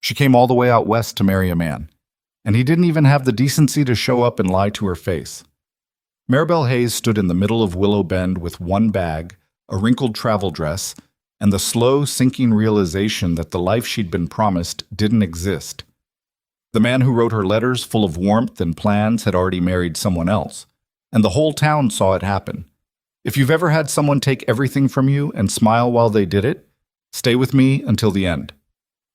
She came all the way out west to marry a man, and he didn't even have the decency to show up and lie to her face. Maribel Hayes stood in the middle of Willow Bend with one bag, a wrinkled travel dress, and the slow, sinking realization that the life she'd been promised didn't exist. The man who wrote her letters full of warmth and plans had already married someone else, and the whole town saw it happen. If you've ever had someone take everything from you and smile while they did it, stay with me until the end.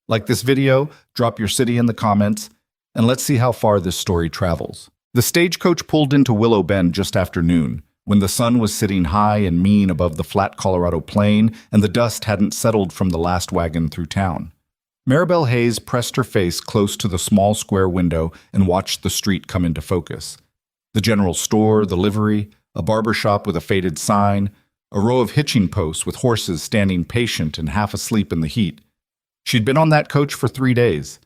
Like this video, drop your city in the comments, and let's see how far this story travels. The stagecoach pulled into Willow Bend just after noon, when the sun was sitting high and mean above the flat Colorado plain and the dust hadn't settled from the last wagon through town. Maribel Hayes pressed her face close to the small square window and watched the street come into focus. The general store, the livery, a barber shop with a faded sign, a row of hitching posts with horses standing patient and half asleep in the heat. She'd been on that coach for 3 days.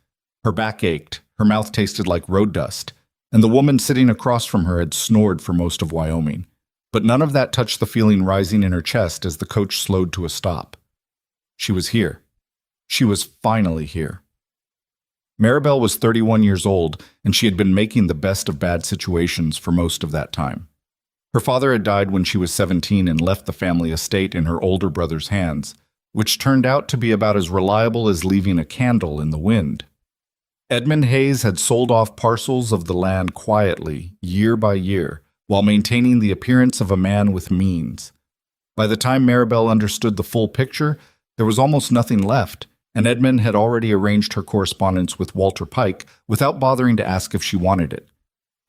Her back ached, her mouth tasted like road dust, and the woman sitting across from her had snored for most of Wyoming. But none of that touched the feeling rising in her chest as the coach slowed to a stop. She was here. She was finally here. Maribel was 31 years old, and she had been making the best of bad situations for most of that time. Her father had died when she was 17 and left the family estate in her older brother's hands, which turned out to be about as reliable as leaving a candle in the wind. Edmund Hayes had sold off parcels of the land quietly, year by year, while maintaining the appearance of a man with means. By the time Maribel understood the full picture, there was almost nothing left, and Edmund had already arranged her correspondence with Walter Pike without bothering to ask if she wanted it.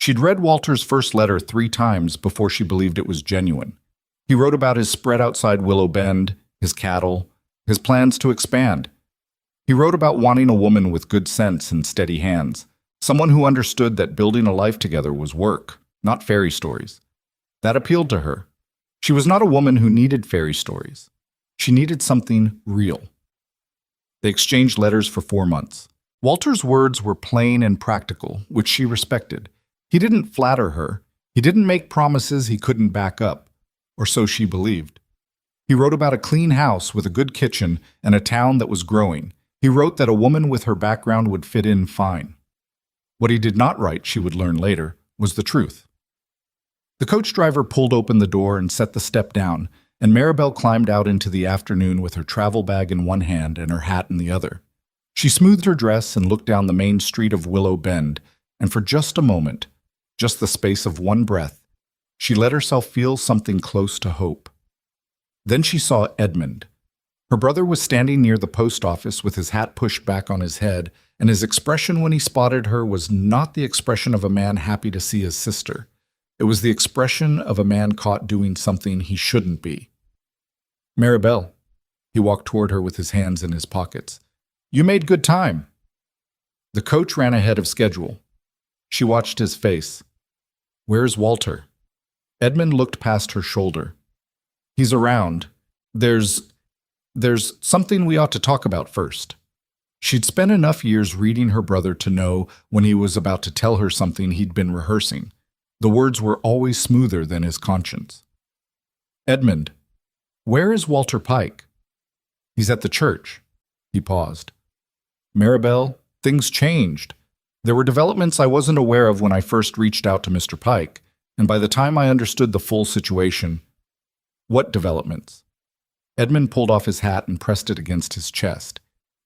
She'd read Walter's first letter 3 times before she believed it was genuine. He wrote about his spread outside Willow Bend, his cattle, his plans to expand. He wrote about wanting a woman with good sense and steady hands, someone who understood that building a life together was work, not fairy stories. That appealed to her. She was not a woman who needed fairy stories. She needed something real. They exchanged letters for 4 months. Walter's words were plain and practical, which she respected. He didn't flatter her. He didn't make promises he couldn't back up, or so she believed. He wrote about a clean house with a good kitchen and a town that was growing. He wrote that a woman with her background would fit in fine. What he did not write, she would learn later, was the truth. The coach driver pulled open the door and set the step down, and Maribel climbed out into the afternoon with her travel bag in one hand and her hat in the other. She smoothed her dress and looked down the main street of Willow Bend, and for just a moment, just the space of one breath, she let herself feel something close to hope. Then she saw Edmund. Her brother was standing near the post office with his hat pushed back on his head, and his expression when he spotted her was not the expression of a man happy to see his sister. It was the expression of a man caught doing something he shouldn't be. "Maribel," he walked toward her with his hands in his pockets. "You made good time." The coach ran ahead of schedule. She watched his face. "Where's Walter?" Edmund looked past her shoulder. "He's around. There's something we ought to talk about first." She'd spent enough years reading her brother to know when he was about to tell her something he'd been rehearsing. The words were always smoother than his conscience. "Edmund, where is Walter Pike?" "He's at the church." He paused. "Maribel, things changed. There were developments I wasn't aware of when I first reached out to Mr. Pike, and by the time I understood the full situation—" "What developments?" Edmund pulled off his hat and pressed it against his chest.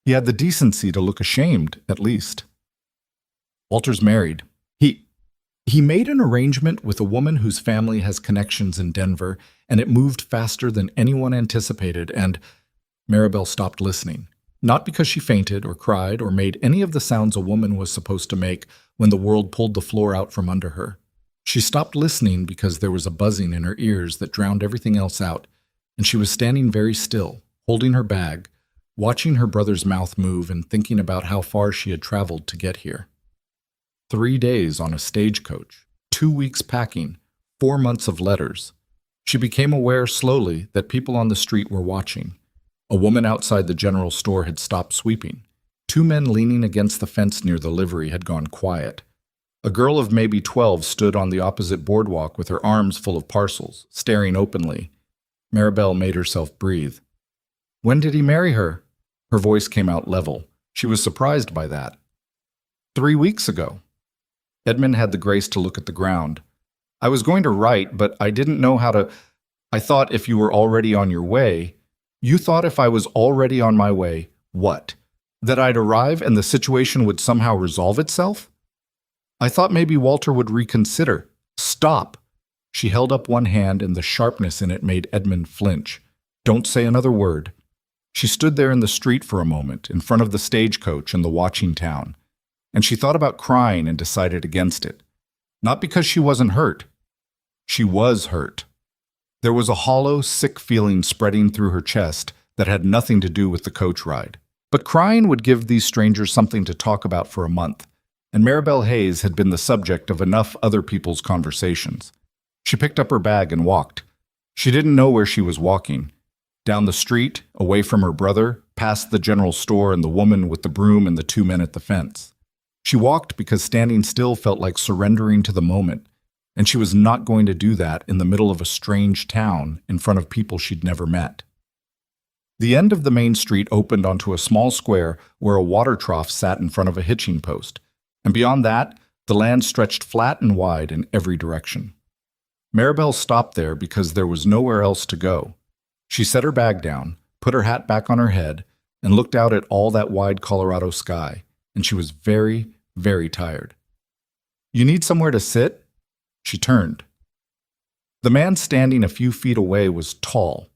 He had the decency to look ashamed, at least. "Walter's married. He made an arrangement with a woman whose family has connections in Denver, and it moved faster than anyone anticipated, and—" Maribel stopped listening. Not because she fainted or cried or made any of the sounds a woman was supposed to make when the world pulled the floor out from under her. She stopped listening because there was a buzzing in her ears that drowned everything else out, and she was standing very still, holding her bag, watching her brother's mouth move and thinking about how far she had traveled to get here. 3 days on a stagecoach, 2 weeks packing, 4 months of letters. She became aware slowly that people on the street were watching. A woman outside the general store had stopped sweeping. 2 men leaning against the fence near the livery had gone quiet. A girl of maybe 12 stood on the opposite boardwalk with her arms full of parcels, staring openly. Maribel made herself breathe. "When did he marry her?" Her voice came out level. She was surprised by that. 3 weeks ago. Edmund had the grace to look at the ground. I was going to write, but I didn't know how to. I thought if you were already on your way. You thought if I was already on my way, what? That I'd arrive and the situation would somehow resolve itself? I thought maybe Walter would reconsider. Stop! She held up one hand and the sharpness in it made Edmund flinch. Don't say another word. She stood there in the street for a moment, in front of the stagecoach and the watching town, and she thought about crying and decided against it. Not because she wasn't hurt. She was hurt. There was a hollow, sick feeling spreading through her chest that had nothing to do with the coach ride. But crying would give these strangers something to talk about for a month, and Maribel Hayes had been the subject of enough other people's conversations. She picked up her bag and walked. She didn't know where she was walking. Down the street, away from her brother, past the general store and the woman with the broom and the 2 men at the fence. She walked because standing still felt like surrendering to the moment, and she was not going to do that in the middle of a strange town in front of people she'd never met. The end of the main street opened onto a small square where a water trough sat in front of a hitching post, and beyond that, the land stretched flat and wide in every direction. Maribel stopped there because there was nowhere else to go. She set her bag down, put her hat back on her head, and looked out at all that wide Colorado sky, and she was very, very tired. You need somewhere to sit? She turned. The man standing a few feet away was tall,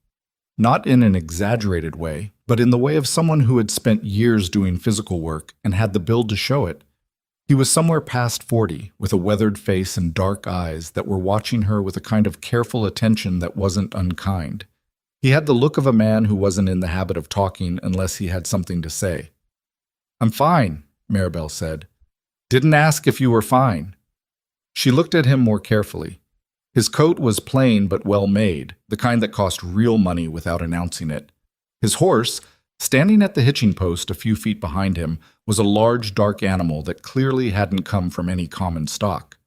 not in an exaggerated way, but in the way of someone who had spent years doing physical work and had the build to show it. He was somewhere past 40, with a weathered face and dark eyes that were watching her with a kind of careful attention that wasn't unkind. He had the look of a man who wasn't in the habit of talking unless he had something to say. I'm fine, Maribel said. Didn't ask if you were fine. She looked at him more carefully. His coat was plain but well made, the kind that cost real money without announcing it. His horse, standing at the hitching post a few feet behind him, was a large, dark animal that clearly hadn't come from any common stock.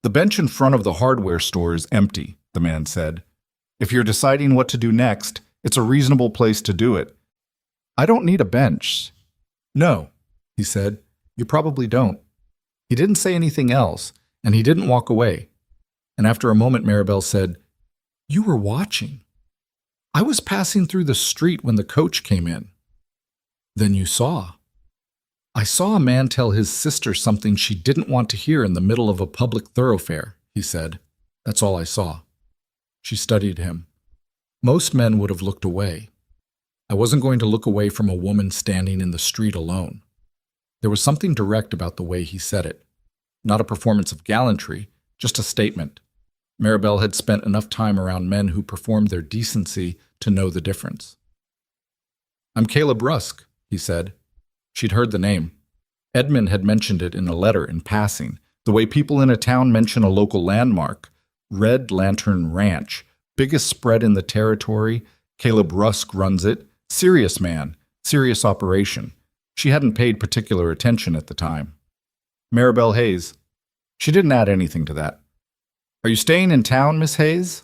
The bench in front of the hardware store is empty, the man said. If you're deciding what to do next, it's a reasonable place to do it. I don't need a bench. No, he said. You probably don't. He didn't say anything else, and he didn't walk away. And after a moment, Maribel said, You were watching. I was passing through the street when the coach came in. Then you saw. I saw a man tell his sister something she didn't want to hear in the middle of a public thoroughfare, he said. That's all I saw. She studied him. Most men would have looked away. I wasn't going to look away from a woman standing in the street alone. There was something direct about the way he said it. Not a performance of gallantry, just a statement. Maribel had spent enough time around men who performed their decency to know the difference. I'm Caleb Rusk, he said. She'd heard the name. Edmund had mentioned it in a letter in passing, the way people in a town mention a local landmark. Red Lantern Ranch, biggest spread in the territory. Caleb Rusk runs it. Serious man, serious operation. She hadn't paid particular attention at the time. Maribel Hayes. She didn't add anything to that. Are you staying in town, Miss Hayes?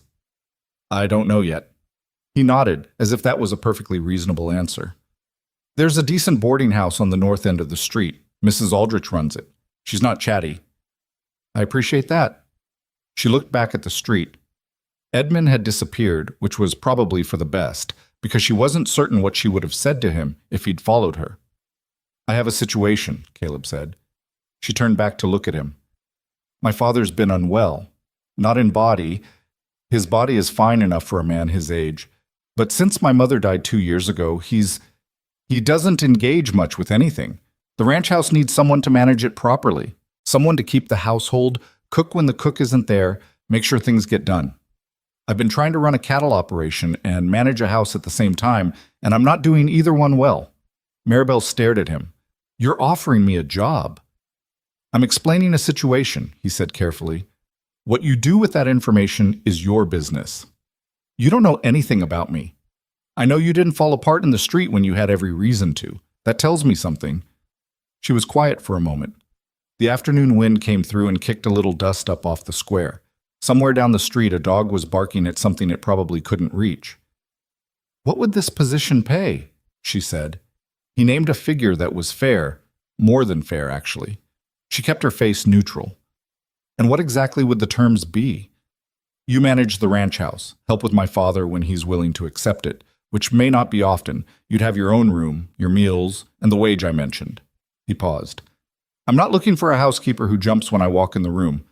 I don't know yet. He nodded, as if that was a perfectly reasonable answer. There's a decent boarding house on the north end of the street. Mrs. Aldrich runs it. She's not chatty. I appreciate that. She looked back at the street. Edmund had disappeared, which was probably for the best, because she wasn't certain what she would have said to him if he'd followed her. I have a situation, Caleb said. She turned back to look at him. My father's been unwell. Not in body. His body is fine enough for a man his age. But since my mother died 2 years ago, he doesn't engage much with anything. The ranch house needs someone to manage it properly. Someone to keep the household, cook when the cook isn't there, make sure things get done. I've been trying to run a cattle operation and manage a house at the same time, and I'm not doing either one well. Maribel stared at him. You're offering me a job. I'm explaining a situation, he said carefully. What you do with that information is your business. You don't know anything about me. I know you didn't fall apart in the street when you had every reason to. That tells me something. She was quiet for a moment. The afternoon wind came through and kicked a little dust up off the square. Somewhere down the street, a dog was barking at something it probably couldn't reach. What would this position pay? She said. He named a figure that was fair, more than fair, actually. She kept her face neutral. And what exactly would the terms be? You manage the ranch house, help with my father when he's willing to accept it, which may not be often. You'd have your own room, your meals, and the wage I mentioned. He paused. I'm not looking for a housekeeper who jumps when I walk in the room.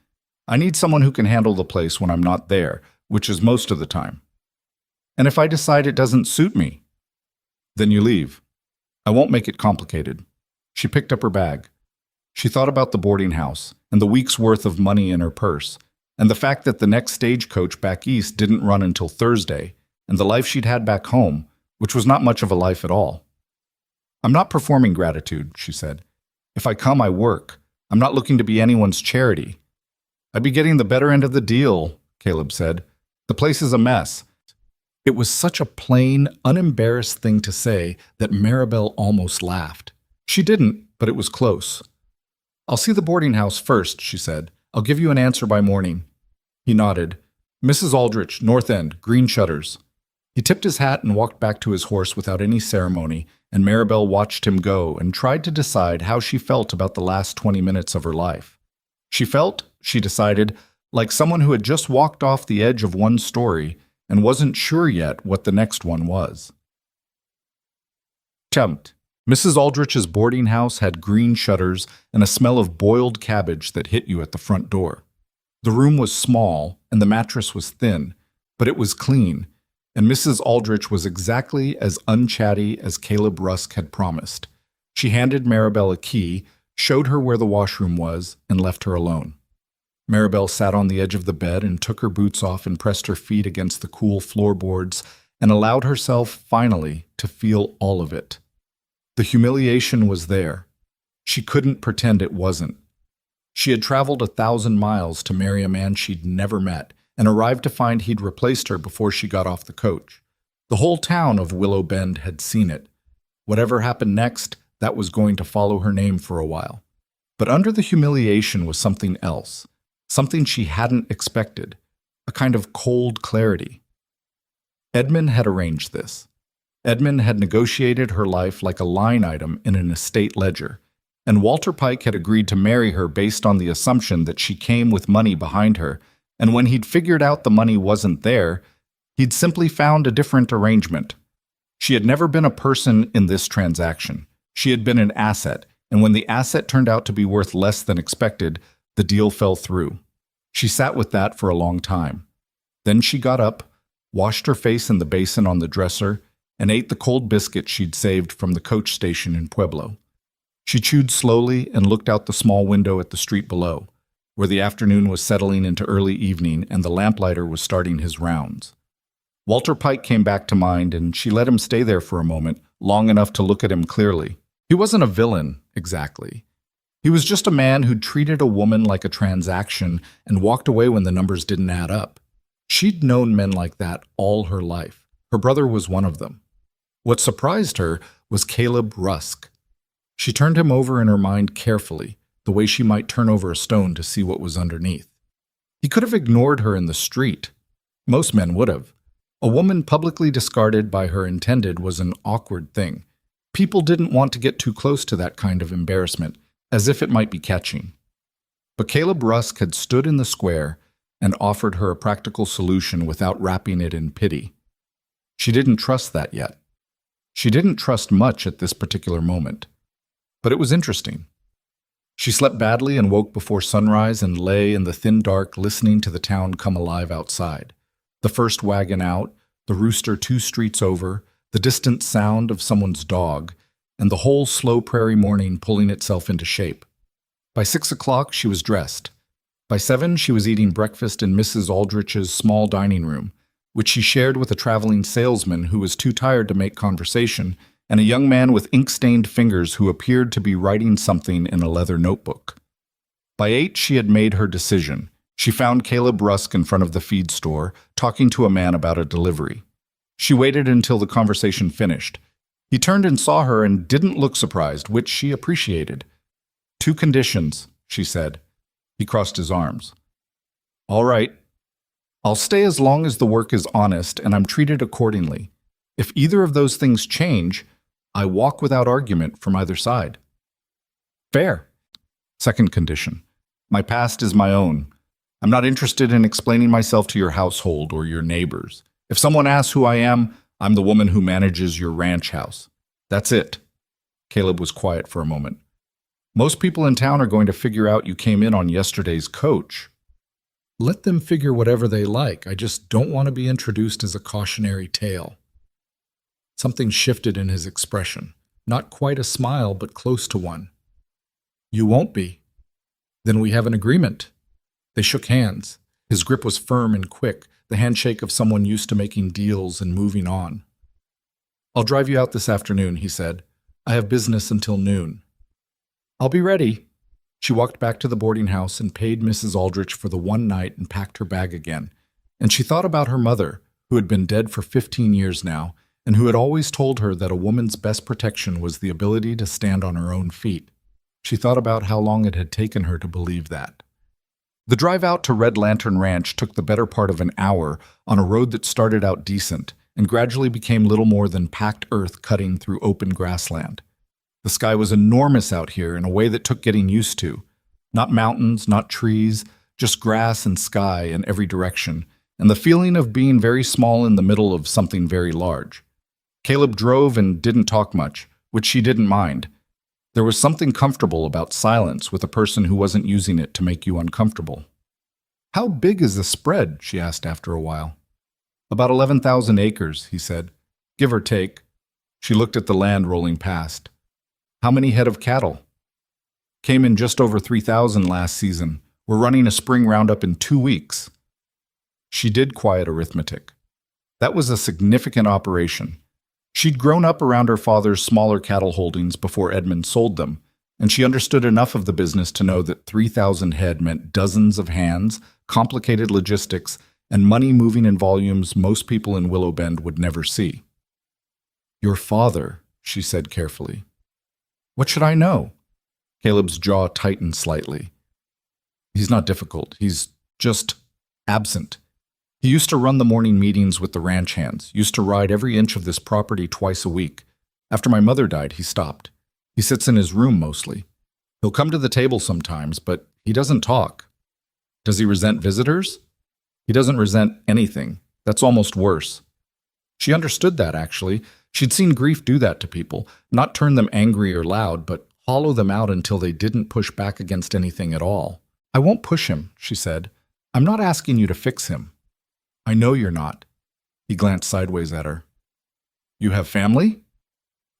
I need someone who can handle the place when I'm not there, which is most of the time. And if I decide it doesn't suit me, then you leave. I won't make it complicated. She picked up her bag. She thought about the boarding house and the week's worth of money in her purse, and the fact that the next stagecoach back east didn't run until Thursday, and the life she'd had back home, which was not much of a life at all. I'm not performing gratitude, she said. If I come, I work. I'm not looking to be anyone's charity. I'd be getting the better end of the deal, Caleb said. The place is a mess. It was such a plain, unembarrassed thing to say that Maribel almost laughed. She didn't, but it was close. I'll see the boarding house first, she said. I'll give you an answer by morning. He nodded. Mrs. Aldrich, North End, green shutters. He tipped his hat and walked back to his horse without any ceremony, and Maribel watched him go and tried to decide how she felt about the last 20 minutes of her life. She felt, she decided, like someone who had just walked off the edge of one story and wasn't sure yet what the next one was. Tempt. Mrs. Aldrich's boarding house had green shutters and a smell of boiled cabbage that hit you at the front door. The room was small and the mattress was thin, but it was clean, and Mrs. Aldrich was exactly as unchatty as Caleb Rusk had promised. She handed Maribel a key, showed her where the washroom was, and left her alone. Maribel sat on the edge of the bed and took her boots off and pressed her feet against the cool floorboards and allowed herself, finally, to feel all of it. The humiliation was there. She couldn't pretend it wasn't. She had traveled 1,000 miles to marry a man she'd never met and arrived to find he'd replaced her before she got off the coach. The whole town of Willow Bend had seen it. Whatever happened next, that was going to follow her name for a while. But under the humiliation was something else. Something she hadn't expected, a kind of cold clarity. Edmund had arranged this. Edmund had negotiated her life like a line item in an estate ledger, and Walter Pike had agreed to marry her based on the assumption that she came with money behind her, and when he'd figured out the money wasn't there, he'd simply found a different arrangement. She had never been a person in this transaction. She had been an asset, and when the asset turned out to be worth less than expected, the deal fell through. She sat with that for a long time. Then she got up, washed her face in the basin on the dresser, and ate the cold biscuit she'd saved from the coach station in Pueblo. She chewed slowly and looked out the small window at the street below, where the afternoon was settling into early evening and the lamplighter was starting his rounds. Walter Pike came back to mind, and she let him stay there for a moment, long enough to look at him clearly. He wasn't a villain, exactly. He was just a man who treated a woman like a transaction and walked away when the numbers didn't add up. She'd known men like that all her life. Her brother was one of them. What surprised her was Caleb Rusk. She turned him over in her mind carefully, the way she might turn over a stone to see what was underneath. He could have ignored her in the street. Most men would have. A woman publicly discarded by her intended was an awkward thing. People didn't want to get too close to that kind of embarrassment, as if it might be catching. But Caleb Rusk had stood in the square and offered her a practical solution without wrapping it in pity. She didn't trust that yet. She didn't trust much at this particular moment. But it was interesting. She slept badly and woke before sunrise and lay in the thin dark listening to the town come alive outside. The first wagon out, the rooster 2 streets over, the distant sound of someone's dog, and the whole slow prairie morning pulling itself into shape. By 6 o'clock, she was dressed. By 7, she was eating breakfast in Mrs. Aldrich's small dining room, which she shared with a traveling salesman who was too tired to make conversation, and a young man with ink-stained fingers who appeared to be writing something in a leather notebook. By 8, she had made her decision. She found Caleb Rusk in front of the feed store, talking to a man about a delivery. She waited until the conversation finished. He turned and saw her and didn't look surprised, which she appreciated. 2 conditions, she said. He crossed his arms. All right. I'll stay as long as the work is honest and I'm treated accordingly. If either of those things change, I walk without argument from either side. Fair. Second condition. My past is my own. I'm not interested in explaining myself to your household or your neighbors. If someone asks who I am, I'm the woman who manages your ranch house. That's it. Caleb was quiet for a moment. Most people in town are going to figure out you came in on yesterday's coach. Let them figure whatever they like. I just don't want to be introduced as a cautionary tale. Something shifted in his expression. Not quite a smile, but close to one. You won't be. Then we have an agreement. They shook hands. His grip was firm and quick, the handshake of someone used to making deals and moving on. I'll drive you out this afternoon, he said. I have business until noon. I'll be ready. She walked back to the boarding house and paid Mrs. Aldrich for the one night and packed her bag again. And she thought about her mother, who had been dead for 15 years now, and who had always told her that a woman's best protection was the ability to stand on her own feet. She thought about how long it had taken her to believe that. The drive out to Red Lantern Ranch took the better part of an hour on a road that started out decent and gradually became little more than packed earth cutting through open grassland. The sky was enormous out here in a way that took getting used to. Not mountains, not trees, just grass and sky in every direction, and the feeling of being very small in the middle of something very large. Caleb drove and didn't talk much, which she didn't mind. There was something comfortable about silence with a person who wasn't using it to make you uncomfortable. How big is the spread? She asked after a while. About 11,000 acres, he said, give or take. She looked at the land rolling past. How many head of cattle? Came in just over 3,000 last season. We're running a spring roundup in 2 weeks. She did quiet arithmetic. That was a significant operation. She'd grown up around her father's smaller cattle holdings before Edmund sold them, and she understood enough of the business to know that 3,000 head meant dozens of hands, complicated logistics, and money moving in volumes most people in Willow Bend would never see. Your father, she said carefully. What should I know? Caleb's jaw tightened slightly. He's not difficult. He's just absent. He used to run the morning meetings with the ranch hands, used to ride every inch of this property twice a week. After my mother died, he stopped. He sits in his room mostly. He'll come to the table sometimes, but he doesn't talk. Does he resent visitors? He doesn't resent anything. That's almost worse. She understood that, actually. She'd seen grief do that to people, not turn them angry or loud, but hollow them out until they didn't push back against anything at all. I won't push him, she said. I'm not asking you to fix him. I know you're not. He glanced sideways at her. You have family?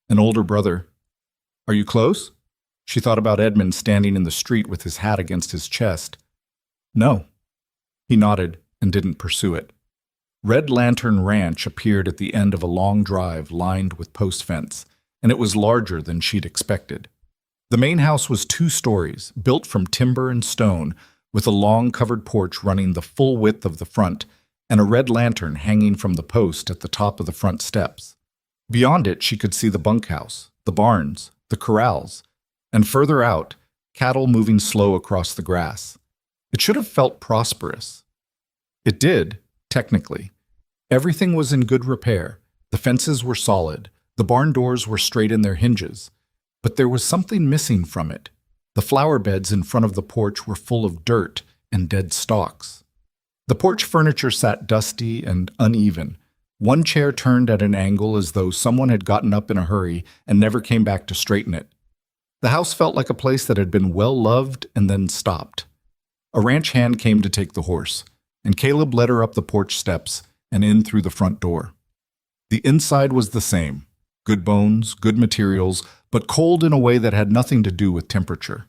An older brother. Are you close? She thought about Edmund standing in the street with his hat against his chest. No. He nodded and didn't pursue it. Red Lantern Ranch appeared at the end of a long drive lined with post fence, and it was larger than she'd expected. The main house was 2 stories, built from timber and stone, with a long covered porch running the full width of the front, and a red lantern hanging from the post at the top of the front steps. Beyond it, she could see the bunkhouse, the barns, the corrals, and further out, cattle moving slow across the grass. It should have felt prosperous. It did, technically. Everything was in good repair. The fences were solid. The barn doors were straight in their hinges. But there was something missing from it. The flower beds in front of the porch were full of dirt and dead stalks. The porch furniture sat dusty and uneven. One chair turned at an angle as though someone had gotten up in a hurry and never came back to straighten it. The house felt like a place that had been well loved and then stopped. A ranch hand came to take the horse, and Caleb led her up the porch steps and in through the front door. The inside was the same. Good bones, good materials, but cold in a way that had nothing to do with temperature.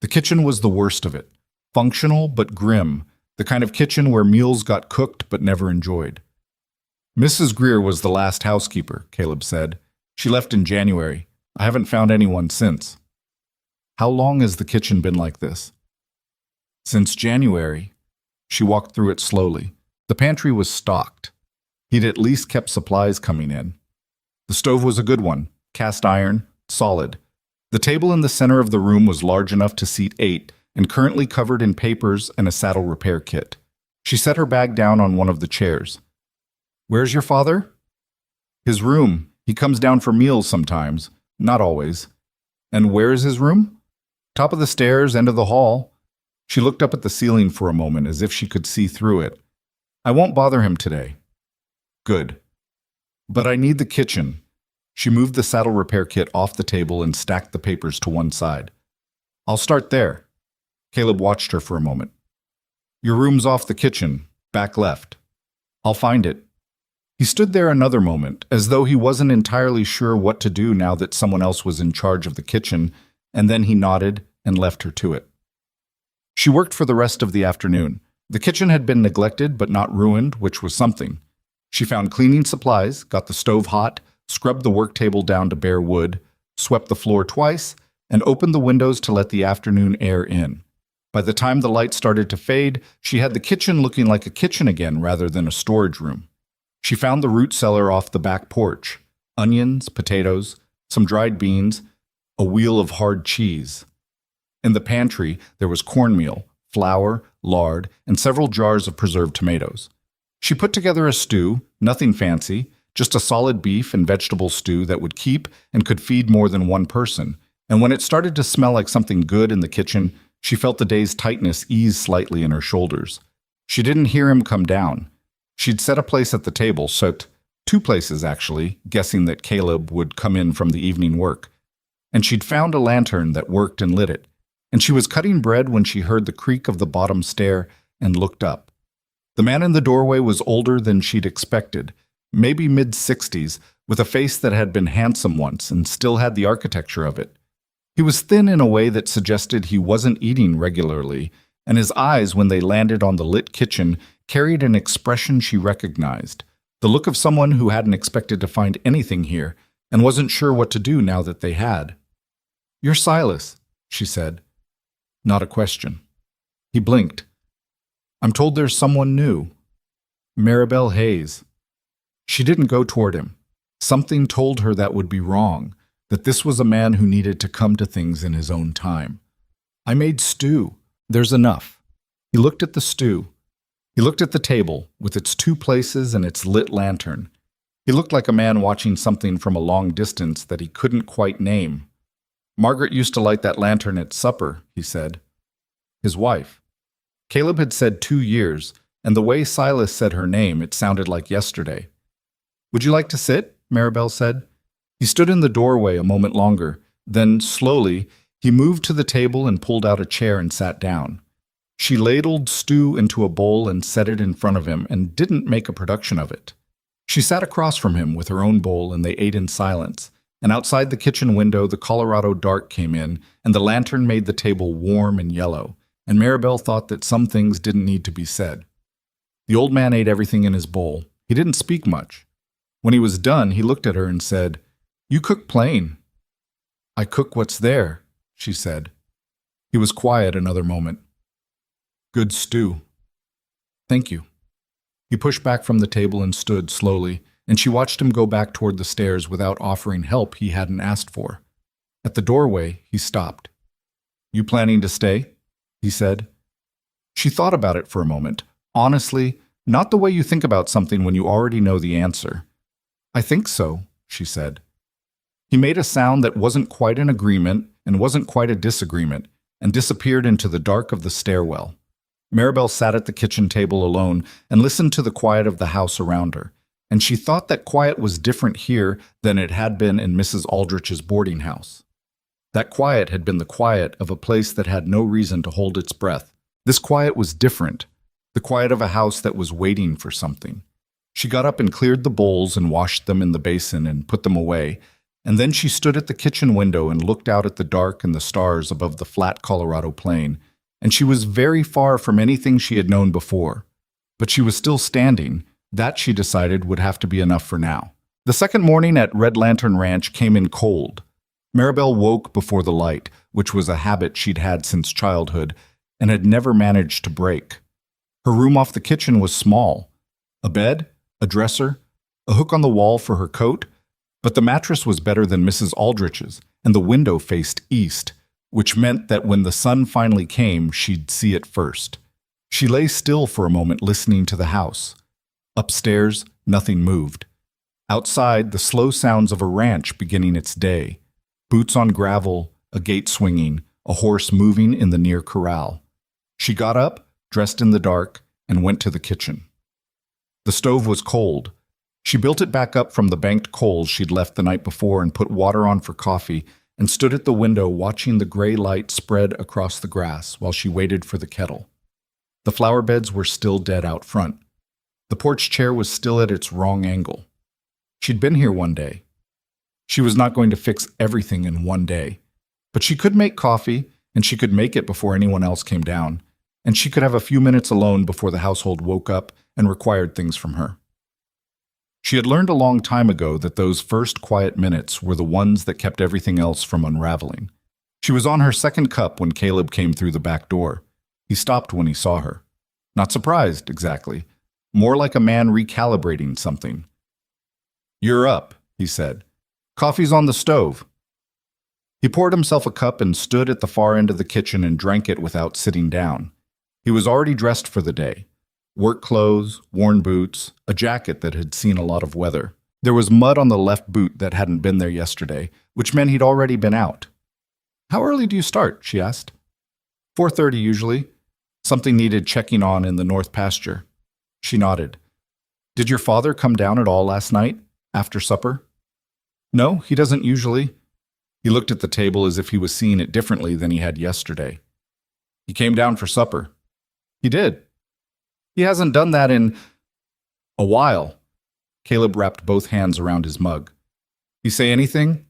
The kitchen was the worst of it. Functional but grim, the kind of kitchen where meals got cooked but never enjoyed. Mrs. Greer was the last housekeeper, Caleb said. She left in January. I haven't found anyone since. How long has the kitchen been like this? Since January. She walked through it slowly. The pantry was stocked. He'd at least kept supplies coming in. The stove was a good one, cast iron, solid. The table in the center of the room was large enough to seat 8 and currently covered in papers and a saddle repair kit. She set her bag down on one of the chairs. Where's your father? His room. He comes down for meals sometimes, not always. And where is his room? Top of the stairs, end of the hall. She looked up at the ceiling for a moment as if she could see through it. I won't bother him today. Good. But I need the kitchen. She moved the saddle repair kit off the table and stacked the papers to one side. I'll start there. Caleb watched her for a moment. Your room's off the kitchen, back left. I'll find it. He stood there another moment, as though he wasn't entirely sure what to do now that someone else was in charge of the kitchen, and then he nodded and left her to it. She worked for the rest of the afternoon. The kitchen had been neglected but not ruined, which was something. She found cleaning supplies, got the stove hot, scrubbed the work table down to bare wood, swept the floor twice, and opened the windows to let the afternoon air in. By the time the light started to fade, she had the kitchen looking like a kitchen again rather than a storage room. She found the root cellar off the back porch, onions, potatoes, some dried beans, a wheel of hard cheese. In the pantry, there was cornmeal, flour, lard, and several jars of preserved tomatoes. She put together a stew, nothing fancy, just a solid beef and vegetable stew that would keep and could feed more than one person, and when it started to smell like something good in the kitchen, she felt the day's tightness ease slightly in her shoulders. She didn't hear him come down. She'd set a place at the table, two places actually, guessing that Caleb would come in from the evening work. And she'd found a lantern that worked and lit it. And she was cutting bread when she heard the creak of the bottom stair and looked up. The man in the doorway was older than she'd expected, maybe mid-60s, with a face that had been handsome once and still had the architecture of it. He was thin in a way that suggested he wasn't eating regularly, and his eyes, when they landed on the lit kitchen, carried an expression she recognized, the look of someone who hadn't expected to find anything here and wasn't sure what to do now that they had. "You're Silas," she said. Not a question. He blinked. "I'm told there's someone new." Maribel Hayes. She didn't go toward him. Something told her that would be wrong, that this was a man who needed to come to things in his own time. "I made stew. There's enough." He looked at the stew. He looked at the table, with its two places and its lit lantern. He looked like a man watching something from a long distance that he couldn't quite name. "Margaret used to light that lantern at supper," he said. His wife. Caleb had said 2 years, and the way Silas said her name, it sounded like yesterday. "Would you like to sit?" Maribel said. He stood in the doorway a moment longer. Then, slowly, he moved to the table and pulled out a chair and sat down. She ladled stew into a bowl and set it in front of him and didn't make a production of it. She sat across from him with her own bowl and they ate in silence. And outside the kitchen window, the Colorado dark came in and the lantern made the table warm and yellow. And Maribel thought that some things didn't need to be said. The old man ate everything in his bowl. He didn't speak much. When he was done, he looked at her and said, "You cook plain." "I cook what's there," she said. He was quiet another moment. "Good stew." "Thank you." He pushed back from the table and stood slowly, and she watched him go back toward the stairs without offering help he hadn't asked for. At the doorway, he stopped. "You planning to stay?" he said. She thought about it for a moment. Honestly, not the way you think about something when you already know the answer. "I think so," she said. He made a sound that wasn't quite an agreement and wasn't quite a disagreement, and disappeared into the dark of the stairwell. Maribel sat at the kitchen table alone and listened to the quiet of the house around her, and she thought that quiet was different here than it had been in Mrs. Aldrich's boarding house. That quiet had been the quiet of a place that had no reason to hold its breath. This quiet was different, the quiet of a house that was waiting for something. She got up and cleared the bowls and washed them in the basin and put them away, and then she stood at the kitchen window and looked out at the dark and the stars above the flat Colorado plain, and she was very far from anything she had known before. But she was still standing. That, she decided, would have to be enough for now. The second morning at Red Lantern Ranch came in cold. Maribel woke before the light, which was a habit she'd had since childhood, and had never managed to break. Her room off the kitchen was small. A bed, a dresser, a hook on the wall for her coat, but the mattress was better than Mrs. Aldrich's, and the window faced east, which meant that when the sun finally came, she'd see it first. She lay still for a moment listening to the house. Upstairs, nothing moved. Outside, the slow sounds of a ranch beginning its day. Boots on gravel, a gate swinging, a horse moving in the near corral. She got up, dressed in the dark, and went to the kitchen. The stove was cold. She built it back up from the banked coals she'd left the night before and put water on for coffee and stood at the window watching the gray light spread across the grass while she waited for the kettle. The flower beds were still dead out front. The porch chair was still at its wrong angle. She'd been here one day. She was not going to fix everything in one day, but she could make coffee, and she could make it before anyone else came down, and she could have a few minutes alone before the household woke up and required things from her. She had learned a long time ago that those first quiet minutes were the ones that kept everything else from unraveling. She was on her second cup when Caleb came through the back door. He stopped when he saw her. Not surprised, exactly. More like a man recalibrating something. "You're up," he said. "Coffee's on the stove." He poured himself a cup and stood at the far end of the kitchen and drank it without sitting down. He was already dressed for the day. Work clothes, worn boots, a jacket that had seen a lot of weather. There was mud on the left boot that hadn't been there yesterday, which meant he'd already been out. "How early do you start?" she asked. 4:30 usually. Something needed checking on in the north pasture. She nodded. "Did your father come down at all last night, after supper?" "No, he doesn't usually." He looked at the table as if he was seeing it differently than he had yesterday. "He came down for supper." "He did." "He hasn't done that in a while." Caleb wrapped both hands around his mug. "He say anything?"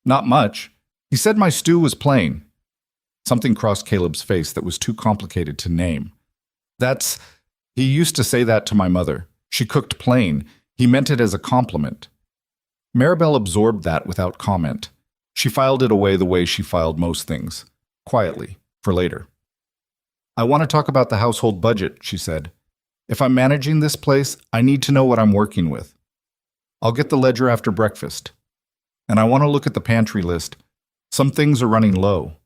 "Not much. He said my stew was plain." Something crossed Caleb's face that was too complicated to name. He used to say that to my mother. She cooked plain. He meant it as a compliment." Maribel absorbed that without comment. She filed it away the way she filed most things, quietly, for later. "I want to talk about the household budget," she said. "If I'm managing this place, I need to know what I'm working with. I'll get the ledger after breakfast. And I want to look at the pantry list. Some things are running low.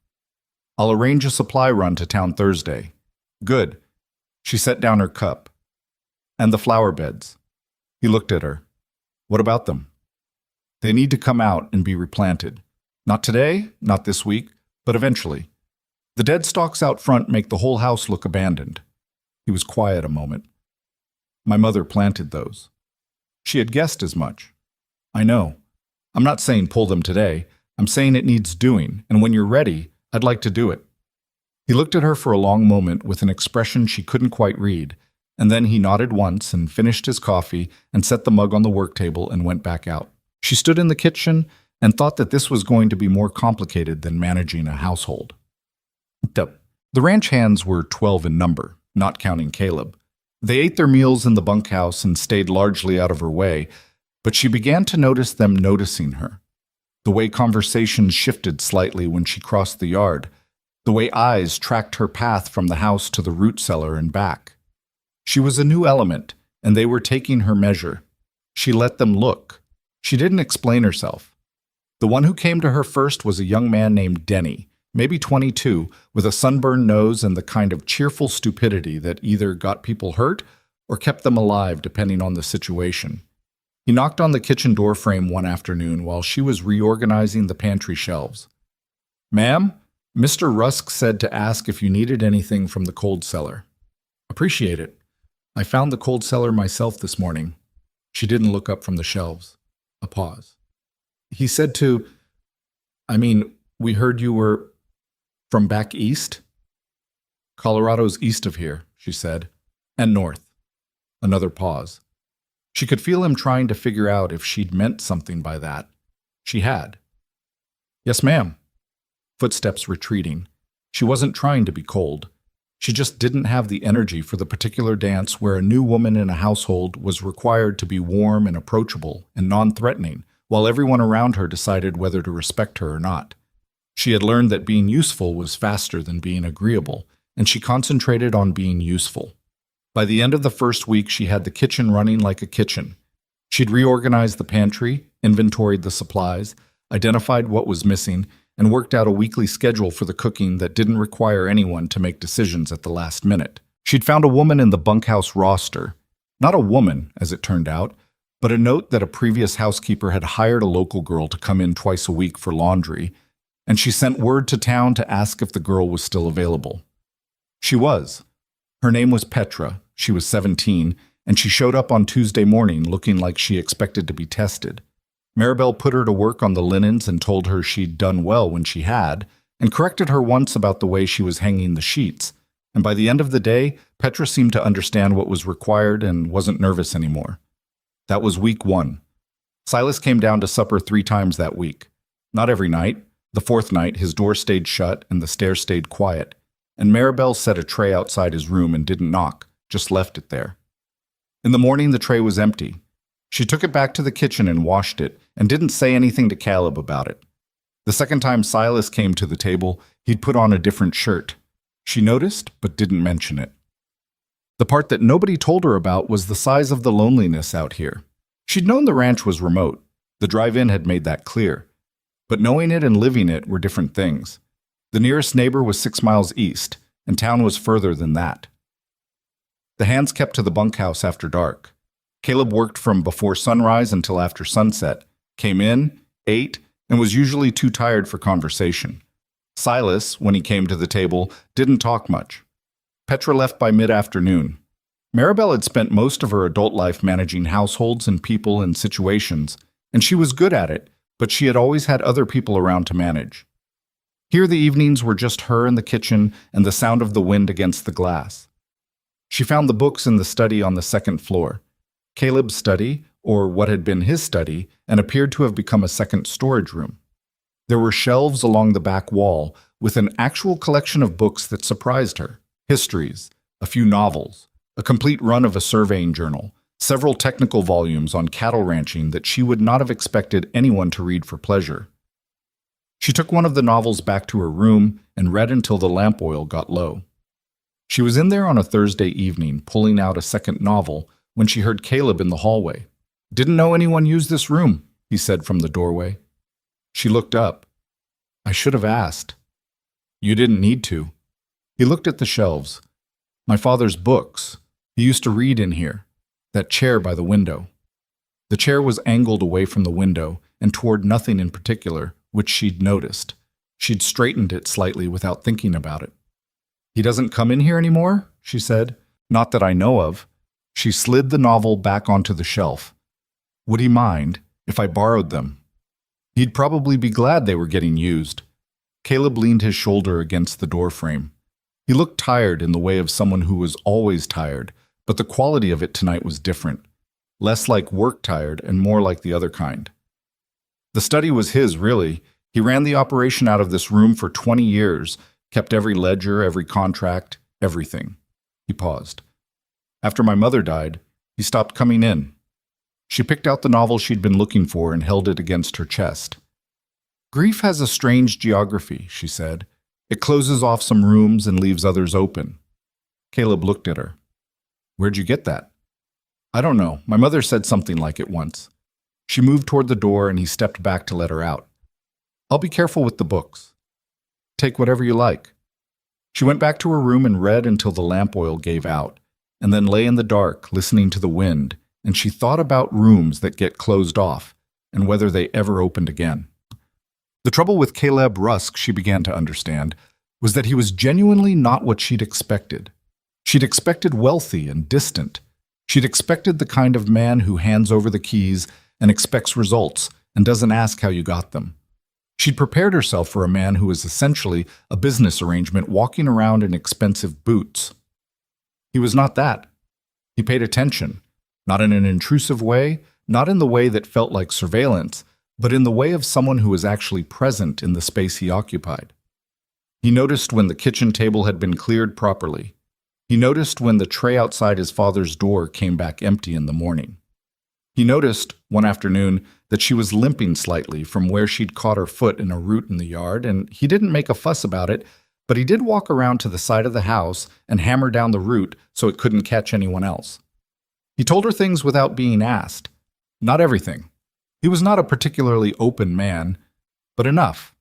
I'll arrange a supply run to town Thursday." "Good." She set down her cup. "And the flower beds." He looked at her. "What about them?" "They need to come out and be replanted. Not today, not this week, but eventually. The dead stalks out front make the whole house look abandoned." He was quiet a moment. "My mother planted those." She had guessed as much. "I know. I'm not saying pull them today. I'm saying it needs doing, and when you're ready, I'd like to do it." He looked at her for a long moment with an expression she couldn't quite read, and then he nodded once and finished his coffee and set the mug on the work table and went back out. She stood in the kitchen and thought that this was going to be more complicated than managing a household. The ranch hands were 12 in number, not counting Caleb. They ate their meals in the bunkhouse and stayed largely out of her way, but she began to notice them noticing her. The way conversations shifted slightly when she crossed the yard, the way eyes tracked her path from the house to the root cellar and back. She was a new element, and they were taking her measure. She let them look. She didn't explain herself. The one who came to her first was a young man named Denny, maybe 22, with a sunburned nose and the kind of cheerful stupidity that either got people hurt or kept them alive depending on the situation. He knocked on the kitchen door frame one afternoon while she was reorganizing the pantry shelves. "Ma'am, Mr. Rusk said to ask if you needed anything from the cold cellar." "Appreciate it. I found the cold cellar myself this morning." She didn't look up from the shelves. A pause. "He said we heard you were from back east?" "Colorado's east of here," she said, "and north." Another pause. She could feel him trying to figure out if she'd meant something by that. She had. "Yes, ma'am." Footsteps retreating. She wasn't trying to be cold. She just didn't have the energy for the particular dance where a new woman in a household was required to be warm and approachable and non-threatening, while everyone around her decided whether to respect her or not. She had learned that being useful was faster than being agreeable, and she concentrated on being useful. By the end of the first week, she had the kitchen running like a kitchen. She'd reorganized the pantry, inventoried the supplies, identified what was missing, and worked out a weekly schedule for the cooking that didn't require anyone to make decisions at the last minute. She'd found a woman in the bunkhouse roster. Not a woman, as it turned out, but a note that a previous housekeeper had hired a local girl to come in twice a week for laundry, and she sent word to town to ask if the girl was still available. She was. Her name was Petra, she was 17, and she showed up on Tuesday morning looking like she expected to be tested. Maribel put her to work on the linens and told her she'd done well when she had, and corrected her once about the way she was hanging the sheets, and by the end of the day, Petra seemed to understand what was required and wasn't nervous anymore. That was week 1. Silas came down to supper 3 times that week. Not every night. The 4th night, his door stayed shut and the stairs stayed quiet, and Maribel set a tray outside his room and didn't knock, just left it there. In the morning, the tray was empty. She took it back to the kitchen and washed it, and didn't say anything to Caleb about it. The second time Silas came to the table, he'd put on a different shirt. She noticed, but didn't mention it. The part that nobody told her about was the size of the loneliness out here. She'd known the ranch was remote. The drive-in had made that clear. But knowing it and living it were different things. The nearest neighbor was 6 miles east, and town was further than that. The hands kept to the bunkhouse after dark. Caleb worked from before sunrise until after sunset, came in, ate, and was usually too tired for conversation. Silas, when he came to the table, didn't talk much. Petra left by mid-afternoon. Maribel had spent most of her adult life managing households and people and situations, and she was good at it, but she had always had other people around to manage. Here the evenings were just her in the kitchen and the sound of the wind against the glass. She found the books in the study on the 2nd floor. Caleb's study, or what had been his study, and appeared to have become a second storage room. There were shelves along the back wall with an actual collection of books that surprised her. Histories, a few novels, a complete run of a surveying journal, several technical volumes on cattle ranching that she would not have expected anyone to read for pleasure. She took one of the novels back to her room and read until the lamp oil got low. She was in there on a Thursday evening pulling out a second novel when she heard Caleb in the hallway. "Didn't know anyone used this room," he said from the doorway. She looked up. "I should have asked." "You didn't need to." He looked at the shelves. "My father's books. He used to read in here. That chair by the window." The chair was angled away from the window and toward nothing in particular, which she'd noticed. She'd straightened it slightly without thinking about it. "He doesn't come in here anymore?" she said. "Not that I know of." She slid the novel back onto the shelf. "Would he mind if I borrowed them?" He'd probably be glad they were getting used. Caleb leaned his shoulder against the doorframe. He looked tired in the way of someone who was always tired, but the quality of it tonight was different. Less like work tired and more like the other kind. The study was his, really. He ran the operation out of this room for 20 years, kept every ledger, every contract, everything. He paused. After my mother died, he stopped coming in. She picked out the novel she'd been looking for and held it against her chest. "Grief has a strange geography," she said. "It closes off some rooms and leaves others open." Caleb looked at her. "Where'd you get that?" "I don't know. My mother said something like it once." She moved toward the door and he stepped back to let her out. "I'll be careful with the books." "Take whatever you like." She went back to her room and read until the lamp oil gave out, and then lay in the dark, listening to the wind, and she thought about rooms that get closed off and whether they ever opened again. The trouble with Caleb Rusk, she began to understand, was that he was genuinely not what she'd expected. She'd expected wealthy and distant. She'd expected the kind of man who hands over the keys and expects results and doesn't ask how you got them. She'd prepared herself for a man who was essentially a business arrangement walking around in expensive boots. He was not that. He paid attention, not in an intrusive way, not in the way that felt like surveillance, but in the way of someone who was actually present in the space he occupied. He noticed when the kitchen table had been cleared properly. He noticed when the tray outside his father's door came back empty in the morning. He noticed, one afternoon, that she was limping slightly from where she'd caught her foot in a root in the yard, and he didn't make a fuss about it, but he did walk around to the side of the house and hammer down the root so it couldn't catch anyone else. He told her things without being asked. Not everything. He was not a particularly open man, but enough.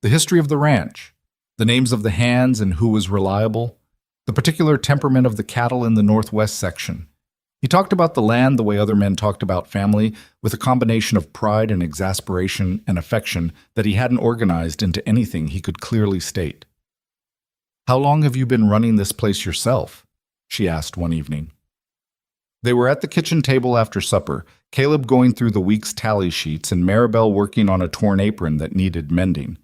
The history of the ranch, the names of the hands and who was reliable, the particular temperament of the cattle in the northwest section. He talked about the land the way other men talked about family, with a combination of pride and exasperation and affection that he hadn't organized into anything he could clearly state. "How long have you been running this place yourself?" she asked one evening. They were at the kitchen table after supper, Caleb going through the week's tally sheets and Maribel working on a torn apron that needed mending.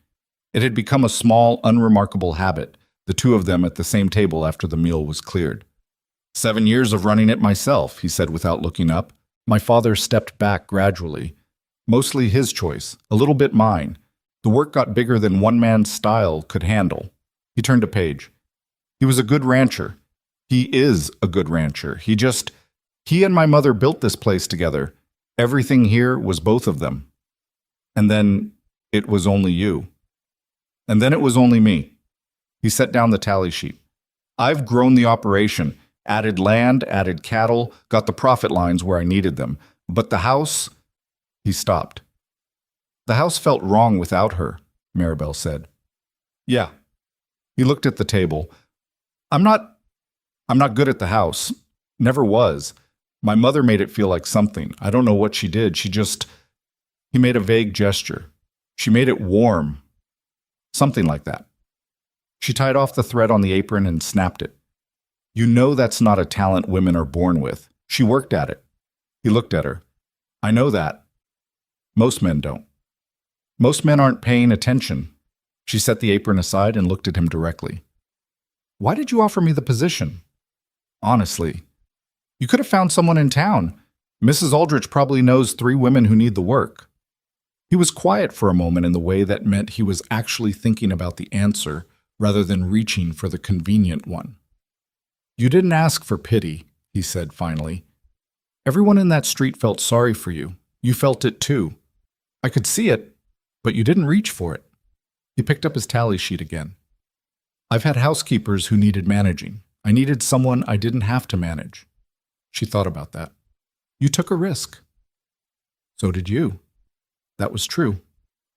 It had become a small, unremarkable habit, the two of them at the same table after the meal was cleared. 7 years of running it myself, he said without looking up. My father stepped back gradually. Mostly his choice, a little bit mine. The work got bigger than one man's style could handle. He turned a page. He was a good rancher. He is a good rancher. He and my mother built this place together. Everything here was both of them. And then it was only you. And then it was only me. He set down the tally sheet. I've grown the operation, added land, added cattle, got the profit lines where I needed them. But the house... He stopped. The house felt wrong without her, Maribel said. Yeah. He looked at the table. I'm not good at the house. Never was. My mother made it feel like something. I don't know what she did. He made a vague gesture. She made it warm. Something like that. She tied off the thread on the apron and snapped it. You know that's not a talent women are born with. She worked at it. He looked at her. I know that. Most men don't. Most men aren't paying attention. She set the apron aside and looked at him directly. Why did you offer me the position? Honestly. You could have found someone in town. Mrs. Aldrich probably knows 3 women who need the work. He was quiet for a moment in the way that meant he was actually thinking about the answer rather than reaching for the convenient one. You didn't ask for pity, he said finally. Everyone in that street felt sorry for you. You felt it too. I could see it, but you didn't reach for it. He picked up his tally sheet again. I've had housekeepers who needed managing. I needed someone I didn't have to manage. She thought about that. You took a risk. So did you. That was true,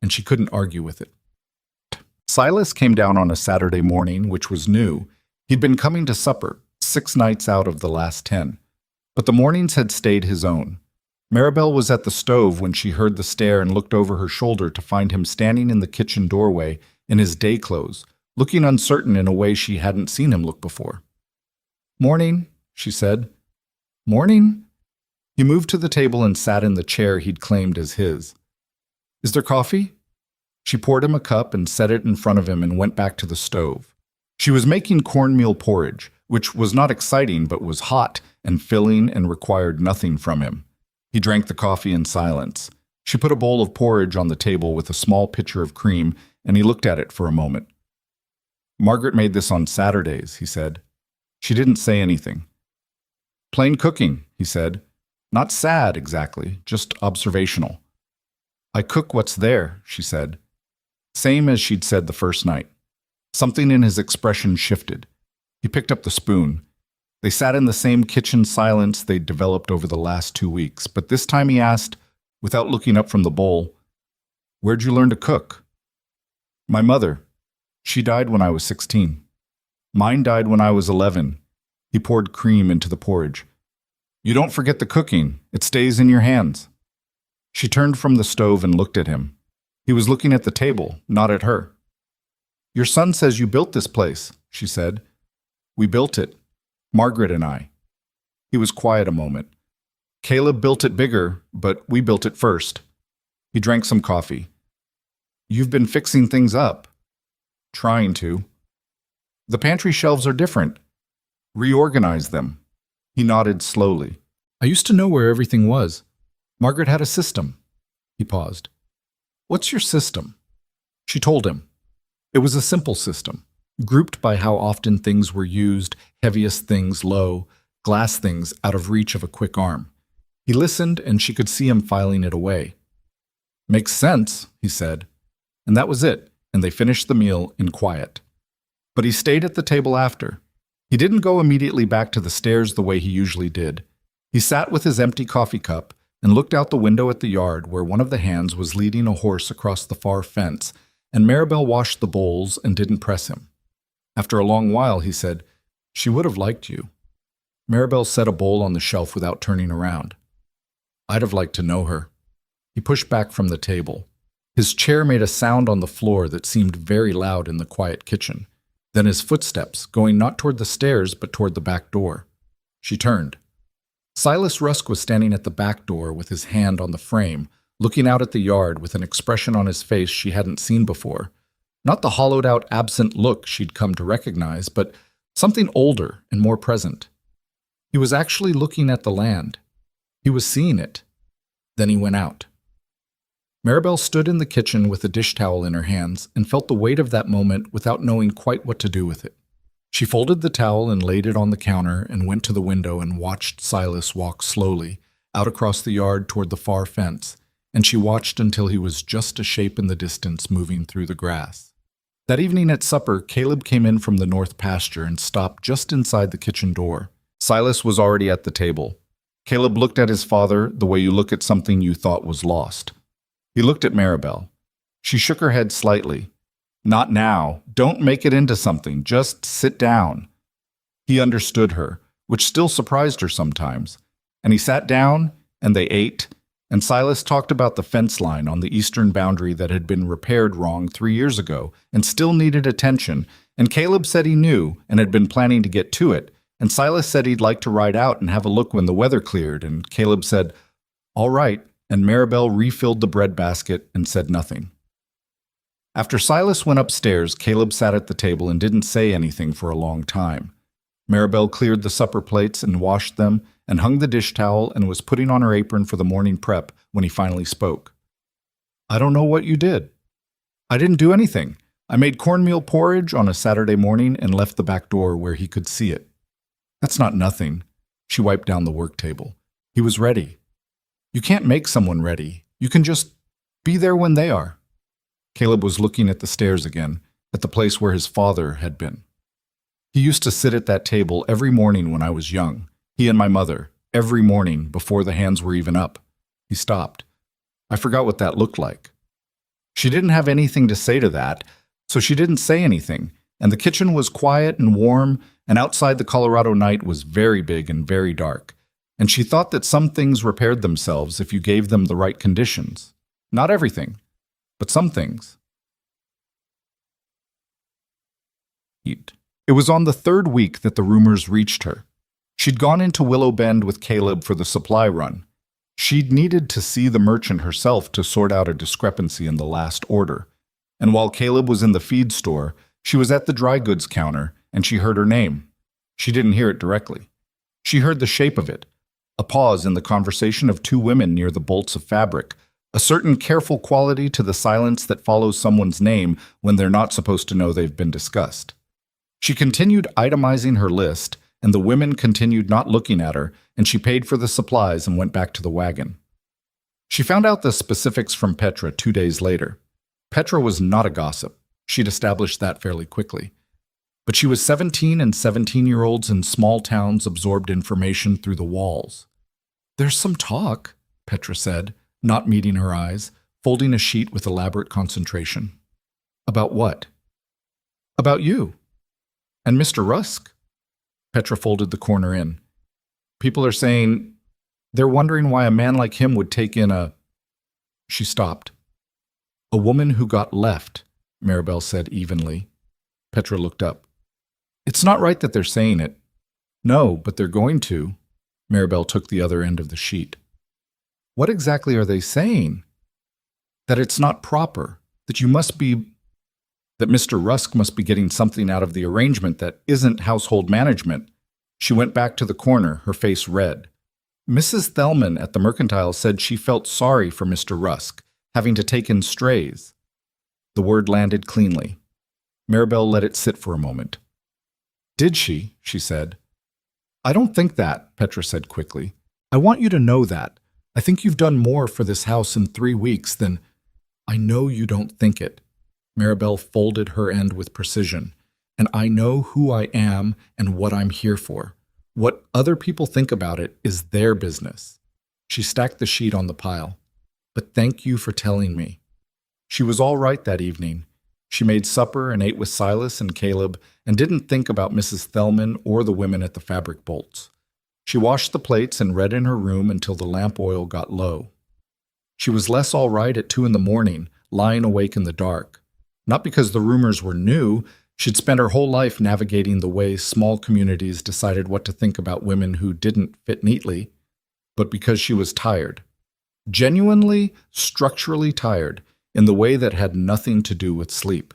and she couldn't argue with it. Silas came down on a Saturday morning, which was new. He'd been coming to supper, 6 nights out of the last 10. But the mornings had stayed his own. Maribel was at the stove when she heard the stare and looked over her shoulder to find him standing in the kitchen doorway in his day clothes, looking uncertain in a way she hadn't seen him look before. Morning, she said. Morning? He moved to the table and sat in the chair he'd claimed as his. Is there coffee? She poured him a cup and set it in front of him and went back to the stove. She was making cornmeal porridge, which was not exciting but was hot and filling and required nothing from him. He drank the coffee in silence. She put a bowl of porridge on the table with a small pitcher of cream, and he looked at it for a moment. Margaret made this on Saturdays, he said. She didn't say anything. Plain cooking, he said. Not sad, exactly, just observational. I cook what's there, she said. Same as she'd said the first night. Something in his expression shifted. He picked up the spoon. They sat in the same kitchen silence they'd developed over the last 2 weeks, but this time he asked, without looking up from the bowl, Where'd you learn to cook? My mother. She died when I was 16. Mine died when I was 11. He poured cream into the porridge. You don't forget the cooking. It stays in your hands. She turned from the stove and looked at him. He was looking at the table, not at her. Your son says you built this place, she said. We built it. Margaret and I. He was quiet a moment. Caleb built it bigger, but we built it first. He drank some coffee. You've been fixing things up. Trying to. The pantry shelves are different. Reorganize them. He nodded slowly. I used to know where everything was. Margaret had a system. He paused. What's your system? She told him. It was a simple system, grouped by how often things were used, heaviest things low, glass things out of reach of a quick arm. He listened, and she could see him filing it away. Makes sense, he said. And that was it, and they finished the meal in quiet. But he stayed at the table after. He didn't go immediately back to the stairs the way he usually did. He sat with his empty coffee cup and looked out the window at the yard where one of the hands was leading a horse across the far fence, and Maribel washed the bowls and didn't press him. After a long while, he said, She would have liked you. Maribel set a bowl on the shelf without turning around. I'd have liked to know her. He pushed back from the table. His chair made a sound on the floor that seemed very loud in the quiet kitchen. Then his footsteps, going not toward the stairs but toward the back door. She turned. Silas Rusk was standing at the back door with his hand on the frame, looking out at the yard with an expression on his face she hadn't seen before. Not the hollowed-out, absent look she'd come to recognize, but something older and more present. He was actually looking at the land. He was seeing it. Then he went out. Maribel stood in the kitchen with a dish towel in her hands and felt the weight of that moment without knowing quite what to do with it. She folded the towel and laid it on the counter and went to the window and watched Silas walk slowly out across the yard toward the far fence, and she watched until he was just a shape in the distance moving through the grass. That evening at supper, Caleb came in from the north pasture and stopped just inside the kitchen door. Silas was already at the table. Caleb looked at his father the way you look at something you thought was lost. He looked at Maribel. She shook her head slightly. Not now. Don't make it into something. Just sit down. He understood her, which still surprised her sometimes. And he sat down, and they ate, and Silas talked about the fence line on the eastern boundary that had been repaired wrong 3 years ago and still needed attention, and Caleb said he knew and had been planning to get to it, and Silas said he'd like to ride out and have a look when the weather cleared, and Caleb said, "All right," and Maribel refilled the bread basket and said nothing. After Silas went upstairs, Caleb sat at the table and didn't say anything for a long time. Maribel cleared the supper plates and washed them and hung the dish towel and was putting on her apron for the morning prep when he finally spoke. "I don't know what you did." "I didn't do anything. I made cornmeal porridge on a Saturday morning and left the back door where he could see it." "That's not nothing." She wiped down the work table. "He was ready." "You can't make someone ready. You can just be there when they are." Caleb was looking at the stairs again, at the place where his father had been. "He used to sit at that table every morning when I was young. He and my mother, every morning before the hands were even up." He stopped. "I forgot what that looked like." She didn't have anything to say to that, so she didn't say anything, and the kitchen was quiet and warm, and outside the Colorado night was very big and very dark, and she thought that some things repaired themselves if you gave them the right conditions. Not everything, but some things. It was on the third week that the rumors reached her. She'd gone into Willow Bend with Caleb for the supply run. She'd needed to see the merchant herself to sort out a discrepancy in the last order. And while Caleb was in the feed store, she was at the dry goods counter, and she heard her name. She didn't hear it directly. She heard the shape of it, a pause in the conversation of two women near the bolts of fabric, a certain careful quality to the silence that follows someone's name when they're not supposed to know they've been discussed. She continued itemizing her list, and the women continued not looking at her, and she paid for the supplies and went back to the wagon. She found out the specifics from Petra 2 days later. Petra was not a gossip. She'd established that fairly quickly. But she was 17 and 17-year-olds in small towns absorbed information through the walls. "There's some talk," Petra said, not meeting her eyes, folding a sheet with elaborate concentration. "About what?" "About you. And Mr. Rusk." Petra folded the corner in. "People are saying they're wondering why a man like him would take in a..." She stopped. "A woman who got left," Maribel said evenly. Petra looked up. "It's not right that they're saying it." "No, but they're going to." Maribel took the other end of the sheet. "What exactly are they saying?" "That it's not proper, that that Mr. Rusk must be getting something out of the arrangement that isn't household management." She went back to the corner, her face red. "Mrs. Thelman at the Mercantile said she felt sorry for Mr. Rusk, having to take in strays." The word landed cleanly. Maribel let it sit for a moment. "Did she?" she said. "I don't think that," Petra said quickly. "I want you to know that. I think you've done more for this house in 3 weeks than—" "I know you don't think it." Maribel folded her end with precision. "And I know who I am and what I'm here for. What other people think about it is their business." She stacked the sheet on the pile. "But thank you for telling me." She was all right that evening. She made supper and ate with Silas and Caleb and didn't think about Mrs. Thelman or the women at the fabric bolts. She washed the plates and read in her room until the lamp oil got low. She was less all right at 2 in the morning, lying awake in the dark. Not because the rumors were new. She'd spent her whole life navigating the way small communities decided what to think about women who didn't fit neatly, but because she was tired. Genuinely, structurally tired, in the way that had nothing to do with sleep.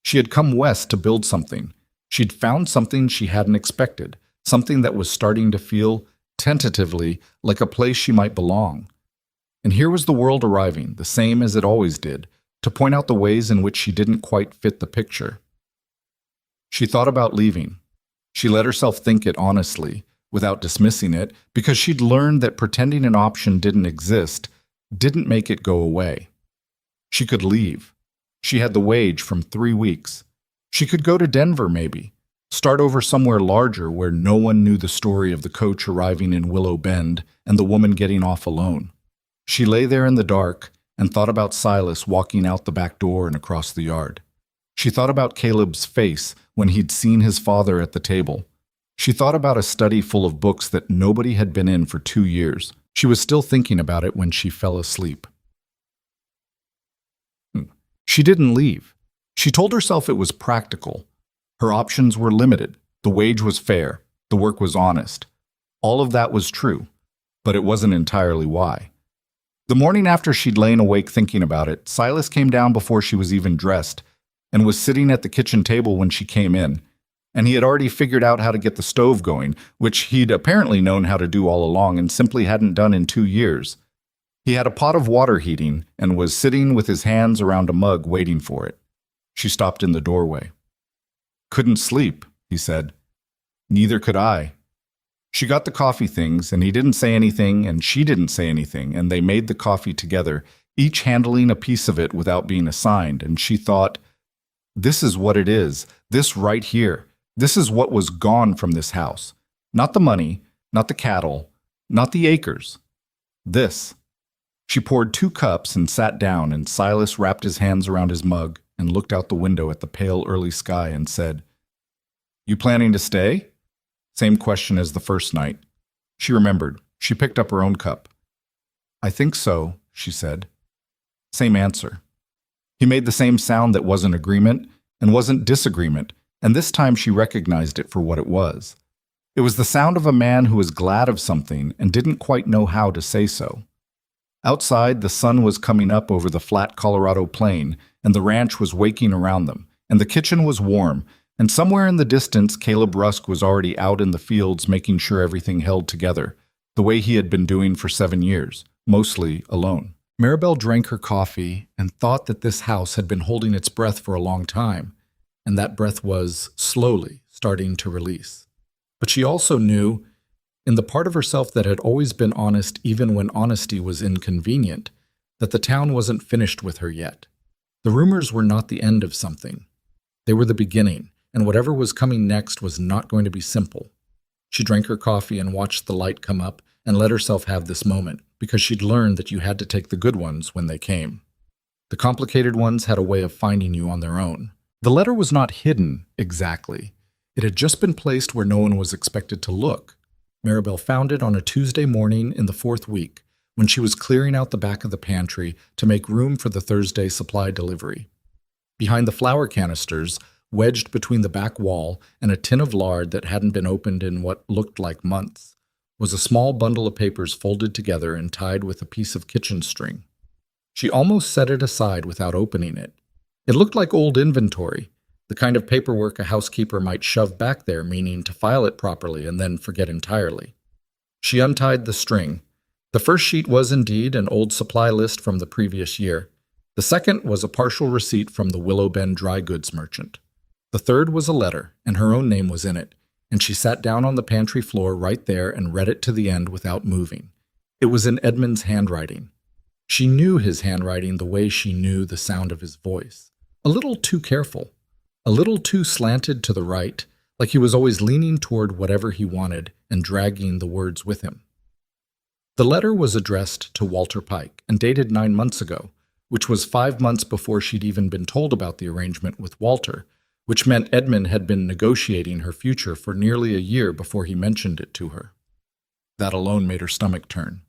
She had come west to build something. She'd found something she hadn't expected, something that was starting to feel, tentatively, like a place she might belong. And here was the world arriving, the same as it always did, to point out the ways in which she didn't quite fit the picture. She thought about leaving. She let herself think it honestly, without dismissing it, because she'd learned that pretending an option didn't exist didn't make it go away. She could leave. She had the wage from 3 weeks. She could go to Denver, maybe. Start over somewhere larger where no one knew the story of the coach arriving in Willow Bend and the woman getting off alone. She lay there in the dark and thought about Silas walking out the back door and across the yard. She thought about Caleb's face when he'd seen his father at the table. She thought about a study full of books that nobody had been in for 2 years. She was still thinking about it when she fell asleep. She didn't leave. She told herself it was practical. Her options were limited. The wage was fair. The work was honest. All of that was true, but it wasn't entirely why. The morning after she'd lain awake thinking about it, Silas came down before she was even dressed and was sitting at the kitchen table when she came in. And he had already figured out how to get the stove going, which he'd apparently known how to do all along and simply hadn't done in 2 years. He had a pot of water heating and was sitting with his hands around a mug waiting for it. She stopped in the doorway. "Couldn't sleep," he said. "Neither could I." She got the coffee things, and he didn't say anything, and she didn't say anything, and they made the coffee together, each handling a piece of it without being assigned, and she thought, "This is what it is, this right here. This is what was gone from this house. Not the money, not the cattle, not the acres. This." She poured 2 cups and sat down, and Silas wrapped his hands around his mug and looked out the window at the pale early sky and said, "You planning to stay?" Same question as the first night. She remembered. She picked up her own cup. "I think so," she said. Same answer. He made the same sound that wasn't agreement and wasn't disagreement, and this time she recognized it for what it was. It was the sound of a man who was glad of something and didn't quite know how to say so. Outside, the sun was coming up over the flat Colorado plain, and the ranch was waking around them, and the kitchen was warm, and somewhere in the distance Caleb Rusk was already out in the fields making sure everything held together, the way he had been doing for 7 years, mostly alone. Maribel drank her coffee and thought that this house had been holding its breath for a long time, and that breath was, slowly, starting to release. But she also knew, in the part of herself that had always been honest even when honesty was inconvenient, that the town wasn't finished with her yet. The rumors were not the end of something. They were the beginning, and whatever was coming next was not going to be simple. She drank her coffee and watched the light come up and let herself have this moment, because she'd learned that you had to take the good ones when they came. The complicated ones had a way of finding you on their own. The letter was not hidden, exactly. It had just been placed where no one was expected to look. Maribel found it on a Tuesday morning in the 4th week, when she was clearing out the back of the pantry to make room for the Thursday supply delivery. Behind the flour canisters, wedged between the back wall and a tin of lard that hadn't been opened in what looked like months, was a small bundle of papers folded together and tied with a piece of kitchen string. She almost set it aside without opening it. It looked like old inventory, the kind of paperwork a housekeeper might shove back there, meaning to file it properly and then forget entirely. She untied the string. The first sheet was indeed an old supply list from the previous year. The second was a partial receipt from the Willow Bend dry goods merchant. The third was a letter, and her own name was in it, and she sat down on the pantry floor right there and read it to the end without moving. It was in Edmund's handwriting. She knew his handwriting the way she knew the sound of his voice. A little too careful. A little too slanted to the right, like he was always leaning toward whatever he wanted and dragging the words with him. The letter was addressed to Walter Pike and dated 9 months ago, which was 5 months before she'd even been told about the arrangement with Walter, which meant Edmund had been negotiating her future for nearly a year before he mentioned it to her. That alone made her stomach turn.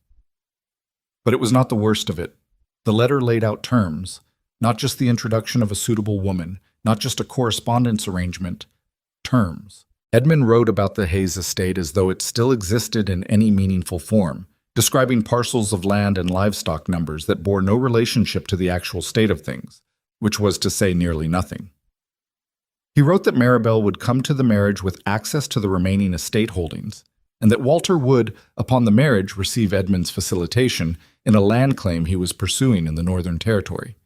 But it was not the worst of it. The letter laid out terms, not just the introduction of a suitable woman, not just a correspondence arrangement, terms. Edmund wrote about the Hayes estate as though it still existed in any meaningful form, describing parcels of land and livestock numbers that bore no relationship to the actual state of things, which was to say nearly nothing. He wrote that Maribel would come to the marriage with access to the remaining estate holdings, and that Walter would, upon the marriage, receive Edmund's facilitation in a land claim he was pursuing in the Northern Territory.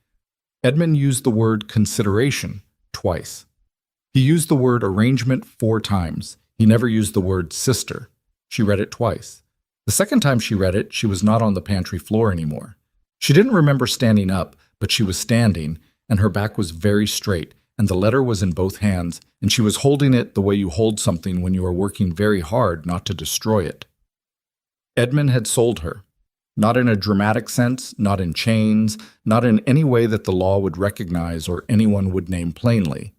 Edmund used the word consideration twice. He used the word arrangement 4 times. He never used the word sister. She read it twice. The second time she read it, she was not on the pantry floor anymore. She didn't remember standing up, but she was standing, and her back was very straight, and the letter was in both hands, and she was holding it the way you hold something when you are working very hard not to destroy it. Edmund had sold her. Not in a dramatic sense, not in chains, not in any way that the law would recognize or anyone would name plainly.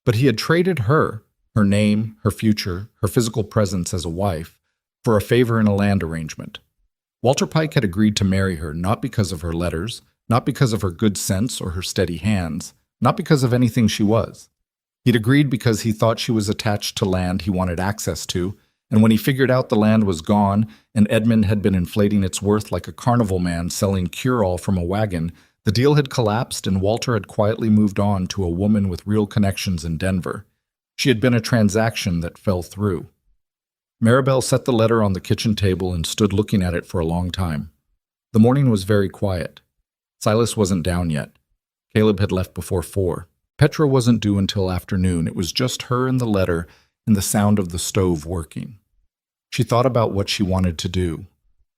But he had traded her name, her future, her physical presence as a wife, for a favor in a land arrangement. Walter Pike had agreed to marry her not because of her letters, not because of her good sense or her steady hands, not because of anything she was. He'd agreed because he thought she was attached to land he wanted access to, and when he figured out the land was gone and Edmund had been inflating its worth like a carnival man selling cure-all from a wagon, the deal had collapsed and Walter had quietly moved on to a woman with real connections in Denver. She had been a transaction that fell through. Maribel set the letter on the kitchen table and stood looking at it for a long time. The morning was very quiet. Silas wasn't down yet. Caleb had left before 4. Petra wasn't due until afternoon. It was just her and the letter and the sound of the stove working. She thought about what she wanted to do.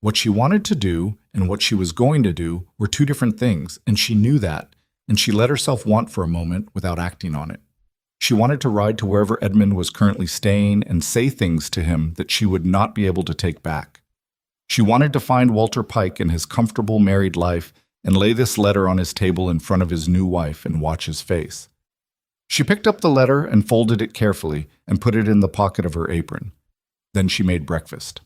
What she wanted to do and what she was going to do were 2 different things, and she knew that, and she let herself want for a moment without acting on it. She wanted to ride to wherever Edmund was currently staying and say things to him that she would not be able to take back. She wanted to find Walter Pike in his comfortable married life and lay this letter on his table in front of his new wife and watch his face. She picked up the letter and folded it carefully and put it in the pocket of her apron. Then she made breakfast.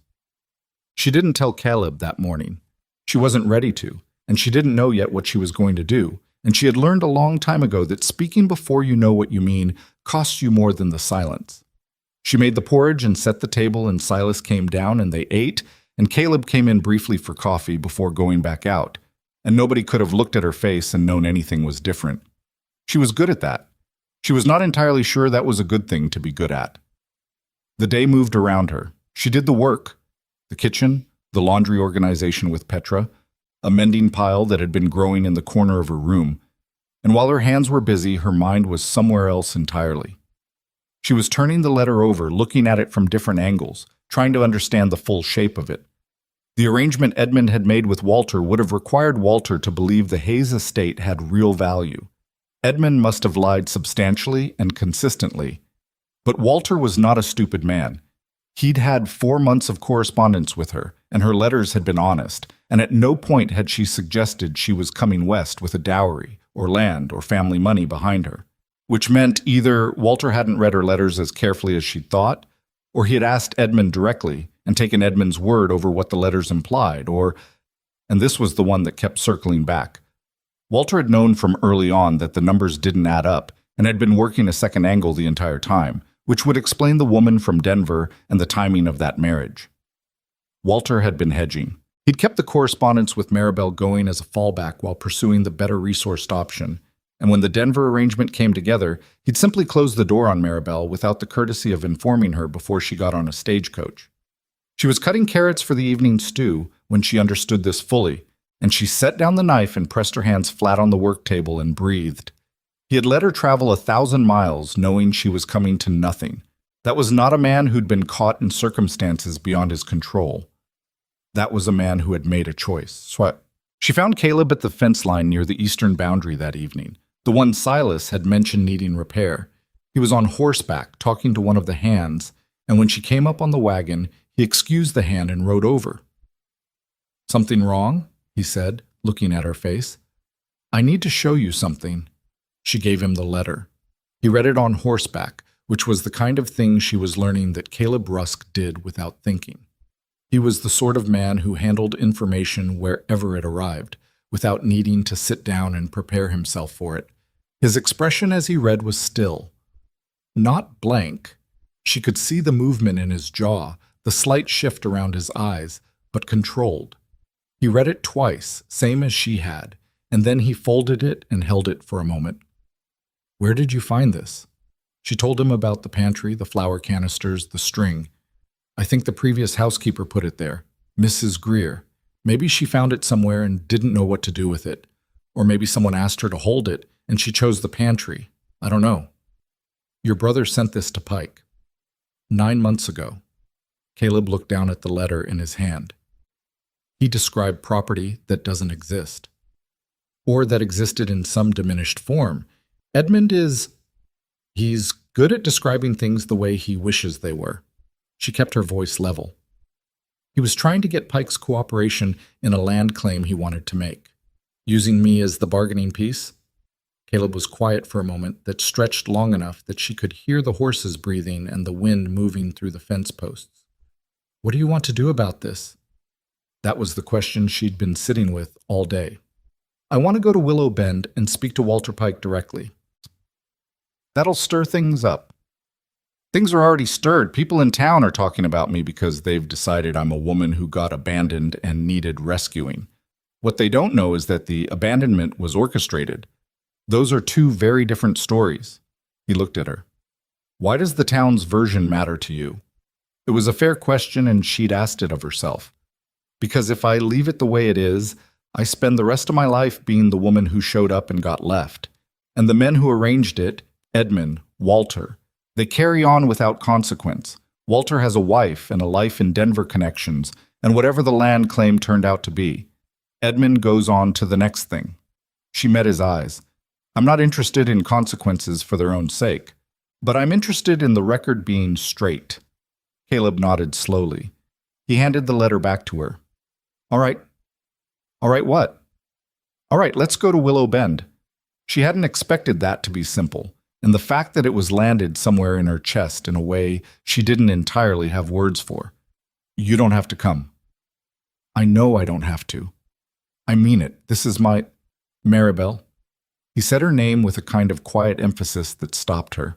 She didn't tell Caleb that morning. She wasn't ready to, and she didn't know yet what she was going to do, and she had learned a long time ago that speaking before you know what you mean costs you more than the silence. She made the porridge and set the table, and Silas came down and they ate, and Caleb came in briefly for coffee before going back out, and nobody could have looked at her face and known anything was different. She was good at that. She was not entirely sure that was a good thing to be good at. The day moved around her. She did the work. The kitchen, the laundry organization with Petra, a mending pile that had been growing in the corner of her room. And while her hands were busy, her mind was somewhere else entirely. She was turning the letter over, looking at it from different angles, trying to understand the full shape of it. The arrangement Edmund had made with Walter would have required Walter to believe the Hayes estate had real value. Edmund must have lied substantially and consistently. But Walter was not a stupid man. He'd had 4 months of correspondence with her, and her letters had been honest, and at no point had she suggested she was coming west with a dowry, or land, or family money behind her. Which meant either Walter hadn't read her letters as carefully as she'd thought, or he had asked Edmund directly and taken Edmund's word over what the letters implied, or, and this was the one that kept circling back, Walter had known from early on that the numbers didn't add up and had been working a second angle the entire time, which would explain the woman from Denver and the timing of that marriage. Walter had been hedging. He'd kept the correspondence with Maribel going as a fallback while pursuing the better resourced option, and when the Denver arrangement came together, he'd simply closed the door on Maribel without the courtesy of informing her before she got on a stagecoach. She was cutting carrots for the evening stew when she understood this fully, and she set down the knife and pressed her hands flat on the work table and breathed. He had let her travel 1,000 miles knowing she was coming to nothing. That was not a man who'd been caught in circumstances beyond his control. That was a man who had made a choice. She found Caleb at the fence line near the eastern boundary that evening, the one Silas had mentioned needing repair. He was on horseback talking to one of the hands, and when she came up on the wagon, he excused the hand and rode over. "Something wrong?" he said, looking at her face. "I need to show you something." She gave him the letter. He read it on horseback, which was the kind of thing she was learning that Caleb Rusk did without thinking. He was the sort of man who handled information wherever it arrived, without needing to sit down and prepare himself for it. His expression as he read was still. Not blank. She could see the movement in his jaw, the slight shift around his eyes, but controlled. He read it twice, same as she had, and then he folded it and held it for a moment. "Where did you find this?" She told him about the pantry, the flour canisters, the string. "I think the previous housekeeper put it there, Mrs. Greer. Maybe she found it somewhere and didn't know what to do with it. Or maybe someone asked her to hold it and she chose the pantry. I don't know. Your brother sent this to Pike 9 months ago." Caleb looked down at the letter in his hand. He described property that doesn't exist, or that existed in some diminished form. Edmund he's good at describing things the way he wishes they were. She kept her voice level. He was trying to get Pike's cooperation in a land claim he wanted to make. Using me as the bargaining piece? Caleb was quiet for a moment that stretched long enough that she could hear the horses breathing and the wind moving through the fence posts. "What do you want to do about this?" That was the question she'd been sitting with all day. "I want to go to Willow Bend and speak to Walter Pike directly." "That'll stir things up." "Things are already stirred. People in town are talking about me because they've decided I'm a woman who got abandoned and needed rescuing. What they don't know is that the abandonment was orchestrated. Those are two very different stories." He looked at her. "Why does the town's version matter to you?" It was a fair question, and she'd asked it of herself. "Because if I leave it the way it is, I spend the rest of my life being the woman who showed up and got left. And the men who arranged it, Edmund, Walter, they carry on without consequence. Walter has a wife and a life in Denver connections, and whatever the land claim turned out to be. Edmund goes on to the next thing." She met his eyes. "I'm not interested in consequences for their own sake, but I'm interested in the record being straight." Caleb nodded slowly. He handed the letter back to her. All right. All right, what? All right, let's go to Willow Bend." She hadn't expected that to be simple, and the fact that it was landed somewhere in her chest in a way she didn't entirely have words for. "You don't have to come." "I know I don't have to. I mean it. This is my Maribel." He said her name with a kind of quiet emphasis that stopped her.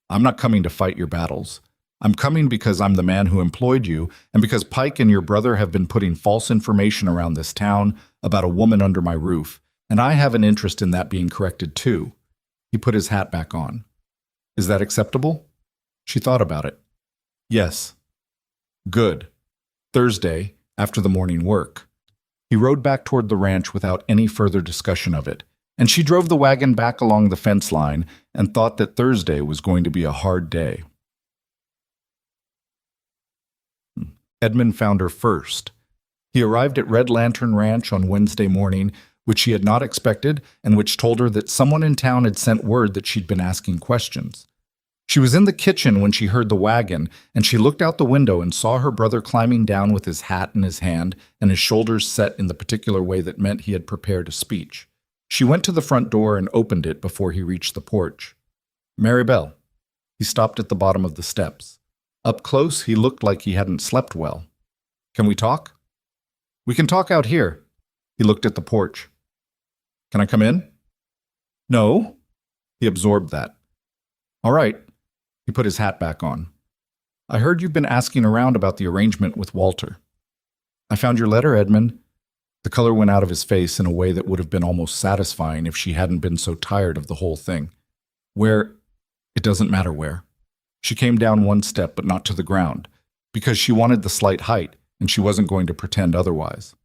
"I'm not coming to fight your battles. I'm coming because I'm the man who employed you, and because Pike and your brother have been putting false information around this town about a woman under my roof, and I have an interest in that being corrected too." He put his hat back on. "Is that acceptable?" She thought about it. "Yes." "Good. Thursday, after the morning work." He rode back toward the ranch without any further discussion of it, and she drove the wagon back along the fence line and thought that Thursday was going to be a hard day. Edmund found her first. He arrived at Red Lantern Ranch on Wednesday morning, which she had not expected, and which told her that someone in town had sent word that she'd been asking questions. She was in the kitchen when she heard the wagon, and she looked out the window and saw her brother climbing down with his hat in his hand and his shoulders set in the particular way that meant he had prepared a speech. She went to the front door and opened it before he reached the porch. "Maribel." He stopped at the bottom of the steps. Up close, he looked like he hadn't slept well. "Can we talk?" "We can talk out here." He looked at the porch. "Can I come in?" "No." He absorbed that. "All right." He put his hat back on. "I heard you've been asking around about the arrangement with Walter." "I found your letter, Edmund." The color went out of his face in a way that would have been almost satisfying if she hadn't been so tired of the whole thing. "Where?" "It doesn't matter where." She came down one step, but not to the ground, because she wanted the slight height, and she wasn't going to pretend otherwise.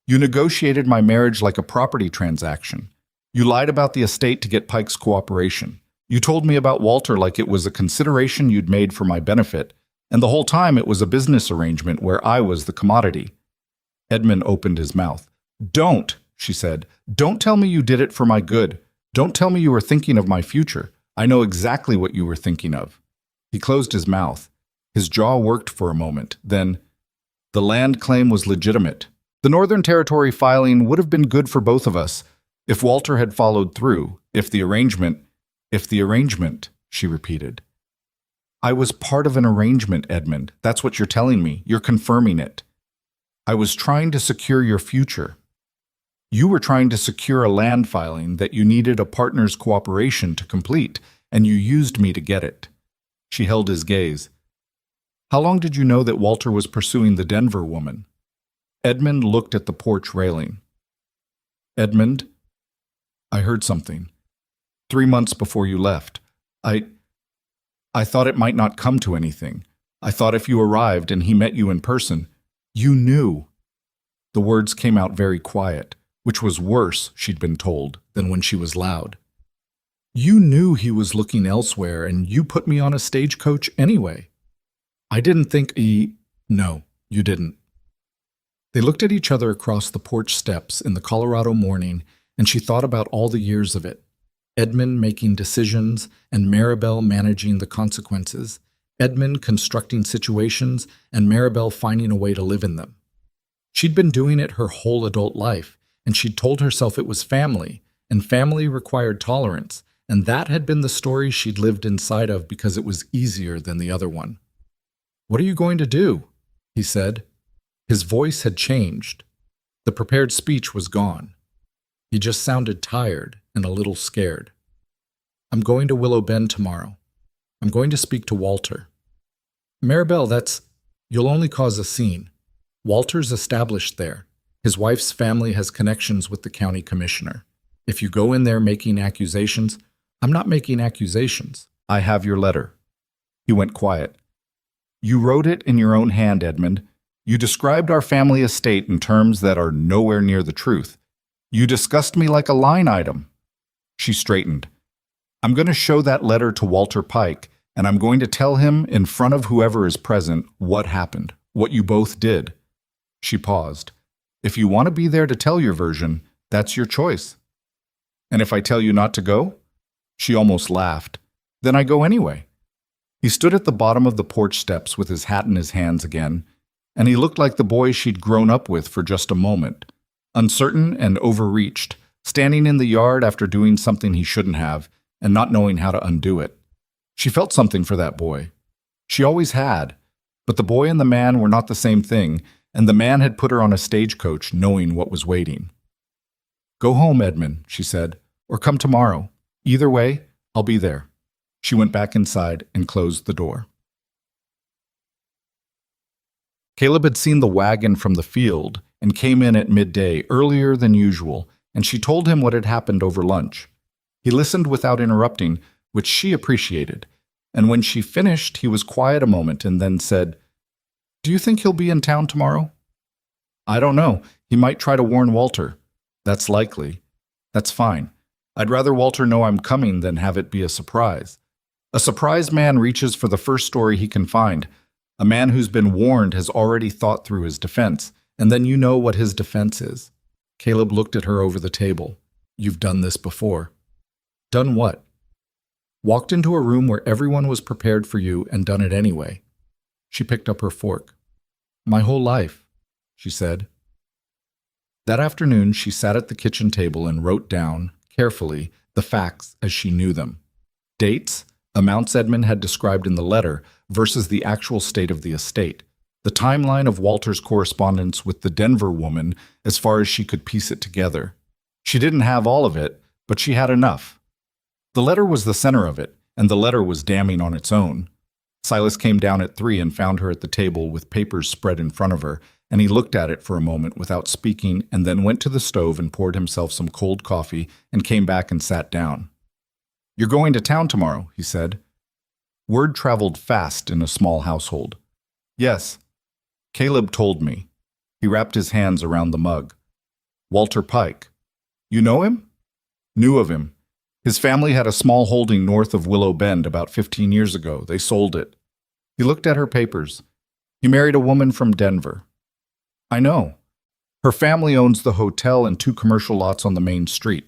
"You negotiated my marriage like a property transaction. You lied about the estate to get Pike's cooperation. You told me about Walter like it was a consideration you'd made for my benefit, and the whole time it was a business arrangement where I was the commodity." Edmund opened his mouth. "Don't," she said. "Don't tell me you did it for my good. Don't tell me you were thinking of my future. I know exactly what you were thinking of." He closed his mouth. His jaw worked for a moment. Then, "The land claim was legitimate. The Northern Territory filing would have been good for both of us if Walter had followed through, if the arrangement, she repeated. "I was part of an arrangement, Edmund. That's what you're telling me. You're confirming it." I was trying to secure your future. You were trying to secure a land filing that you needed a partner's cooperation to complete, and you used me to get it." She held his gaze. "How long did you know that Walter was pursuing the Denver woman?" Edmund looked at the porch railing. "Edmund, I heard something. 3 months before you left. I thought it might not come to anything. I thought if you arrived and he met you in person, you knew." The words came out very quiet, which was worse, she'd been told, than when she was loud. "You knew he was looking elsewhere, and you put me on a stagecoach anyway. I didn't think No, you didn't." They looked at each other across the porch steps in the Colorado morning, and she thought about all the years of it. Edmund making decisions and Maribel managing the consequences. Edmund constructing situations and Maribel finding a way to live in them. She'd been doing it her whole adult life, and she'd told herself it was family, and family required tolerance, and that had been the story she'd lived inside of because it was easier than the other one. "What are you going to do?" he said. His voice had changed. The prepared speech was gone. He just sounded tired and a little scared. "I'm going to Willow Bend tomorrow. I'm going to speak to Walter." "Maribel, you'll only cause a scene. Walter's established there. His wife's family has connections with the county commissioner. If you go in there making accusations..." "I'm not making accusations. I have your letter." He went quiet. "You wrote it in your own hand, Edmund. You described our family estate in terms that are nowhere near the truth. You discussed me like a line item." She straightened. "I'm going to show that letter to Walter Pike, and I'm going to tell him in front of whoever is present what happened, what you both did." She paused. "If you want to be there to tell your version, that's your choice." "And if I tell you not to go?" She almost laughed. "Then I go anyway." He stood at the bottom of the porch steps with his hat in his hands again, and he looked like the boy she'd grown up with for just a moment, uncertain and overreached, standing in the yard after doing something he shouldn't have, and not knowing how to undo it. She felt something for that boy. She always had, but the boy and the man were not the same thing, and the man had put her on a stagecoach knowing what was waiting. "Go home, Edmund," she said, "or come tomorrow. Either way, I'll be there." She went back inside and closed the door. Caleb had seen the wagon from the field and came in at midday, earlier than usual, and she told him what had happened over lunch. He listened without interrupting, which she appreciated, and when she finished, he was quiet a moment and then said, "Do you think he'll be in town tomorrow?" "I don't know. He might try to warn Walter." "That's likely." "That's fine. I'd rather Walter know I'm coming than have it be a surprise. A surprised man reaches for the first story he can find. A man who's been warned has already thought through his defense, and then you know what his defense is." Caleb looked at her over the table. "You've done this before." "Done what?" "Walked into a room where everyone was prepared for you and done it anyway." She picked up her fork. "My whole life," she said. That afternoon, she sat at the kitchen table and wrote down, carefully, the facts as she knew them. Dates, amounts Edmund had described in the letter versus the actual state of the estate. The timeline of Walter's correspondence with the Denver woman as far as she could piece it together. She didn't have all of it, but she had enough. The letter was the center of it, and the letter was damning on its own. Silas came down at 3 and found her at the table with papers spread in front of her, and he looked at it for a moment without speaking and then went to the stove and poured himself some cold coffee and came back and sat down. "You're going to town tomorrow," he said. Word traveled fast in a small household. "Yes. Caleb told me." He wrapped his hands around the mug. "Walter Pike. You know him?" "Knew of him. His family had a small holding north of Willow Bend about 15 years ago. They sold it." He looked at her papers. "He married a woman from Denver." "I know. Her family owns the hotel and 2 commercial lots on the main street."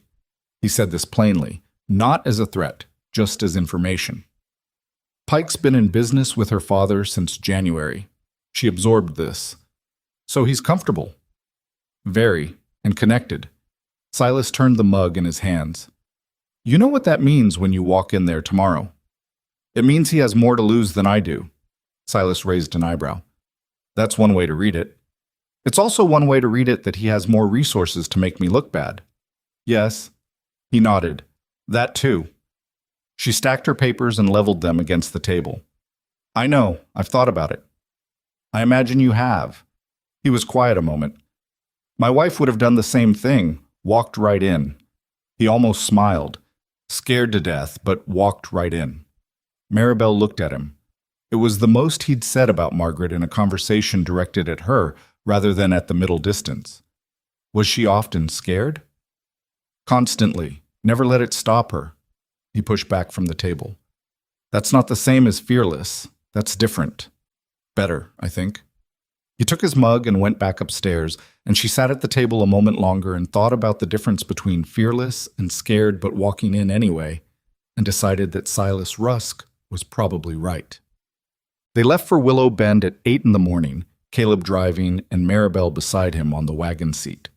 He said this plainly, not as a threat, just as information. "Pike's been in business with her father since January." She absorbed this. "So he's comfortable." "Very, and connected." Silas turned the mug in his hands. "You know what that means when you walk in there tomorrow?" "It means he has more to lose than I do." Silas raised an eyebrow. "That's one way to read it." It's also one way to read it that he has more resources to make me look bad. Yes. He nodded. That too. She stacked her papers and leveled them against the table. I know, I've thought about it. I imagine you have. He was quiet a moment. My wife would have done the same thing, walked right in. He almost smiled, scared to death, but walked right in. Maribel looked at him. It was the most he'd said about Margaret in a conversation directed at her rather than at the middle distance. Was she often scared? Constantly. Never let it stop her. He pushed back from the table. That's not the same as fearless. That's different. Better, I think. He took his mug and went back upstairs, and she sat at the table a moment longer and thought about the difference between fearless and scared but walking in anyway, and decided that Silas Rusk was probably right. They left for Willow Bend at 8 in the morning, Caleb driving and Maribel beside him on the wagon seat.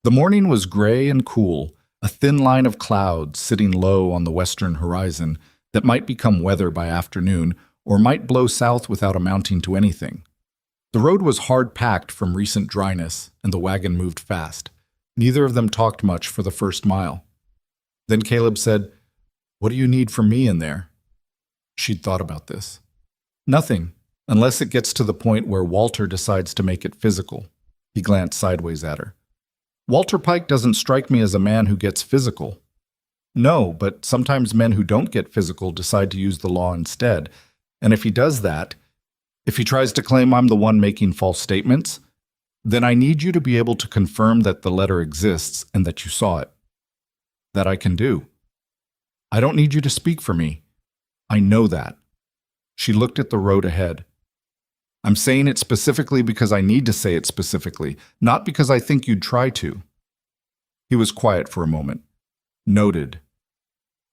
The morning was gray and cool, a thin line of clouds sitting low on the western horizon that might become weather by afternoon or might blow south without amounting to anything. The road was hard-packed from recent dryness, and the wagon moved fast. Neither of them talked much for the first mile. Then Caleb said, "What do you need from me in there?" She'd thought about this. Nothing, unless it gets to the point where Walter decides to make it physical. He glanced sideways at her. Walter Pike doesn't strike me as a man who gets physical. No, but sometimes men who don't get physical decide to use the law instead, and if he does that, if he tries to claim I'm the one making false statements, then I need you to be able to confirm that the letter exists and that you saw it. That I can do. I don't need you to speak for me. I know that. She looked at the road ahead. I'm saying it specifically because I need to say it specifically, not because I think you'd try to. He was quiet for a moment. Noted.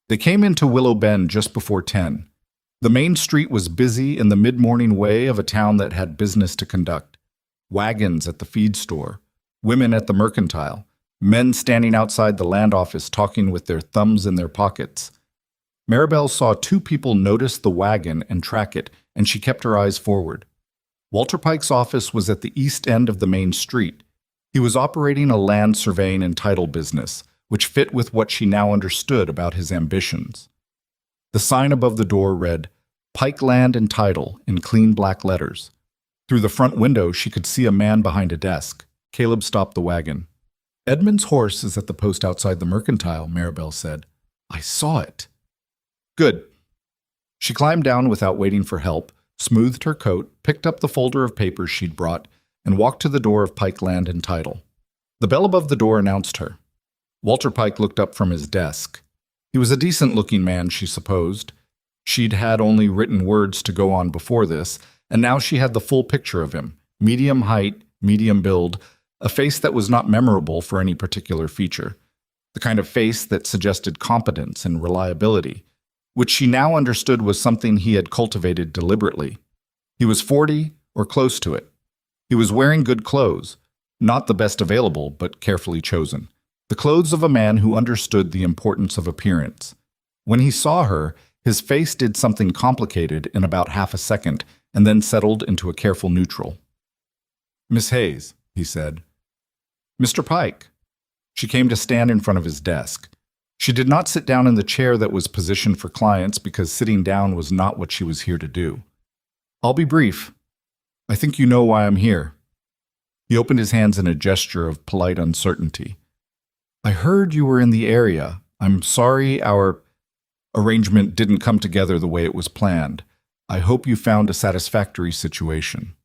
They came into Willow Bend just before 10. The main street was busy in the mid-morning way of a town that had business to conduct. Wagons at the feed store, women at the mercantile, men standing outside the land office talking with their thumbs in their pockets. Maribel saw two people notice the wagon and track it, and she kept her eyes forward. Walter Pike's office was at the east end of the main street. He was operating a land surveying and title business, which fit with what she now understood about his ambitions. The sign above the door read, Pike Land and Title, in clean black letters. Through the front window, she could see a man behind a desk. Caleb stopped the wagon. Edmund's horse is at the post outside the mercantile, Maribel said. I saw it. Good. She climbed down without waiting for help, smoothed her coat, picked up the folder of papers she'd brought, and walked to the door of Pike Land and Title. The bell above the door announced her. Walter Pike looked up from his desk. He was a decent-looking man, she supposed. She'd had only written words to go on before this, and now she had the full picture of him. Medium height, medium build, a face that was not memorable for any particular feature. The kind of face that suggested competence and reliability, which she now understood was something he had cultivated deliberately. He was 40 or close to it. He was wearing good clothes, not the best available, but carefully chosen. The clothes of a man who understood the importance of appearance. When he saw her, his face did something complicated in about half a second and then settled into a careful neutral. Miss Hayes, he said. Mr. Pike. She came to stand in front of his desk. She did not sit down in the chair that was positioned for clients because sitting down was not what she was here to do. I'll be brief. I think you know why I'm here. He opened his hands in a gesture of polite uncertainty. I heard you were in the area. I'm sorry our arrangement didn't come together the way it was planned. I hope you found a satisfactory situation.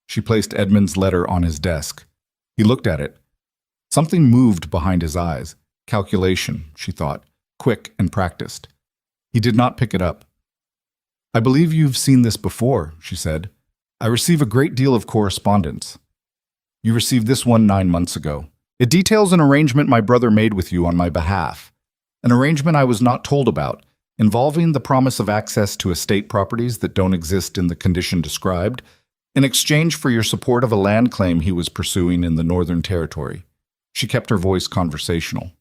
She placed Edmund's letter on his desk. He looked at it. Something moved behind his eyes. Calculation, she thought, quick and practiced. He did not pick it up. I believe you've seen this before, she said. I receive a great deal of correspondence. You received this one 9 months ago. It details an arrangement my brother made with you on my behalf. An arrangement I was not told about, involving the promise of access to estate properties that don't exist in the condition described, in exchange for your support of a land claim he was pursuing in the Northern Territory. She kept her voice conversational.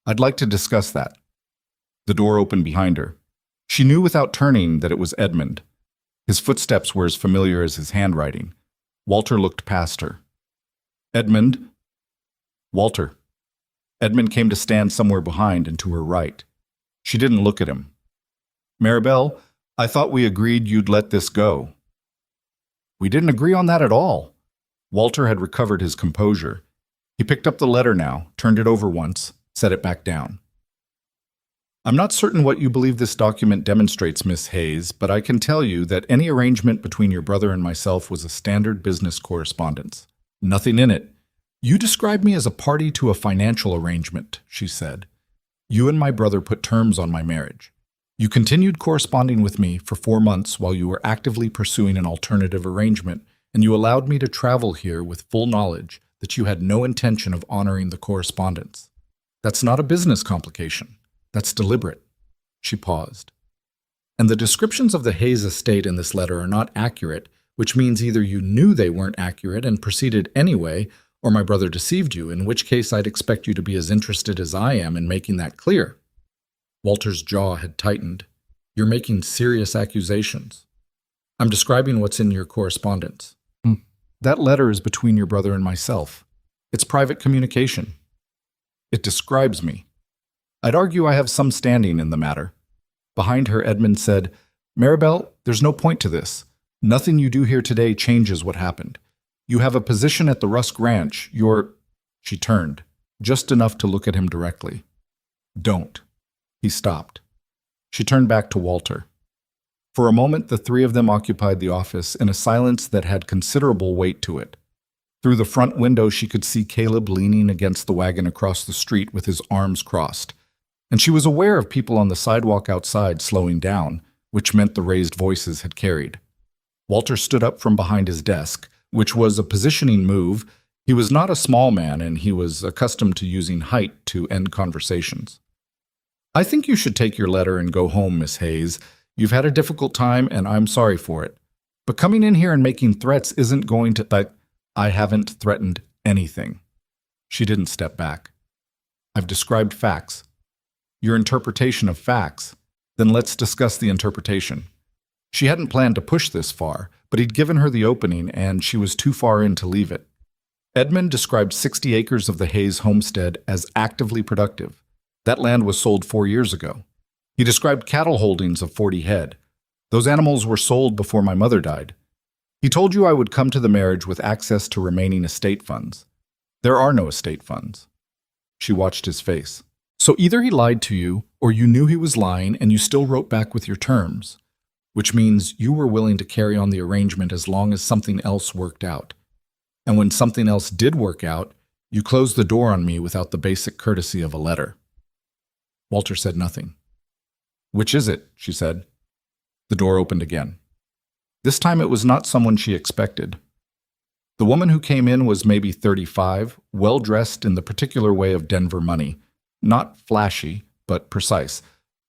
I'd like to discuss that. The door opened behind her. She knew without turning that it was Edmund. His footsteps were as familiar as his handwriting. Walter looked past her. Edmund. Walter. Edmund came to stand somewhere behind and to her right. She didn't look at him. Maribel, I thought we agreed you'd let this go. We didn't agree on that at all. Walter had recovered his composure. He picked up the letter now, turned it over once, set it back down. I'm not certain what you believe this document demonstrates, Miss Hayes, but I can tell you that any arrangement between your brother and myself was a standard business correspondence. Nothing in it. You described me as a party to a financial arrangement, she said. You and my brother put terms on my marriage. You continued corresponding with me for 4 months while you were actively pursuing an alternative arrangement, and you allowed me to travel here with full knowledge that you had no intention of honoring the correspondence. That's not a business complication. That's deliberate. She paused. And the descriptions of the Hayes estate in this letter are not accurate, which means either you knew they weren't accurate and proceeded anyway, or my brother deceived you, in which case I'd expect you to be as interested as I am in making that clear. Walter's jaw had tightened. You're making serious accusations. I'm describing what's in your correspondence. That letter is between your brother and myself. It's private communication. It describes me. I'd argue I have some standing in the matter. Behind her, Edmund said, Maribel, there's no point to this. Nothing you do here today changes what happened. You have a position at the Rusk Ranch. She turned, just enough to look at him directly. Don't. He stopped. She turned back to Walter. For a moment, the three of them occupied the office in a silence that had considerable weight to it. Through the front window, she could see Caleb leaning against the wagon across the street with his arms crossed. And she was aware of people on the sidewalk outside slowing down, which meant the raised voices had carried. Walter stood up from behind his desk, which was a positioning move. He was not a small man, and he was accustomed to using height to end conversations. I think you should take your letter and go home, Miss Hayes. You've had a difficult time, and I'm sorry for it. But coming in here and making threats isn't going to... I haven't threatened anything. She didn't step back. I've described facts. Your interpretation of facts. Then let's discuss the interpretation. She hadn't planned to push this far, but he'd given her the opening, and she was too far in to leave it. Edmund described 60 acres of the Hayes homestead as actively productive. That land was sold 4 years ago. He described cattle holdings of 40 head. Those animals were sold before my mother died. He told you I would come to the marriage with access to remaining estate funds. There are no estate funds. She watched his face. So either he lied to you, or you knew he was lying and you still wrote back with your terms, which means you were willing to carry on the arrangement as long as something else worked out. And when something else did work out, you closed the door on me without the basic courtesy of a letter. Walter said nothing. Which is it? She said. The door opened again. This time it was not someone she expected. The woman who came in was maybe 35, well-dressed in the particular way of Denver money, not flashy, but precise,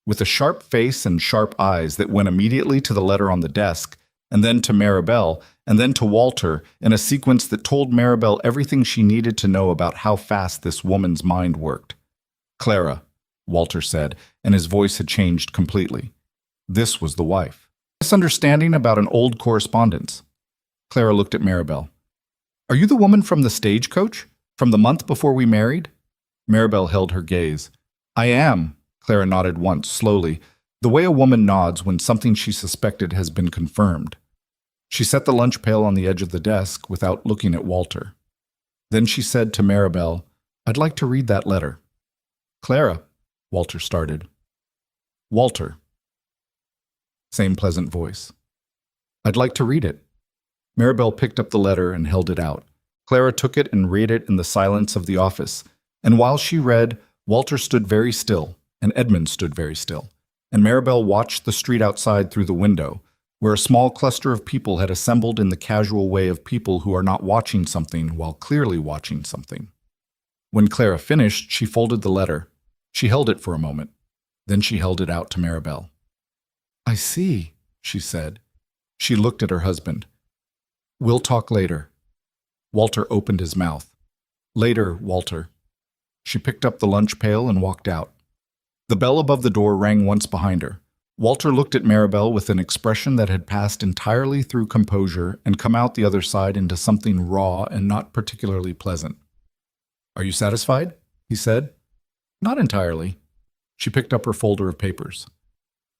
with a sharp face and sharp eyes that went immediately to the letter on the desk, and then to Maribel, and then to Walter, in a sequence that told Maribel everything she needed to know about how fast this woman's mind worked. Clara, Walter said, and his voice had changed completely. This was the wife. Misunderstanding about an old correspondence. Clara looked at Maribel. Are you the woman from the stagecoach? From the month before we married? Maribel held her gaze. I am, Clara nodded once, slowly, the way a woman nods when something she suspected has been confirmed. She set the lunch pail on the edge of the desk without looking at Walter. Then she said to Maribel, I'd like to read that letter. Clara, Walter started. Walter. Same pleasant voice. I'd like to read it. Maribel picked up the letter and held it out. Clara took it and read it in the silence of the office, and while she read, Walter stood very still, and Edmund stood very still, and Maribel watched the street outside through the window, where a small cluster of people had assembled in the casual way of people who are not watching something while clearly watching something. When Clara finished, she folded the letter. She held it for a moment. Then she held it out to Maribel. I see, she said. She looked at her husband. We'll talk later. Walter opened his mouth. Later, Walter. She picked up the lunch pail and walked out. The bell above the door rang once behind her. Walter looked at Maribel with an expression that had passed entirely through composure and come out the other side into something raw and not particularly pleasant. "Are you satisfied?" he said. "Not entirely." She picked up her folder of papers.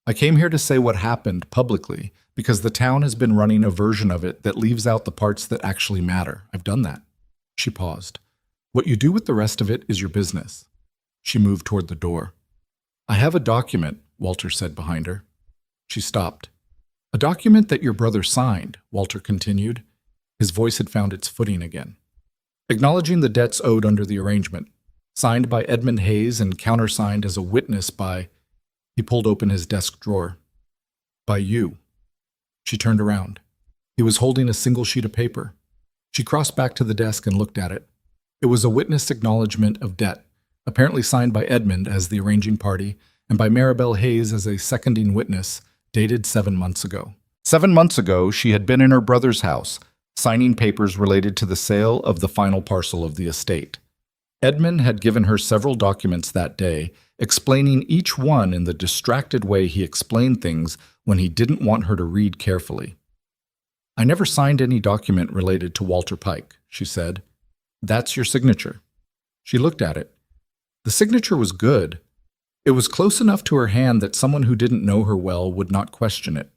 "I came here to say what happened publicly because the town has been running a version of it that leaves out the parts that actually matter. I've done that." She paused. "What you do with the rest of it is your business." She moved toward the door. "I have a document," Walter said behind her. She stopped. "A document that your brother signed," Walter continued. His voice had found its footing again. "Acknowledging the debts owed under the arrangement. Signed by Edmund Hayes and countersigned as a witness by—" He pulled open his desk drawer. "By you." She turned around. He was holding a single sheet of paper. She crossed back to the desk and looked at it. It was a witness acknowledgement of debt, apparently signed by Edmund as the arranging party and by Maribel Hayes as a seconding witness, dated 7 months ago. 7 months ago, she had been in her brother's house, signing papers related to the sale of the final parcel of the estate. Edmund had given her several documents that day, explaining each one in the distracted way he explained things when he didn't want her to read carefully. "I never signed any document related to Walter Pike," she said. "That's your signature." She looked at it. The signature was good. It was close enough to her hand that someone who didn't know her well would not question it.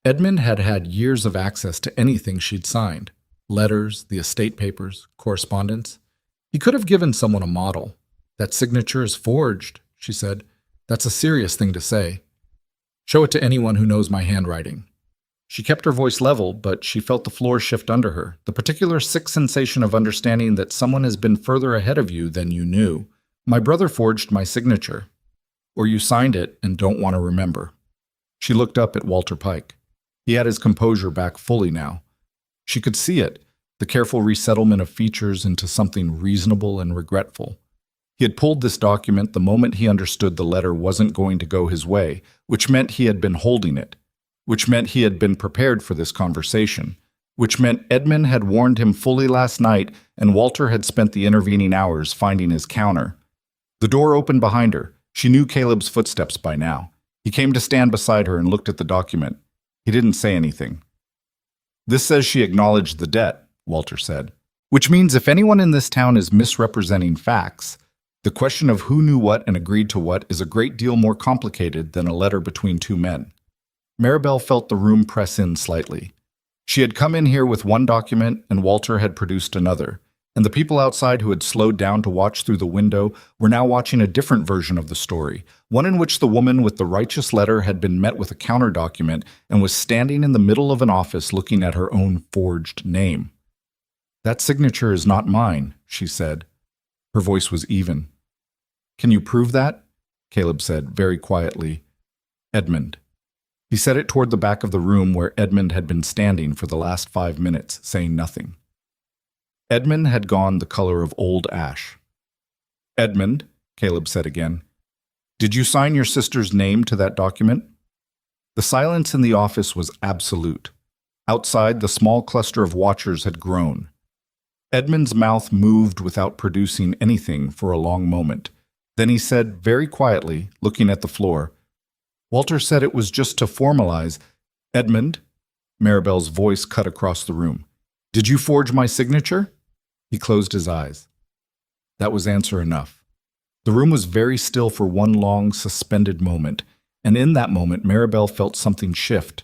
Edmund had had years of access to anything she'd signed: letters, the estate papers, correspondence. He could have given someone a model. "That signature is forged," she said. "That's a serious thing to say. Show it to anyone who knows my handwriting." She kept her voice level, but she felt the floor shift under her, the particular sick sensation of understanding that someone has been further ahead of you than you knew. "My brother forged my signature. Or you signed it and don't want to remember." She looked up at Walter Pike. He had his composure back fully now. She could see it, the careful resettlement of features into something reasonable and regretful. He had pulled this document the moment he understood the letter wasn't going to go his way, which meant he had been holding it, which meant he had been prepared for this conversation, which meant Edmund had warned him fully last night and Walter had spent the intervening hours finding his counter. The door opened behind her. She knew Caleb's footsteps by now. He came to stand beside her and looked at the document. He didn't say anything. "This says she acknowledged the debt," Walter said, "which means if anyone in this town is misrepresenting facts, the question of who knew what and agreed to what is a great deal more complicated than a letter between two men." Maribel felt the room press in slightly. She had come in here with one document and Walter had produced another, and the people outside who had slowed down to watch through the window were now watching a different version of the story, one in which the woman with the righteous letter had been met with a counter-document and was standing in the middle of an office looking at her own forged name. "That signature is not mine," she said. Her voice was even. "Can you prove that?" Caleb said, very quietly. "Edmund." He said it toward the back of the room where Edmund had been standing for the last 5 minutes, saying nothing. Edmund had gone the color of old ash. "Edmund," Caleb said again, "did you sign your sister's name to that document?" The silence in the office was absolute. Outside, the small cluster of watchers had grown. Edmund's mouth moved without producing anything for a long moment. Then he said, very quietly, looking at the floor, "Walter said it was just to formalize." "Edmund," Maribel's voice cut across the room, "did you forge my signature?" He closed his eyes. That was answer enough. The room was very still for one long, suspended moment, and in that moment Maribel felt something shift,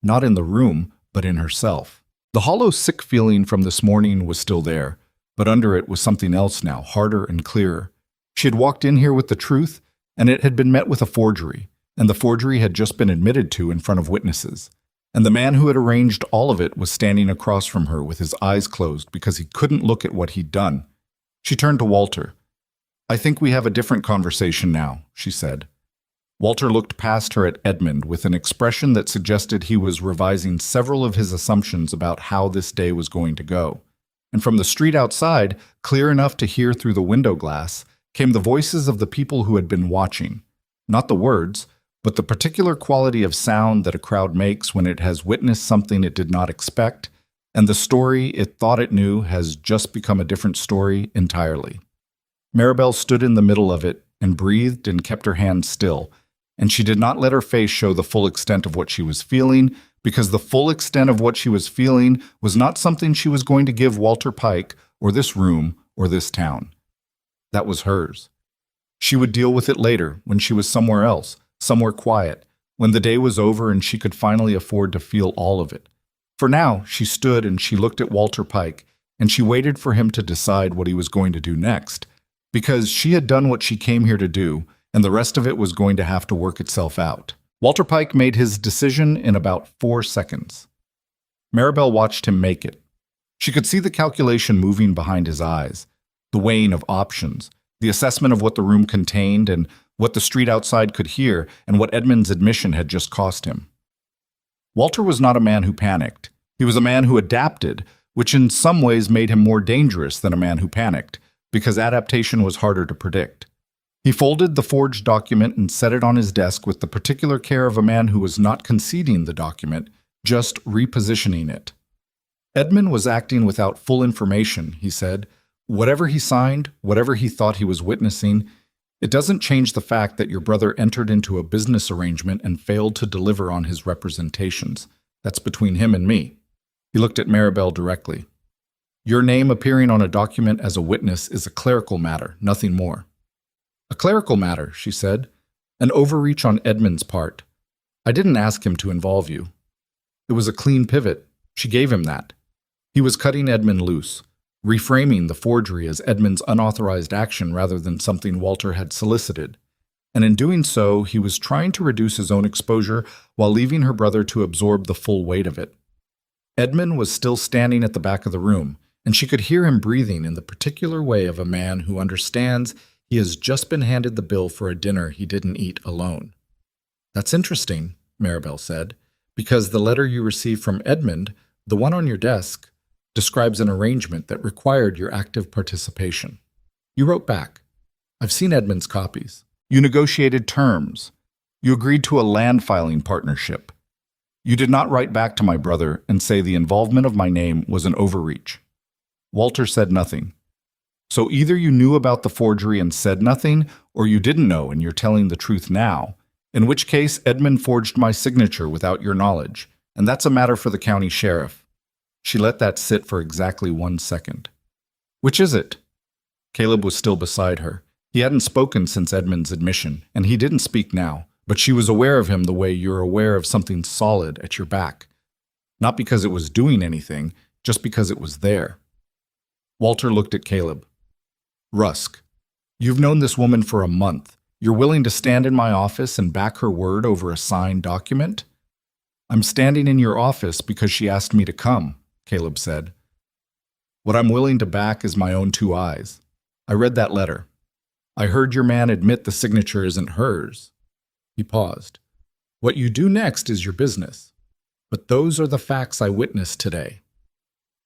not in the room, but in herself. The hollow, sick feeling from this morning was still there, but under it was something else now, harder and clearer. She had walked in here with the truth, and it had been met with a forgery, and the forgery had just been admitted to in front of witnesses. And the man who had arranged all of it was standing across from her with his eyes closed because he couldn't look at what he'd done. She turned to Walter. "I think we have a different conversation now," she said. Walter looked past her at Edmund with an expression that suggested he was revising several of his assumptions about how this day was going to go. And from the street outside, clear enough to hear through the window glass, came the voices of the people who had been watching. Not the words, but the particular quality of sound that a crowd makes when it has witnessed something it did not expect, and the story it thought it knew has just become a different story entirely. Maribel stood in the middle of it and breathed and kept her hand still, and she did not let her face show the full extent of what she was feeling, because the full extent of what she was feeling was not something she was going to give Walter Pike or this room or this town. That was hers. She would deal with it later, when she was somewhere else, somewhere quiet, when the day was over and she could finally afford to feel all of it. For now, she stood and she looked at Walter Pike, and she waited for him to decide what he was going to do next, because she had done what she came here to do, and the rest of it was going to have to work itself out. Walter Pike made his decision in about 4 seconds. Maribel watched him make it. She could see the calculation moving behind his eyes, the weighing of options, the assessment of what the room contained and what the street outside could hear and what Edmund's admission had just cost him. Walter was not a man who panicked. He was a man who adapted, which in some ways made him more dangerous than a man who panicked, because adaptation was harder to predict. He folded the forged document and set it on his desk with the particular care of a man who was not conceding the document, just repositioning it. Edmund was acting without full information, he said. Whatever he signed, whatever he thought he was witnessing, it doesn't change the fact that your brother entered into a business arrangement and failed to deliver on his representations. That's between him and me. He looked at Maribel directly. Your name appearing on a document as a witness is a clerical matter, nothing more. A clerical matter, she said. An overreach on Edmund's part. I didn't ask him to involve you. It was a clean pivot. She gave him that. He was cutting Edmund loose, reframing the forgery as Edmund's unauthorized action rather than something Walter had solicited. And in doing so, he was trying to reduce his own exposure while leaving her brother to absorb the full weight of it. Edmund was still standing at the back of the room, and she could hear him breathing in the particular way of a man who understands he has just been handed the bill for a dinner he didn't eat alone. That's interesting, Maribel said, because the letter you received from Edmund, the one on your desk, describes an arrangement that required your active participation. You wrote back. I've seen Edmund's copies. You negotiated terms. You agreed to a land filing partnership. You did not write back to my brother and say the involvement of my name was an overreach. Walter said nothing. So either you knew about the forgery and said nothing, or you didn't know and you're telling the truth now, in which case Edmund forged my signature without your knowledge, and that's a matter for the county sheriff. She let that sit for exactly 1 second. Which is it? Caleb was still beside her. He hadn't spoken since Edmund's admission, and he didn't speak now, but she was aware of him the way you're aware of something solid at your back. Not because it was doing anything, just because it was there. Walter looked at Caleb. Rusk, you've known this woman for a month. You're willing to stand in my office and back her word over a signed document? I'm standing in your office because she asked me to come, Caleb said. What I'm willing to back is my own 2 eyes. I read that letter. I heard your man admit the signature isn't hers. He paused. What you do next is your business. But those are the facts I witnessed today.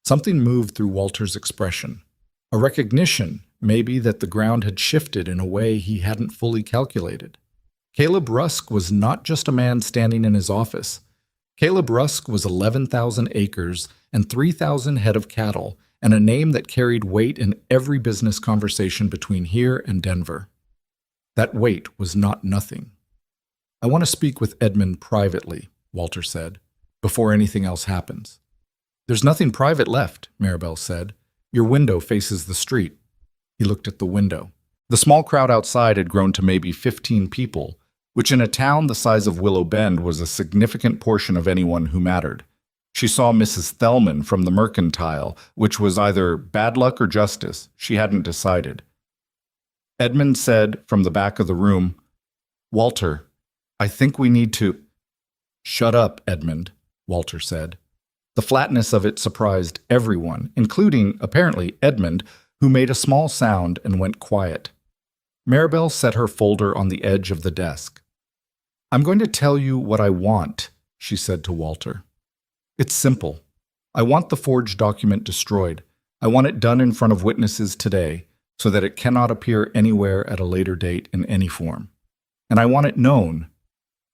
Something moved through Walter's expression. A recognition, maybe, that the ground had shifted in a way he hadn't fully calculated. Caleb Rusk was not just a man standing in his office. Caleb Rusk was 11,000 acres and 3,000 head of cattle, and a name that carried weight in every business conversation between here and Denver. That weight was not nothing. I want to speak with Edmund privately, Walter said, before anything else happens. There's nothing private left, Maribel said. Your window faces the street. He looked at the window. The small crowd outside had grown to maybe 15 people, which in a town the size of Willow Bend was a significant portion of anyone who mattered. She saw Mrs. Thelman from the Mercantile, which was either bad luck or justice. She hadn't decided. Edmund said from the back of the room, Walter, I think we need to... Shut up, Edmund, Walter said. The flatness of it surprised everyone, including, apparently, Edmund, who made a small sound and went quiet. Maribel set her folder on the edge of the desk. I'm going to tell you what I want, she said to Walter. It's simple. I want the forged document destroyed. I want it done in front of witnesses today so that it cannot appear anywhere at a later date in any form. And I want it known,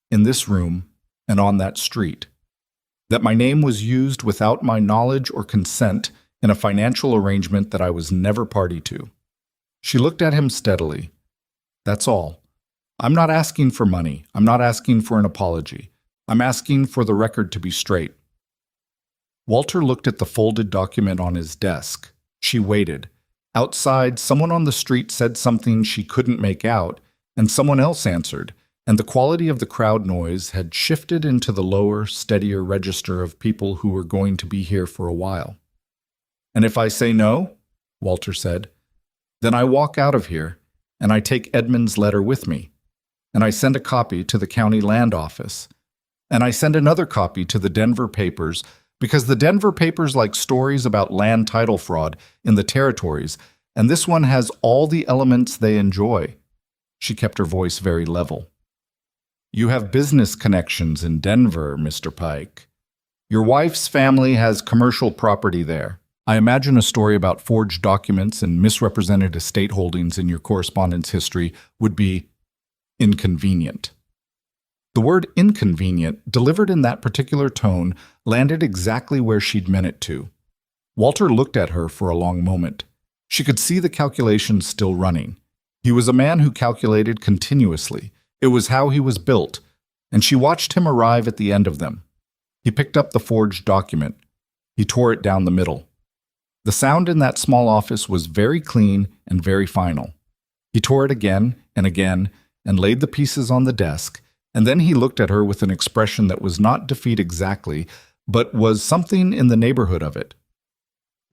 in this room and on that street, that my name was used without my knowledge or consent in a financial arrangement that I was never party to. She looked at him steadily. That's all. I'm not asking for money. I'm not asking for an apology. I'm asking for the record to be straight. Walter looked at the folded document on his desk. She waited. Outside, someone on the street said something she couldn't make out, and someone else answered, and the quality of the crowd noise had shifted into the lower, steadier register of people who were going to be here for a while. "And if I say no," Walter said, "then I walk out of here, and I take Edmund's letter with me, and I send a copy to the county land office, and I send another copy to the Denver papers, because the Denver papers like stories about land title fraud in the territories, and this one has all the elements they enjoy." She kept her voice very level. "You have business connections in Denver, Mr. Pike. Your wife's family has commercial property there. I imagine a story about forged documents and misrepresented estate holdings in your correspondence history would be inconvenient." The word inconvenient, delivered in that particular tone, landed exactly where she'd meant it to. Walter looked at her for a long moment. She could see the calculations still running. He was a man who calculated continuously. It was how he was built, and she watched him arrive at the end of them. He picked up the forged document. He tore it down the middle. The sound in that small office was very clean and very final. He tore it again and laid the pieces on the desk, and then he looked at her with an expression that was not defeat exactly, but was something in the neighborhood of it.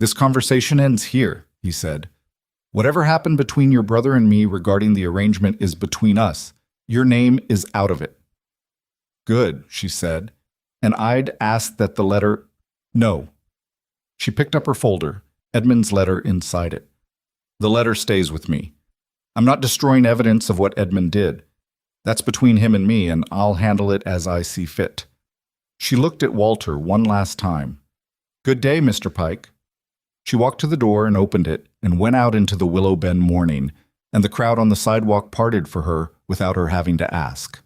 "This conversation ends here," he said. "Whatever happened between your brother and me regarding the arrangement is between us. Your name is out of it." "Good," she said. "And I'd ask that the letter—" "No." She picked up her folder, Edmund's letter inside it. "The letter stays with me. I'm not destroying evidence of what Edmund did. That's between him and me, and I'll handle it as I see fit." She looked at Walter one last time. "Good day, Mr. Pike." She walked to the door and opened it and went out into the Willow Bend morning, and the crowd on the sidewalk parted for her without her having to ask.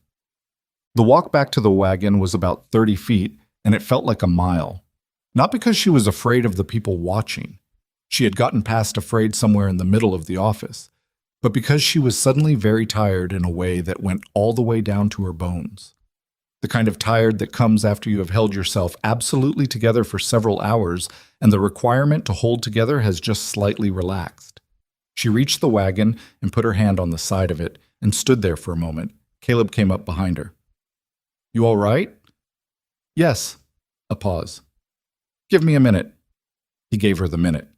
The walk back to the wagon was about 30 feet, and it felt like a mile. Not because she was afraid of the people watching. She had gotten past afraid somewhere in the middle of the office, but because she was suddenly very tired in a way that went all the way down to her bones. The kind of tired that comes after you have held yourself absolutely together for several hours and the requirement to hold together has just slightly relaxed. She reached the wagon and put her hand on the side of it and stood there for a moment. Caleb came up behind her. "You all right?" "Yes." A pause. "Give me a minute." He gave her the minute.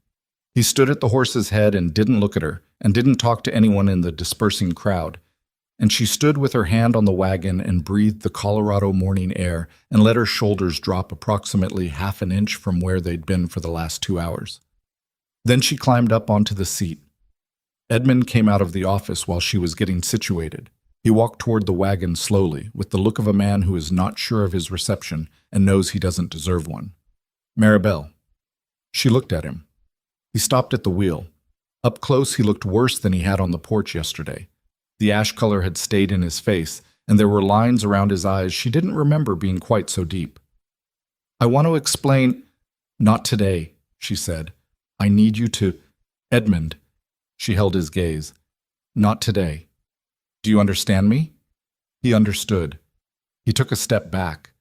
He stood at the horse's head and didn't look at her, and didn't talk to anyone in the dispersing crowd. And she stood with her hand on the wagon and breathed the Colorado morning air and let her shoulders drop approximately half an inch from where they'd been for the last 2 hours. Then she climbed up onto the seat. Edmund came out of the office while she was getting situated. He walked toward the wagon slowly, with the look of a man who is not sure of his reception and knows he doesn't deserve one. "Maribel." She looked at him. He stopped at the wheel. Up close, he looked worse than he had on the porch yesterday. The ash color had stayed in his face, and there were lines around his eyes she didn't remember being quite so deep. "I want to explain—" "Not today," she said. "I need you to—" "Edmund." She held his gaze. "Not today. Do you understand me?" He understood. He took a step back.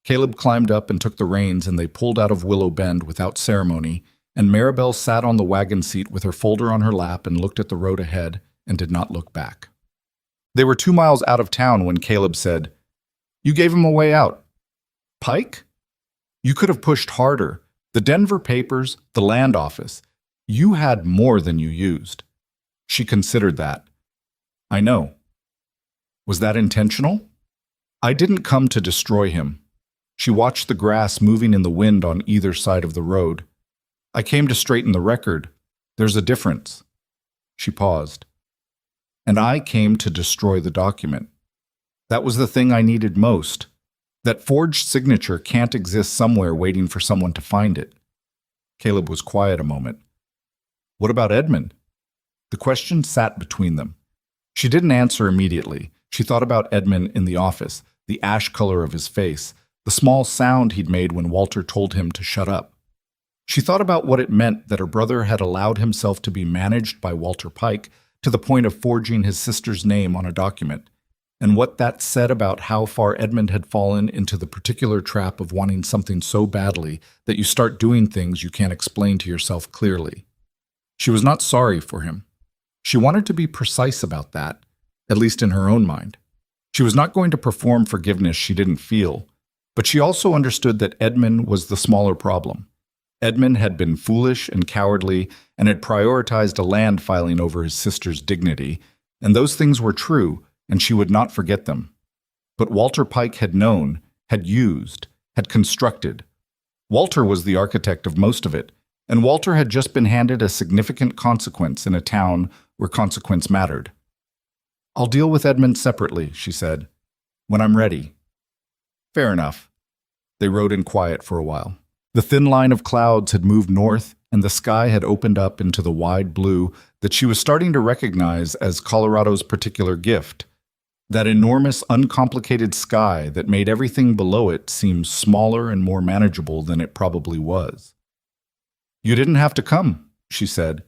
Caleb climbed up and took the reins, and they pulled out of Willow Bend without ceremony, and Maribel sat on the wagon seat with her folder on her lap and looked at the road ahead and did not look back. They were 2 miles out of town when Caleb said, "You gave him a way out." "Pike? You could have pushed harder. The Denver papers, the land office. You had more than you used." She considered that. "I know." "Was that intentional?" "I didn't come to destroy him." She watched the grass moving in the wind on either side of the road. "I came to straighten the record. There's a difference." She paused. "And I came to destroy the document. That was the thing I needed most. That forged signature can't exist somewhere waiting for someone to find it." Caleb was quiet a moment. "What about Edmund?" The question sat between them. She didn't answer immediately. She thought about Edmund in the office, the ash color of his face, the small sound he'd made when Walter told him to shut up. She thought about what it meant that her brother had allowed himself to be managed by Walter Pike to the point of forging his sister's name on a document, and what that said about how far Edmund had fallen into the particular trap of wanting something so badly that you start doing things you can't explain to yourself clearly. She was not sorry for him. She wanted to be precise about that, at least in her own mind. She was not going to perform forgiveness she didn't feel, but she also understood that Edmund was the smaller problem. Edmund had been foolish and cowardly and had prioritized a land filing over his sister's dignity, and those things were true, and she would not forget them. But Walter Pike had known, had used, had constructed. Walter was the architect of most of it, and Walter had just been handed a significant consequence in a town where consequence mattered. "I'll deal with Edmund separately," she said, "when I'm ready." Fair enough. They rode in quiet for a while. The thin line of clouds had moved north, and the sky had opened up into the wide blue that she was starting to recognize as Colorado's particular gift. That enormous, uncomplicated sky that made everything below it seem smaller and more manageable than it probably was. "You didn't have to come," she said.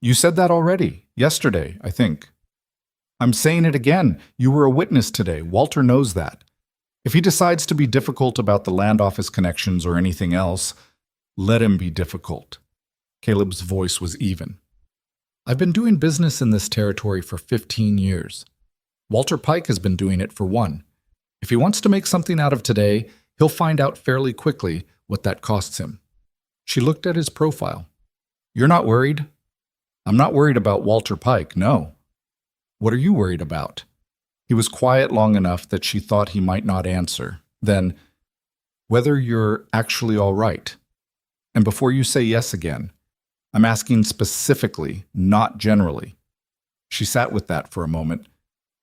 "You said that already, yesterday, I think." "I'm saying it again. You were a witness today. Walter knows that. If he decides to be difficult about the land office connections or anything else, let him be difficult." Caleb's voice was even. "I've been doing business in this territory for 15 years. Walter Pike has been doing it for 1. If he wants to make something out of today, he'll find out fairly quickly what that costs him." She looked at his profile. "You're not worried?" "I'm not worried about Walter Pike, no." "What are you worried about?" He was quiet long enough that she thought he might not answer. Then, "Whether you're actually all right. And before you say yes again, I'm asking specifically, not generally." She sat with that for a moment.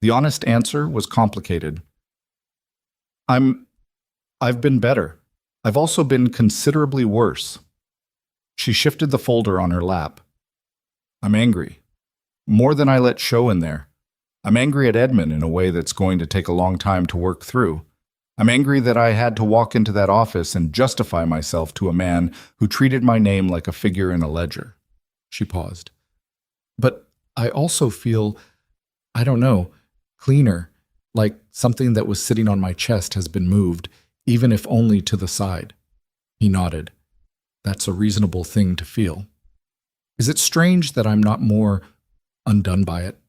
The honest answer was complicated. I've been better. I've also been considerably worse." She shifted the folder on her lap. "I'm angry. More than I let show in there. I'm angry at Edmund in a way that's going to take a long time to work through. I'm angry that I had to walk into that office and justify myself to a man who treated my name like a figure in a ledger." She paused. "But I also feel, I don't know, cleaner, like something that was sitting on my chest has been moved, even if only to the side." He nodded. "That's a reasonable thing to feel. Is it strange that I'm not more undone by it?"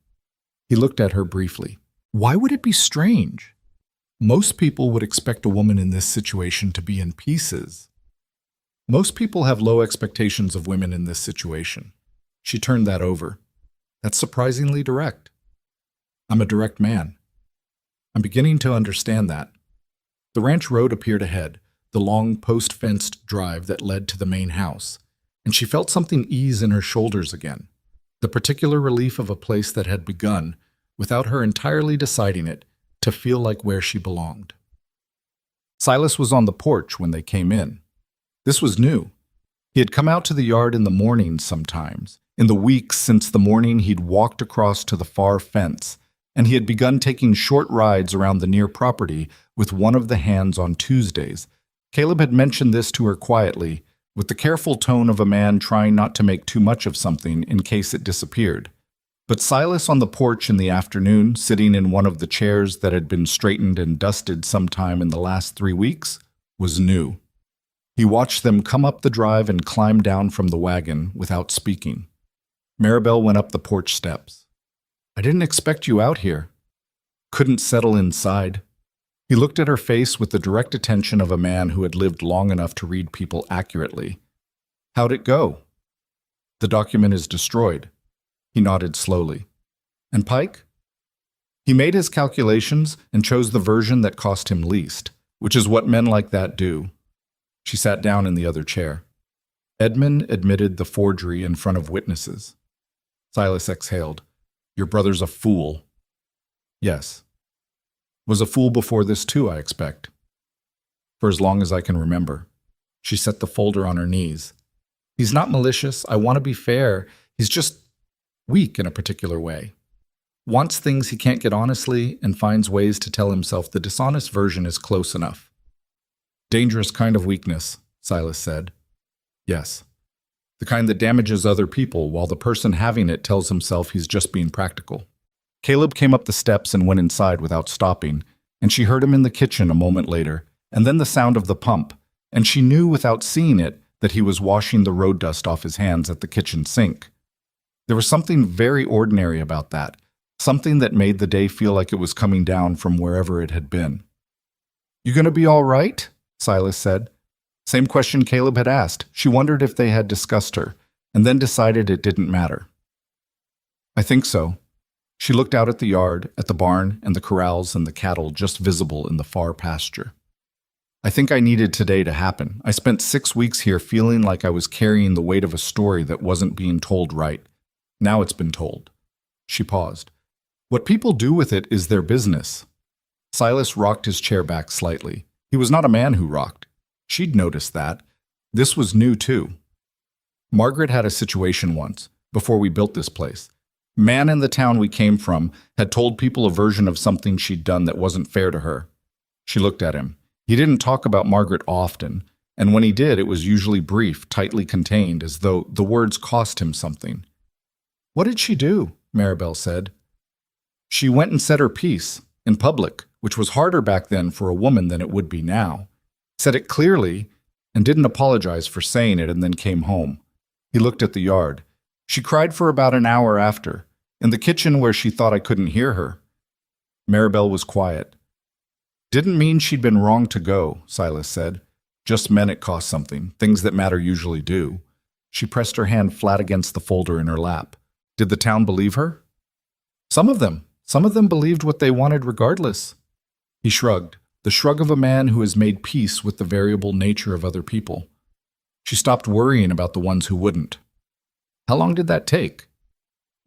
He looked at her briefly. "Why would it be strange? Most people would expect a woman in this situation to be in pieces." "Most people have low expectations of women in this situation." She turned that over. "That's surprisingly direct." "I'm a direct man." "I'm beginning to understand that." The ranch road appeared ahead, the long post-fenced drive that led to the main house, and she felt something ease in her shoulders again. The particular relief of a place that had begun, without her entirely deciding it, to feel like where she belonged. Silas was on the porch when they came in. This was new. He had come out to the yard in the mornings sometimes, in the weeks since the morning he'd walked across to the far fence, and he had begun taking short rides around the near property with one of the hands on Tuesdays. Caleb had mentioned this to her quietly, with the careful tone of a man trying not to make too much of something in case it disappeared. But Silas on the porch in the afternoon, sitting in one of the chairs that had been straightened and dusted sometime in the last 3 weeks, was new. He watched them come up the drive and climb down from the wagon without speaking. Maribel went up the porch steps. "I didn't expect you out here." "Couldn't settle inside." He looked at her face with the direct attention of a man who had lived long enough to read people accurately. "How'd it go?" "The document is destroyed." He nodded slowly. "And Pike?" He made his calculations and chose the version that cost him least, which is what men like that do. She sat down in the other chair. Edmund admitted the forgery in front of witnesses. Silas exhaled. "Your brother's a fool." "Yes." "Was a fool before this too, I expect." "For as long as I can remember." She set the folder on her knees. "He's not malicious. I want to be fair. He's just weak in a particular way. Wants things he can't get honestly and finds ways to tell himself the dishonest version is close enough." "Dangerous kind of weakness," Silas said. "Yes. The kind that damages other people while the person having it tells himself he's just being practical." Caleb came up the steps and went inside without stopping, and she heard him in the kitchen a moment later, and then the sound of the pump, and she knew without seeing it that he was washing the road dust off his hands at the kitchen sink. There was something very ordinary about that, something that made the day feel like it was coming down from wherever it had been. "You gonna be all right?" Silas said. Same question Caleb had asked. She wondered if they had discussed her, and then decided it didn't matter. "I think so." She looked out at the yard, at the barn, and the corrals and the cattle just visible in the far pasture. "I think I needed today to happen. I spent 6 weeks here feeling like I was carrying the weight of a story that wasn't being told right. Now it's been told." She paused. "What people do with it is their business." Silas rocked his chair back slightly. He was not a man who rocked. She'd noticed that. This was new, too. "Margaret had a situation once, before we built this place. Man in the town we came from had told people a version of something she'd done that wasn't fair to her." She looked at him. He didn't talk about Margaret often, and when he did, it was usually brief, tightly contained, as though the words cost him something. "What did she do?" Maribel said. "She went and said her piece, in public, which was harder back then for a woman than it would be now. Said it clearly, and didn't apologize for saying it, and then came home." He looked at the yard. "She cried for about an hour after, in the kitchen where she thought I couldn't hear her." Maribel was quiet. "Didn't mean she'd been wrong to go," Silas said. "Just meant it cost something. Things that matter usually do." She pressed her hand flat against the folder in her lap. "Did the town believe her?" Some of them. Some of them believed what they wanted regardless." He shrugged, the shrug of a man who has made peace with the variable nature of other people. She stopped worrying about the ones who wouldn't. "How long did that take?"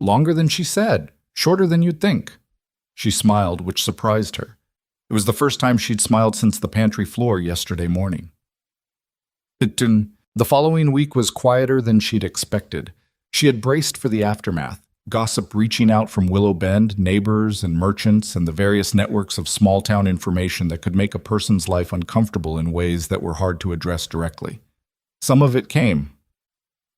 "Longer than she said. Shorter than you'd think." She smiled, which surprised her. It was the first time she'd smiled since the pantry floor yesterday morning. The following week was quieter than she'd expected. She had braced for the aftermath, gossip reaching out from Willow Bend, neighbors and merchants, and the various networks of small-town information that could make a person's life uncomfortable in ways that were hard to address directly. Some of it came.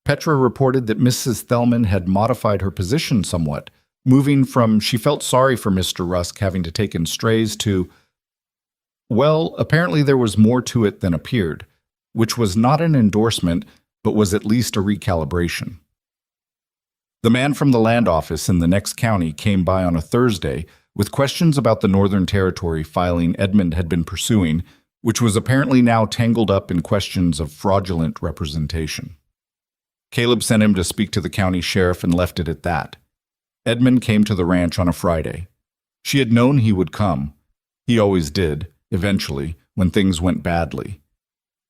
Petra reported that Mrs. Thelman had modified her position somewhat, moving from she felt sorry for Mr. Rusk having to take in strays to, well, apparently there was more to it than appeared, which was not an endorsement, but was at least a recalibration. The man from the land office in the next county came by on a Thursday with questions about the Northern Territory filing Edmund had been pursuing, which was apparently now tangled up in questions of fraudulent representation. Caleb sent him to speak to the county sheriff and left it at that. Edmund came to the ranch on a Friday. She had known he would come. He always did, eventually, when things went badly.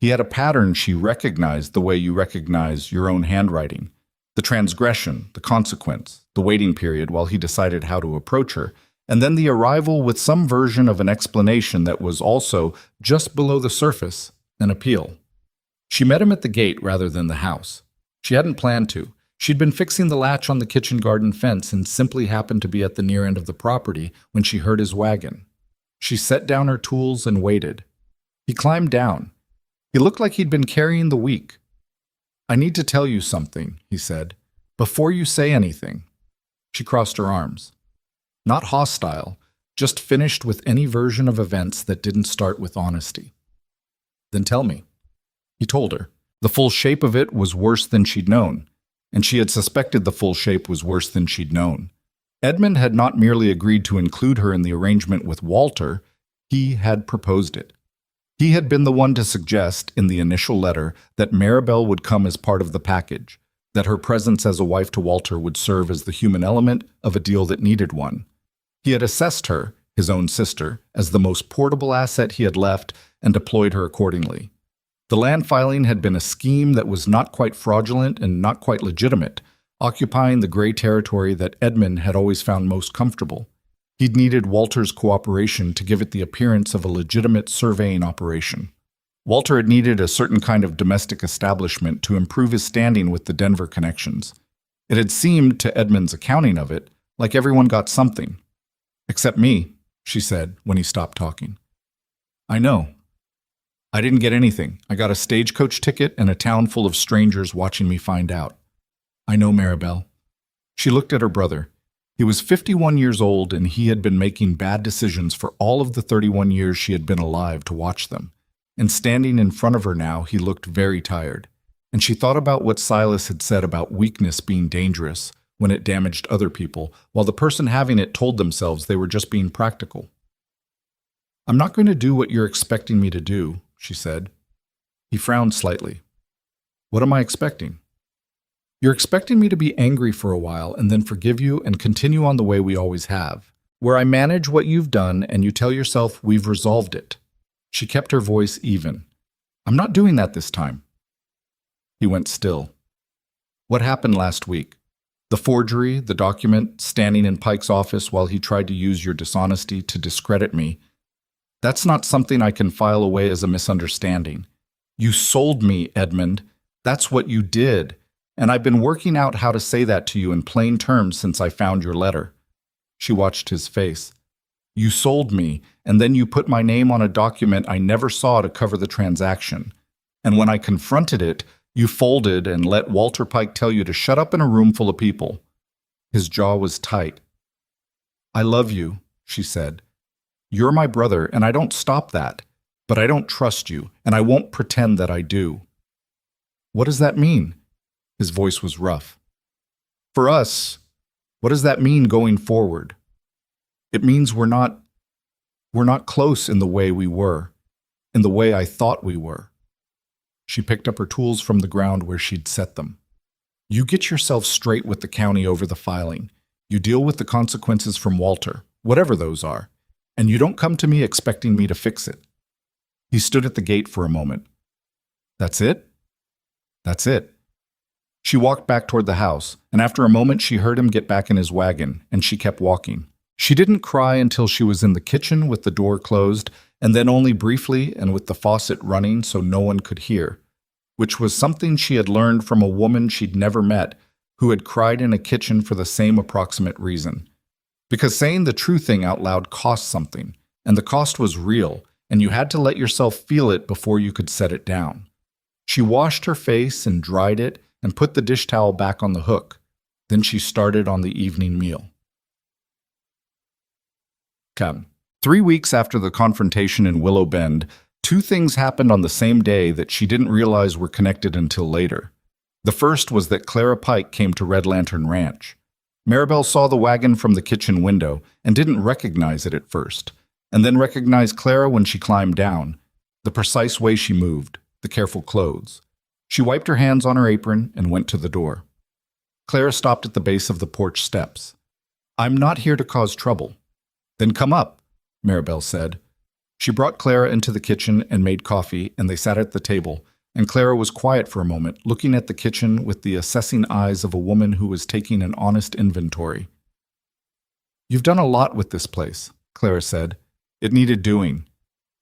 He had a pattern she recognized the way you recognize your own handwriting. The transgression, the consequence, the waiting period while he decided how to approach her, and then the arrival with some version of an explanation that was also, just below the surface, an appeal. She met him at the gate rather than the house. She hadn't planned to. She'd been fixing the latch on the kitchen garden fence and simply happened to be at the near end of the property when she heard his wagon. She set down her tools and waited. He climbed down. He looked like he'd been carrying the week. "I need to tell you something," he said, "before you say anything." She crossed her arms. Not hostile, just finished with any version of events that didn't start with honesty. "Then tell me." He told her. The full shape of it was worse than she'd known, and she had suspected the full shape was worse than she'd known. Edmund had not merely agreed to include her in the arrangement with Walter, he had proposed it. He had been the one to suggest, in the initial letter, that Maribel would come as part of the package, that her presence as a wife to Walter would serve as the human element of a deal that needed one. He had assessed her, his own sister, as the most portable asset he had left and deployed her accordingly. The land filing had been a scheme that was not quite fraudulent and not quite legitimate, occupying the gray territory that Edmund had always found most comfortable. He'd needed Walter's cooperation to give it the appearance of a legitimate surveying operation. Walter had needed a certain kind of domestic establishment to improve his standing with the Denver connections. It had seemed, to Edmund's accounting of it, like everyone got something. "Except me," she said when he stopped talking. "I know. I didn't get anything. I got a stagecoach ticket and a town full of strangers watching me find out." "I know, Maribel." She looked at her brother. He was 51 years old, and he had been making bad decisions for all of the 31 years she had been alive to watch them. And standing in front of her now, he looked very tired. And she thought about what Silas had said about weakness being dangerous when it damaged other people, while the person having it told themselves they were just being practical. "I'm not going to do what you're expecting me to do," she said. He frowned slightly. "What am I expecting?" "You're expecting me to be angry for a while and then forgive you and continue on the way we always have, where I manage what you've done and you tell yourself we've resolved it." She kept her voice even. "I'm not doing that this time." He went still. "What happened last week? The forgery, the document, standing in Pike's office while he tried to use your dishonesty to discredit me. That's not something I can file away as a misunderstanding. You sold me, Edmund. That's what you did. And I've been working out how to say that to you in plain terms since I found your letter." She watched his face. "You sold me, and then you put my name on a document I never saw to cover the transaction. And when I confronted it, you folded and let Walter Pike tell you to shut up in a room full of people." His jaw was tight. "I love you," she said. "You're my brother, and I don't stop that. But I don't trust you, and I won't pretend that I do." "What does that mean?" His voice was rough. "For us, what does that mean going forward? It means we're not close in the way we were, in the way I thought we were." She picked up her tools from the ground where she'd set them. "You get yourself straight with the county over the filing. You deal with the consequences from Walter, whatever those are, and you don't come to me expecting me to fix it." He stood at the gate for a moment. "That's it?" "That's it." She walked back toward the house, and after a moment she heard him get back in his wagon, and she kept walking. She didn't cry until she was in the kitchen with the door closed, and then only briefly and with the faucet running so no one could hear, which was something she had learned from a woman she'd never met who had cried in a kitchen for the same approximate reason. Because saying the true thing out loud cost something, and the cost was real, and you had to let yourself feel it before you could set it down. She washed her face and dried it and put the dish towel back on the hook. Then she started on the evening meal. Come. 3 weeks after the confrontation in Willow Bend, 2 things happened on the same day that she didn't realize were connected until later. The first was that Clara Pike came to Red Lantern Ranch. Maribel saw the wagon from the kitchen window and didn't recognize it at first, and then recognized Clara when she climbed down, the precise way she moved, the careful clothes. She wiped her hands on her apron and went to the door. Clara stopped at the base of the porch steps. "I'm not here to cause trouble." "Then come up," Maribel said. She brought Clara into the kitchen and made coffee, and they sat at the table, and Clara was quiet for a moment, looking at the kitchen with the assessing eyes of a woman who was taking an honest inventory. "You've done a lot with this place," Clara said. "It needed doing."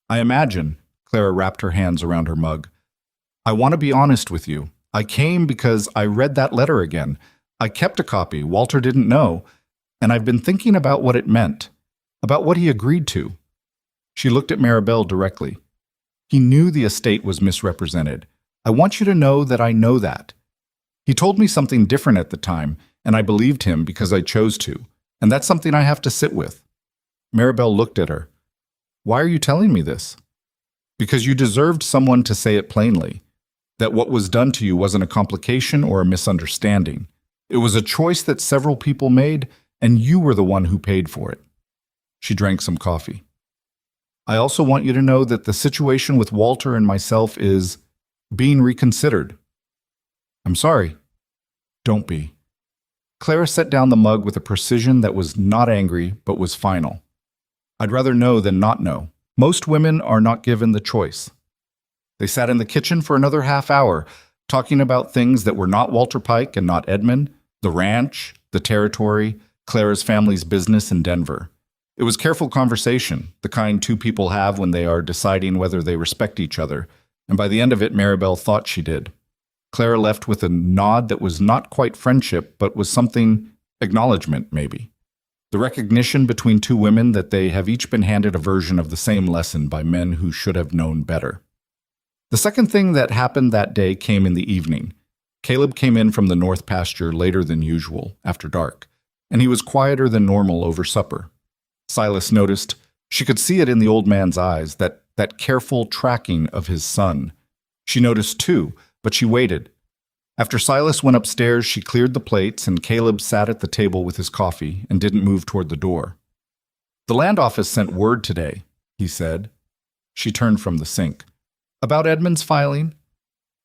"I imagine," Clara wrapped her hands around her mug. "I want to be honest with you. I came because I read that letter again. I kept a copy, Walter didn't know, and I've been thinking about what it meant, about what he agreed to." She looked at Maribel directly. "He knew the estate was misrepresented. I want you to know that I know that. He told me something different at the time, and I believed him because I chose to, and that's something I have to sit with." Maribel looked at her. "Why are you telling me this?" "Because you deserved someone to say it plainly, that what was done to you wasn't a complication or a misunderstanding. It was a choice that several people made, and you were the one who paid for it." She drank some coffee. "I also want you to know that the situation with Walter and myself is being reconsidered." "I'm sorry." "Don't be." Clara set down the mug with a precision that was not angry, but was final. "I'd rather know than not know. Most women are not given the choice." They sat in the kitchen for another half hour, talking about things that were not Walter Pike and not Edmund, the ranch, the territory, Clara's family's business in Denver. It was careful conversation, the kind 2 people have when they are deciding whether they respect each other, and by the end of it, Maribel thought she did. Clara left with a nod that was not quite friendship, but was something, acknowledgement maybe. The recognition between 2 women that they have each been handed a version of the same lesson by men who should have known better. The second thing that happened that day came in the evening. Caleb came in from the north pasture later than usual, after dark. and he was quieter than normal over supper. Silas noticed. She could see it in the old man's eyes, that careful tracking of his son. She noticed too, but she waited. After Silas went upstairs, she cleared the plates, and Caleb sat at the table with his coffee and didn't move toward the door. "The land office sent word today," he said. She turned from the sink. "About Edmund's filing?"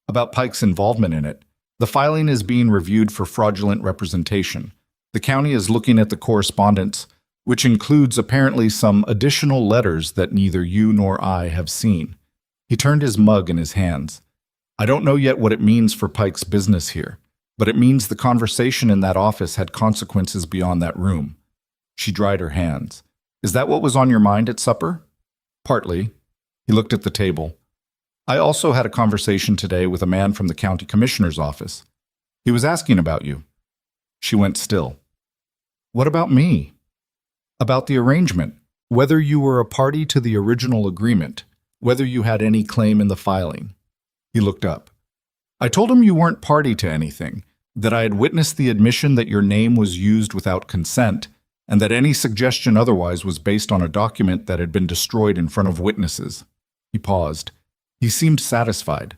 "About Pike's involvement in it. The filing is being reviewed for fraudulent representation. The county is looking at the correspondence, which includes apparently some additional letters that neither you nor I have seen." He turned his mug in his hands. "I don't know yet what it means for Pike's business here, but it means the conversation in that office had consequences beyond that room." She dried her hands. "Is that what was on your mind at supper?" "Partly." He looked at the table. "I also had a conversation today with a man from the county commissioner's office. He was asking about you." She went still. "What about me?" "About the arrangement, whether you were a party to the original agreement, whether you had any claim in the filing." He looked up. "I told him you weren't party to anything, that I had witnessed the admission that your name was used without consent, and that any suggestion otherwise was based on a document that had been destroyed in front of witnesses." He paused. He seemed satisfied.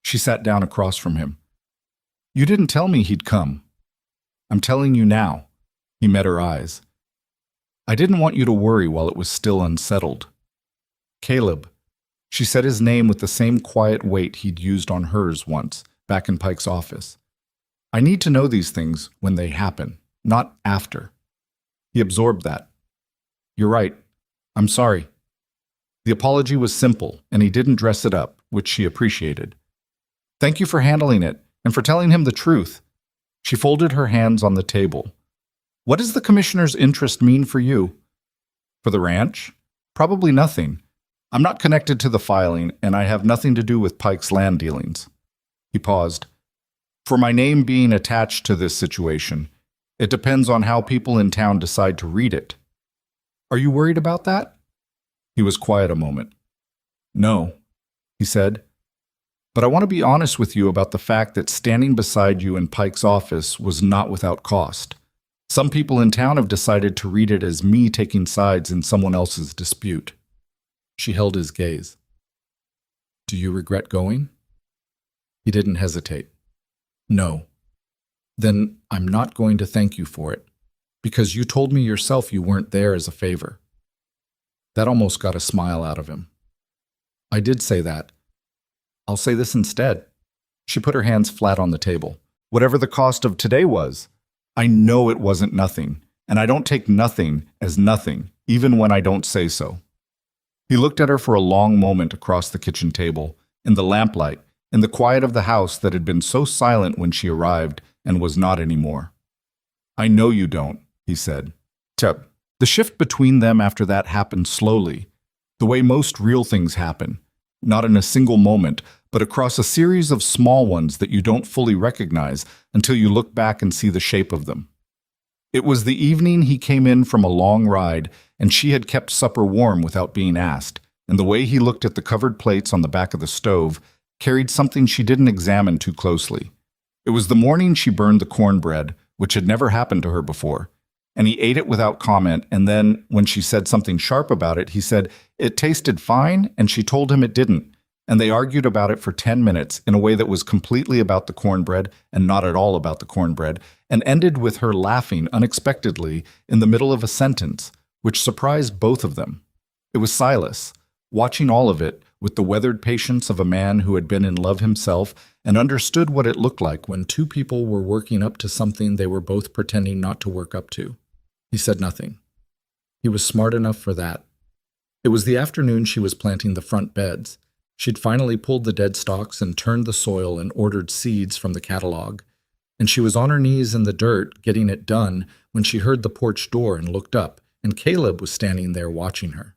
She sat down across from him. "You didn't tell me he'd come." "I'm telling you now." He met her eyes. "I didn't want you to worry while it was still unsettled." "Caleb." She said his name with the same quiet weight he'd used on hers once, back in Pike's office. "I need to know these things when they happen, not after." He absorbed that. "You're right. I'm sorry." The apology was simple, and he didn't dress it up, which she appreciated. "Thank you for handling it, and for telling him the truth." She folded her hands on the table. "What does the commissioner's interest mean for you?" "For the ranch? Probably nothing. I'm not connected to the filing, and I have nothing to do with Pike's land dealings." He paused. "For my name being attached to this situation, it depends on how people in town decide to read it." "Are you worried about that?" He was quiet a moment. "No," he said. "But I want to be honest with you about the fact that standing beside you in Pike's office was not without cost. Some people in town have decided to read it as me taking sides in someone else's dispute." She held his gaze. "Do you regret going?" He didn't hesitate. "No." "Then I'm not going to thank you for it, because you told me yourself you weren't there as a favor." That almost got a smile out of him. "I did say that. I'll say this instead." She put her hands flat on the table. "Whatever the cost of today was, I know it wasn't nothing, and I don't take nothing as nothing, even when I don't say so." He looked at her for a long moment across the kitchen table, in the lamplight, in the quiet of the house that had been so silent when she arrived and was not anymore. "I know you don't," he said. "Tep." The shift between them after that happened slowly, the way most real things happen, not in a single moment, but across a series of small ones that you don't fully recognize until you look back and see the shape of them. It was the evening he came in from a long ride, and she had kept supper warm without being asked, and the way he looked at the covered plates on the back of the stove carried something she didn't examine too closely. It was the morning she burned the cornbread, which had never happened to her before, and he ate it without comment, and then, when she said something sharp about it, he said it tasted fine, and she told him it didn't, and they argued about it for 10 minutes in a way that was completely about the cornbread and not at all about the cornbread, and ended with her laughing unexpectedly in the middle of a sentence, which surprised both of them. It was Silas, watching all of it with the weathered patience of a man who had been in love himself and understood what it looked like when two people were working up to something they were both pretending not to work up to. He said nothing. He was smart enough for that. It was the afternoon she was planting the front beds. She'd finally pulled the dead stalks and turned the soil and ordered seeds from the catalog, and she was on her knees in the dirt getting it done when she heard the porch door and looked up, and Caleb was standing there watching her.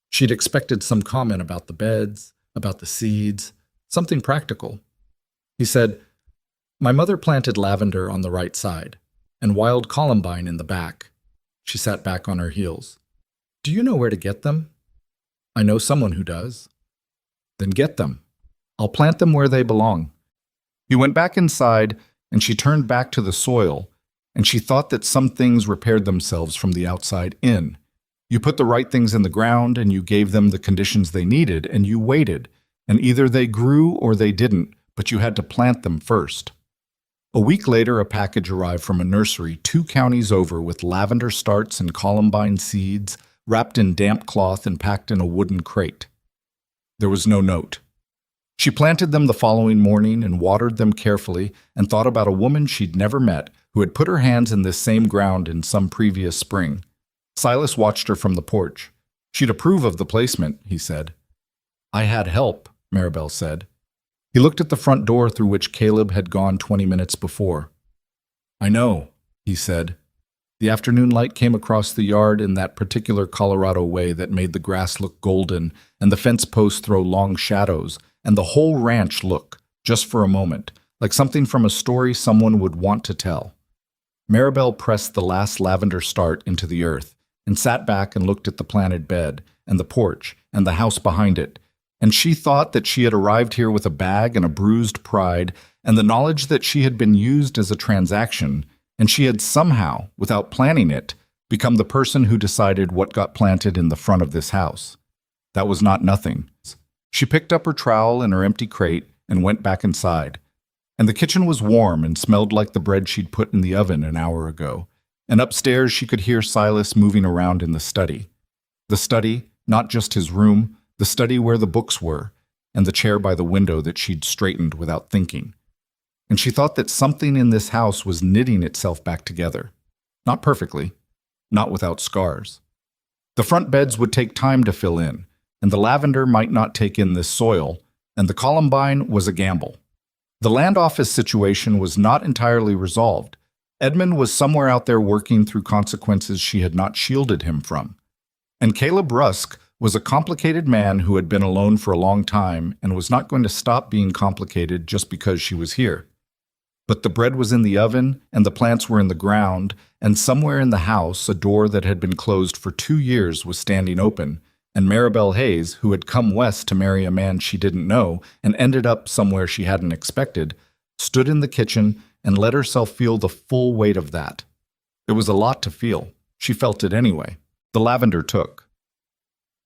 She'd expected some comment about the beds, about the seeds, something practical. He said, "My mother planted lavender on the right side, and wild columbine in the back." She sat back on her heels. "Do you know where to get them?" "I know someone who does." "Then get them. I'll plant them where they belong." He went back inside, and she turned back to the soil, and she thought that some things repaired themselves from the outside in. You put the right things in the ground, and you gave them the conditions they needed, and you waited, and either they grew or they didn't, but you had to plant them first. A week later, a package arrived from a nursery 2 counties over with lavender starts and columbine seeds, wrapped in damp cloth and packed in a wooden crate. There was no note. She planted them the following morning and watered them carefully and thought about a woman she'd never met who had put her hands in this same ground in some previous spring. Silas watched her from the porch. She'd approve of the placement, he said. I had help, Maribel said. He looked at the front door through which Caleb had gone 20 minutes before. I know, he said. The afternoon light came across the yard in that particular Colorado way that made the grass look golden and the fence posts throw long shadows, and the whole ranch look, just for a moment, like something from a story someone would want to tell. Maribel pressed the last lavender start into the earth and sat back and looked at the planted bed and the porch and the house behind it, and she thought that she had arrived here with a bag and a bruised pride and the knowledge that she had been used as a transaction, and she had somehow, without planning it, become the person who decided what got planted in the front of this house. That was not nothing. She picked up her trowel and her empty crate and went back inside. And the kitchen was warm and smelled like the bread she'd put in the oven an hour ago. And upstairs she could hear Silas moving around in the study. The study, not just his room, the study where the books were, and the chair by the window that she'd straightened without thinking. And she thought that something in this house was knitting itself back together. Not perfectly, not without scars. The front beds would take time to fill in, and the lavender might not take in this soil, and the columbine was a gamble. The land office situation was not entirely resolved. Edmund was somewhere out there working through consequences she had not shielded him from. And Caleb Rusk was a complicated man who had been alone for a long time and was not going to stop being complicated just because she was here. But the bread was in the oven, and the plants were in the ground, and somewhere in the house a door that had been closed for 2 years was standing open, and Maribel Hayes, who had come west to marry a man she didn't know and ended up somewhere she hadn't expected, stood in the kitchen and let herself feel the full weight of that. It was a lot to feel. She felt it anyway. The lavender took.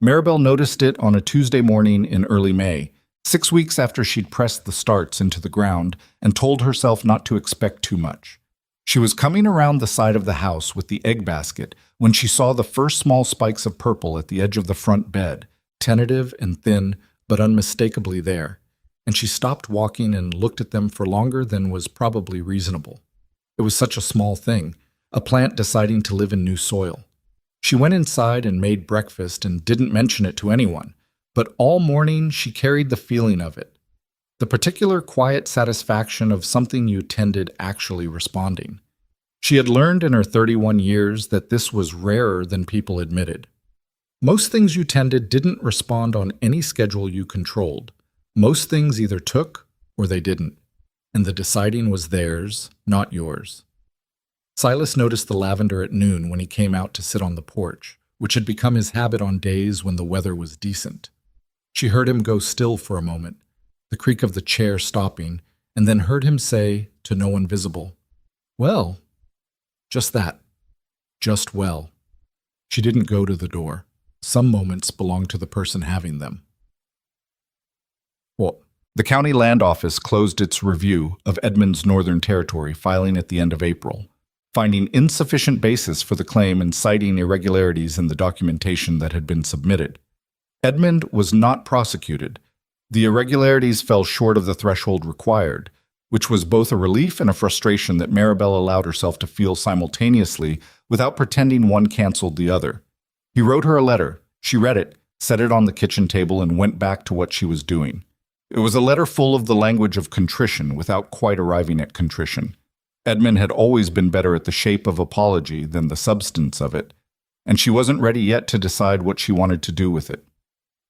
Maribel noticed it on a Tuesday morning in early May, 6 weeks after she'd pressed the starts into the ground and told herself not to expect too much. She was coming around the side of the house with the egg basket when she saw the first small spikes of purple at the edge of the front bed, tentative and thin, but unmistakably there, and she stopped walking and looked at them for longer than was probably reasonable. It was such a small thing, a plant deciding to live in new soil. She went inside and made breakfast and didn't mention it to anyone, but all morning she carried the feeling of it, the particular quiet satisfaction of something you tended actually responding. She had learned in her 31 years that this was rarer than people admitted. Most things you tended didn't respond on any schedule you controlled. Most things either took or they didn't, and the deciding was theirs, not yours. Silas noticed the lavender at noon when he came out to sit on the porch, which had become his habit on days when the weather was decent. She heard him go still for a moment, the creak of the chair stopping, and then heard him say, to no one visible, "Well." Just that. Just well. She didn't go to the door. Some moments belong to the person having them. Well, the county land office closed its review of Edmund's Northern Territory filing at the end of April, finding insufficient basis for the claim and citing irregularities in the documentation that had been submitted. Edmund was not prosecuted. The irregularities fell short of the threshold required, which was both a relief and a frustration that Maribel allowed herself to feel simultaneously without pretending one canceled the other. He wrote her a letter. She read it, set it on the kitchen table, and went back to what she was doing. It was a letter full of the language of contrition without quite arriving at contrition. Edmund had always been better at the shape of apology than the substance of it, and she wasn't ready yet to decide what she wanted to do with it.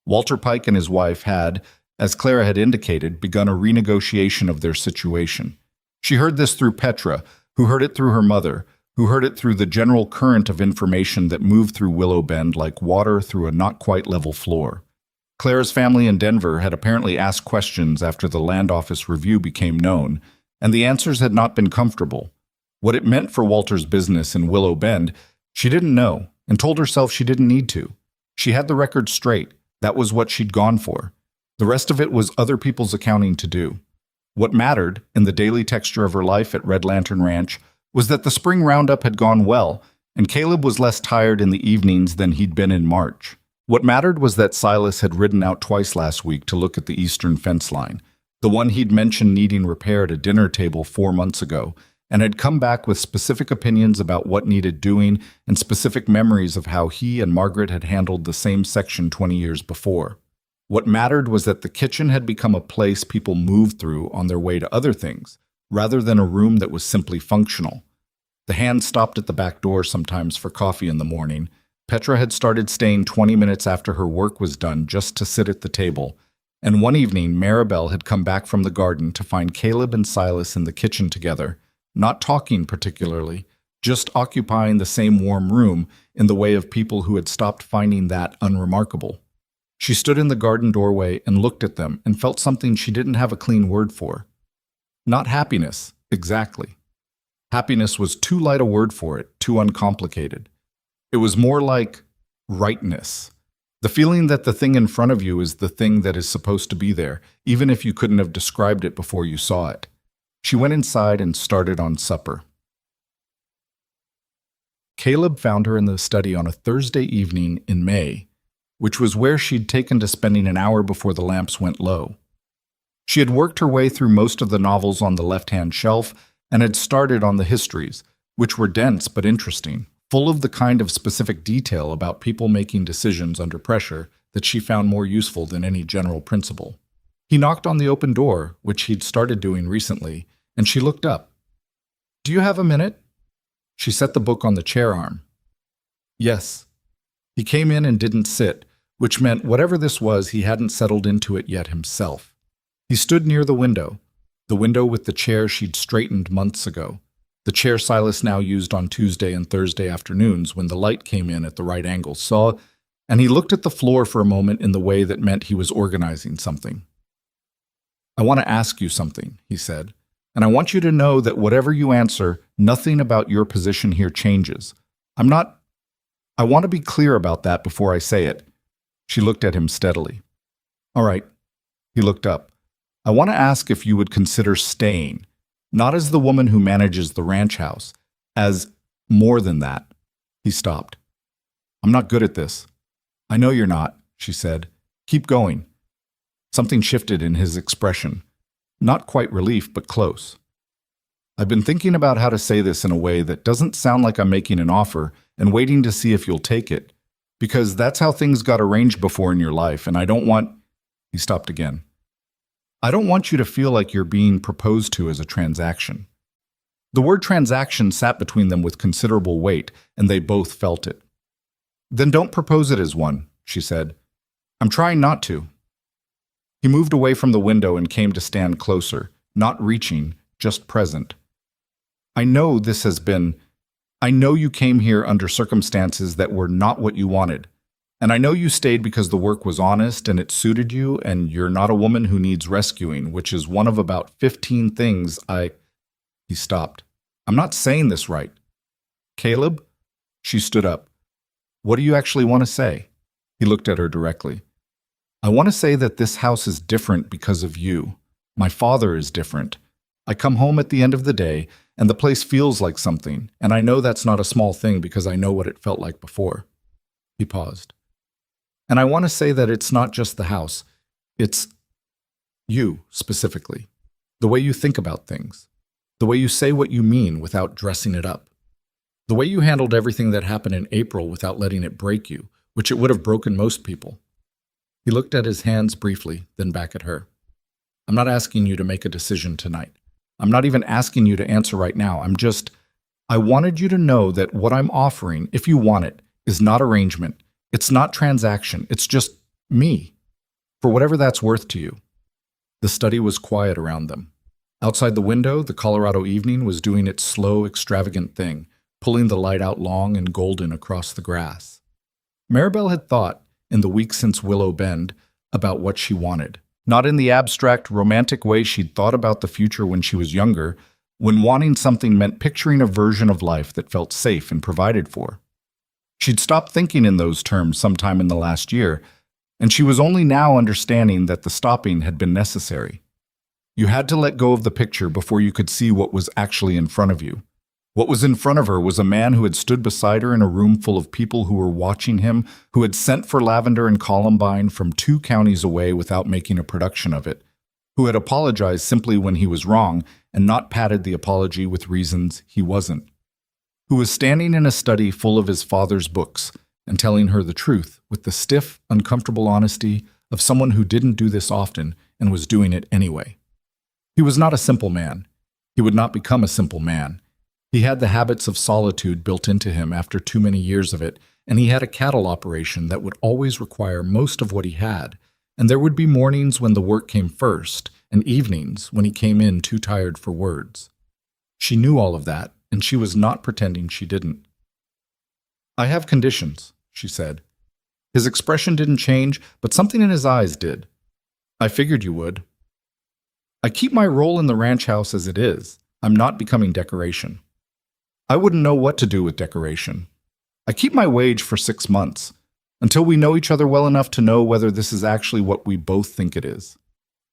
Walter Pike and his wife had, as Clara had indicated, begun a renegotiation of their situation. She heard this through Petra, who heard it through her mother, who heard it through the general current of information that moved through Willow Bend like water through a not-quite level floor. Clara's family in Denver had apparently asked questions after the land office review became known, and the answers had not been comfortable. What it meant for Walter's business in Willow Bend, she didn't know, and told herself she didn't need to. She had the record straight. That was what she'd gone for. The rest of it was other people's accounting to do. What mattered, in the daily texture of her life at Red Lantern Ranch, was that the spring roundup had gone well, and Caleb was less tired in the evenings than he'd been in March. What mattered was that Silas had ridden out twice last week to look at the eastern fence line, the one he'd mentioned needing repair at a dinner table 4 months ago, and had come back with specific opinions about what needed doing and specific memories of how he and Margaret had handled the same section 20 years before. What mattered was that the kitchen had become a place people moved through on their way to other things, rather than a room that was simply functional. The hand stopped at the back door sometimes for coffee in the morning. Petra had started staying 20 minutes after her work was done just to sit at the table, and one evening Maribel had come back from the garden to find Caleb and Silas in the kitchen together, not talking particularly, just occupying the same warm room in the way of people who had stopped finding that unremarkable. She stood in the garden doorway and looked at them and felt something she didn't have a clean word for. Not happiness, exactly. Happiness was too light a word for it, too uncomplicated. It was more like rightness. The feeling that the thing in front of you is the thing that is supposed to be there, even if you couldn't have described it before you saw it. She went inside and started on supper. Caleb found her in the study on a Thursday evening in May, which was where she'd taken to spending an hour before the lamps went low. She had worked her way through most of the novels on the left-hand shelf and had started on the histories, which were dense but interesting, full of the kind of specific detail about people making decisions under pressure that she found more useful than any general principle. He knocked on the open door, which he'd started doing recently, and she looked up. "Do you have a minute?" She set the book on the chair arm. "Yes." He came in and didn't sit, which meant whatever this was, he hadn't settled into it yet himself. He stood near the window with the chair she'd straightened months ago, the chair Silas now used on Tuesday and Thursday afternoons when the light came in at the right angle, and he looked at the floor for a moment in the way that meant he was organizing something. "I want to ask you something," he said, "and I want you to know that whatever you answer, nothing about your position here changes. I want to be clear about that before I say it." She looked at him steadily. "All right." He looked up. "I want to ask if you would consider staying, not as the woman who manages the ranch house, as more than that." He stopped. "I'm not good at this." "I know you're not," she said. "Keep going." Something shifted in his expression. Not quite relief, but close. "I've been thinking about how to say this in a way that doesn't sound like I'm making an offer and waiting to see if you'll take it, because that's how things got arranged before in your life, and I don't want—" He stopped again. "I don't want you to feel like you're being proposed to as a transaction." The word transaction sat between them with considerable weight, and they both felt it. "Then don't propose it as one," she said. "I'm trying not to." He moved away from the window and came to stand closer, not reaching, just present. I know you came here under circumstances that were not what you wanted. And I know you stayed because the work was honest and it suited you, and you're not a woman who needs rescuing, which is one of about 15 things He stopped. "I'm not saying this right." "Caleb?" She stood up. "What do you actually want to say?" He looked at her directly. "I want to say that this house is different because of you. My father is different. I come home at the end of the day, and the place feels like something, and I know that's not a small thing because I know what it felt like before." He paused. "And I want to say that it's not just the house. It's you, specifically. The way you think about things. The way you say what you mean without dressing it up. The way you handled everything that happened in April without letting it break you, which it would have broken most people." He looked at his hands briefly, then back at her. "I'm not asking you to make a decision tonight. I'm not even asking you to answer right now. I wanted you to know that what I'm offering, if you want it, is not arrangement. It's not transaction. It's just me. For whatever that's worth to you." The study was quiet around them. Outside the window, the Colorado evening was doing its slow, extravagant thing, pulling the light out long and golden across the grass. Maribel had thought, in the weeks since Willow Bend, about what she wanted. Not in the abstract, romantic way she'd thought about the future when she was younger, when wanting something meant picturing a version of life that felt safe and provided for. She'd stopped thinking in those terms sometime in the last year, and she was only now understanding that the stopping had been necessary. You had to let go of the picture before you could see what was actually in front of you. What was in front of her was a man who had stood beside her in a room full of people who were watching him, who had sent for Lavender and Columbine from 2 counties away without making a production of it, who had apologized simply when he was wrong and not padded the apology with reasons he wasn't, who was standing in a study full of his father's books and telling her the truth with the stiff, uncomfortable honesty of someone who didn't do this often and was doing it anyway. He was not a simple man. He would not become a simple man. He had the habits of solitude built into him after too many years of it, and he had a cattle operation that would always require most of what he had, and there would be mornings when the work came first, and evenings when he came in too tired for words. She knew all of that, and she was not pretending she didn't. "I have conditions," she said. His expression didn't change, but something in his eyes did. "I figured you would. I keep my role in the ranch house as it is. I'm not becoming decoration. I wouldn't know what to do with decoration. I keep my wage for 6 months, until we know each other well enough to know whether this is actually what we both think it is."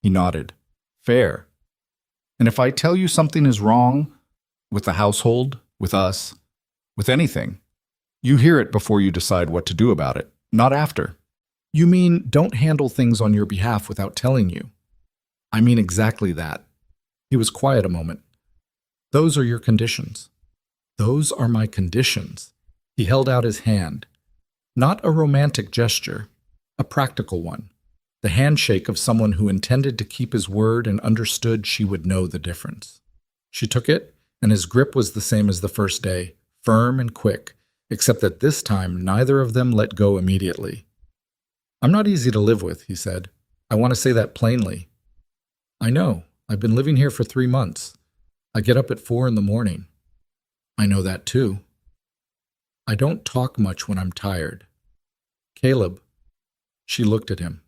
He nodded. "Fair. And if I tell you something is wrong, with the household, with us, with anything, you hear it before you decide what to do about it, not after." "You mean don't handle things on your behalf without telling you?" "I mean exactly that." He was quiet a moment. "Those are your conditions." "Those are my conditions." He held out his hand. Not a romantic gesture, a practical one. The handshake of someone who intended to keep his word and understood she would know the difference. She took it, and his grip was the same as the first day, firm and quick, except that this time neither of them let go immediately. "I'm not easy to live with," he said. "I want to say that plainly." "I know. I've been living here for 3 months. I get up at 4 in the morning. "I know that too." "I don't talk much when I'm tired." "Caleb." She looked at him.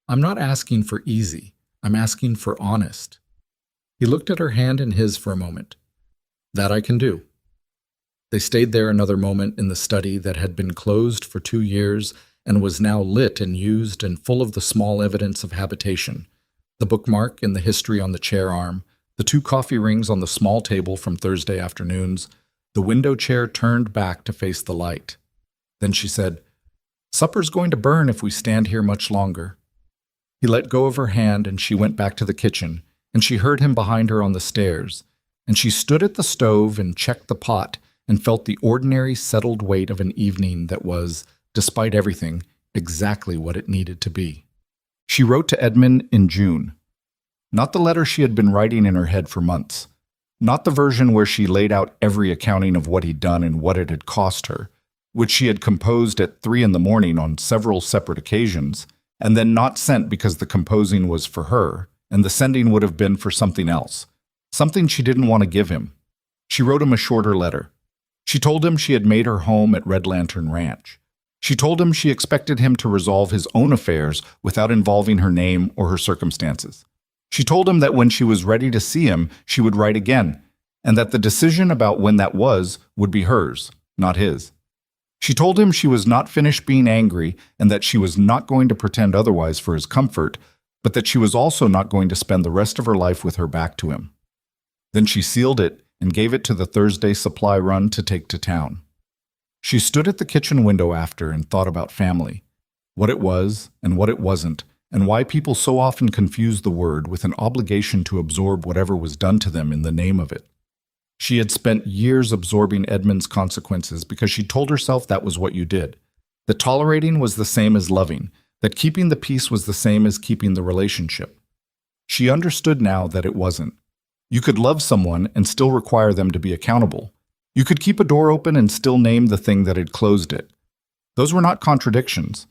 "I'm not asking for easy. I'm asking for honest." He looked at her hand in his for a moment. "That I can do." They stayed there another moment in the study that had been closed for 2 years and was now lit and used and full of the small evidence of habitation. The bookmark in the history on the chair arm, the 2 coffee rings on the small table from Thursday afternoons, the window chair turned back to face the light. Then she said, "Supper's going to burn if we stand here much longer." He let go of her hand and she went back to the kitchen, and she heard him behind her on the stairs, and she stood at the stove and checked the pot and felt the ordinary settled weight of an evening that was, despite everything, exactly what it needed to be. She wrote to Edmund in June. Not the letter she had been writing in her head for months. Not the version where she laid out every accounting of what he'd done and what it had cost her, which she had composed at 3 in the morning on several separate occasions, and then not sent because the composing was for her, and the sending would have been for something else, something she didn't want to give him. She wrote him a shorter letter. She told him she had made her home at Red Lantern Ranch. She told him she expected him to resolve his own affairs without involving her name or her circumstances. She told him that when she was ready to see him, she would write again, and that the decision about when that was would be hers, not his. She told him she was not finished being angry and that she was not going to pretend otherwise for his comfort, but that she was also not going to spend the rest of her life with her back to him. Then she sealed it and gave it to the Thursday supply run to take to town. She stood at the kitchen window after and thought about family, what it was and what it wasn't, and why people so often confuse the word with an obligation to absorb whatever was done to them in the name of it. She had spent years absorbing Edmund's consequences because she told herself that was what you did, that tolerating was the same as loving, that keeping the peace was the same as keeping the relationship. She understood now that it wasn't. You could love someone and still require them to be accountable. You could keep a door open and still name the thing that had closed it. Those were not contradictions.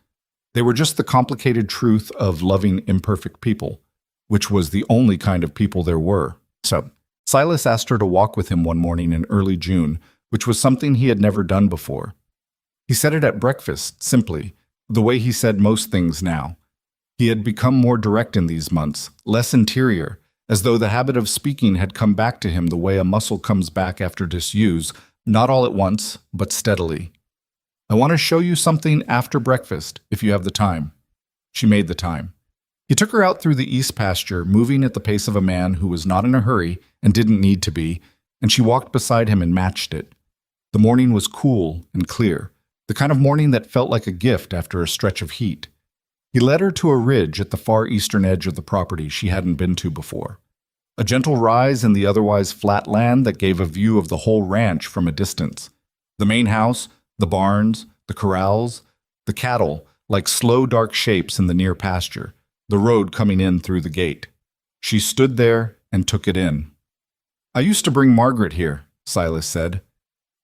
They were just the complicated truth of loving imperfect people, which was the only kind of people there were. So, Silas asked her to walk with him one morning in early June, which was something he had never done before. He said it at breakfast, simply, the way he said most things now. He had become more direct in these months, less interior, as though the habit of speaking had come back to him the way a muscle comes back after disuse, not all at once, but steadily. "I want to show you something after breakfast, if you have the time." She made the time. He took her out through the east pasture, moving at the pace of a man who was not in a hurry and didn't need to be, and she walked beside him and matched it. The morning was cool and clear, the kind of morning that felt like a gift after a stretch of heat. He led her to a ridge at the far eastern edge of the property she hadn't been to before. A gentle rise in the otherwise flat land that gave a view of the whole ranch from a distance. The main house, the barns, the corrals, the cattle, like slow dark shapes in the near pasture, the road coming in through the gate. She stood there and took it in. "I used to bring Margaret here," Silas said.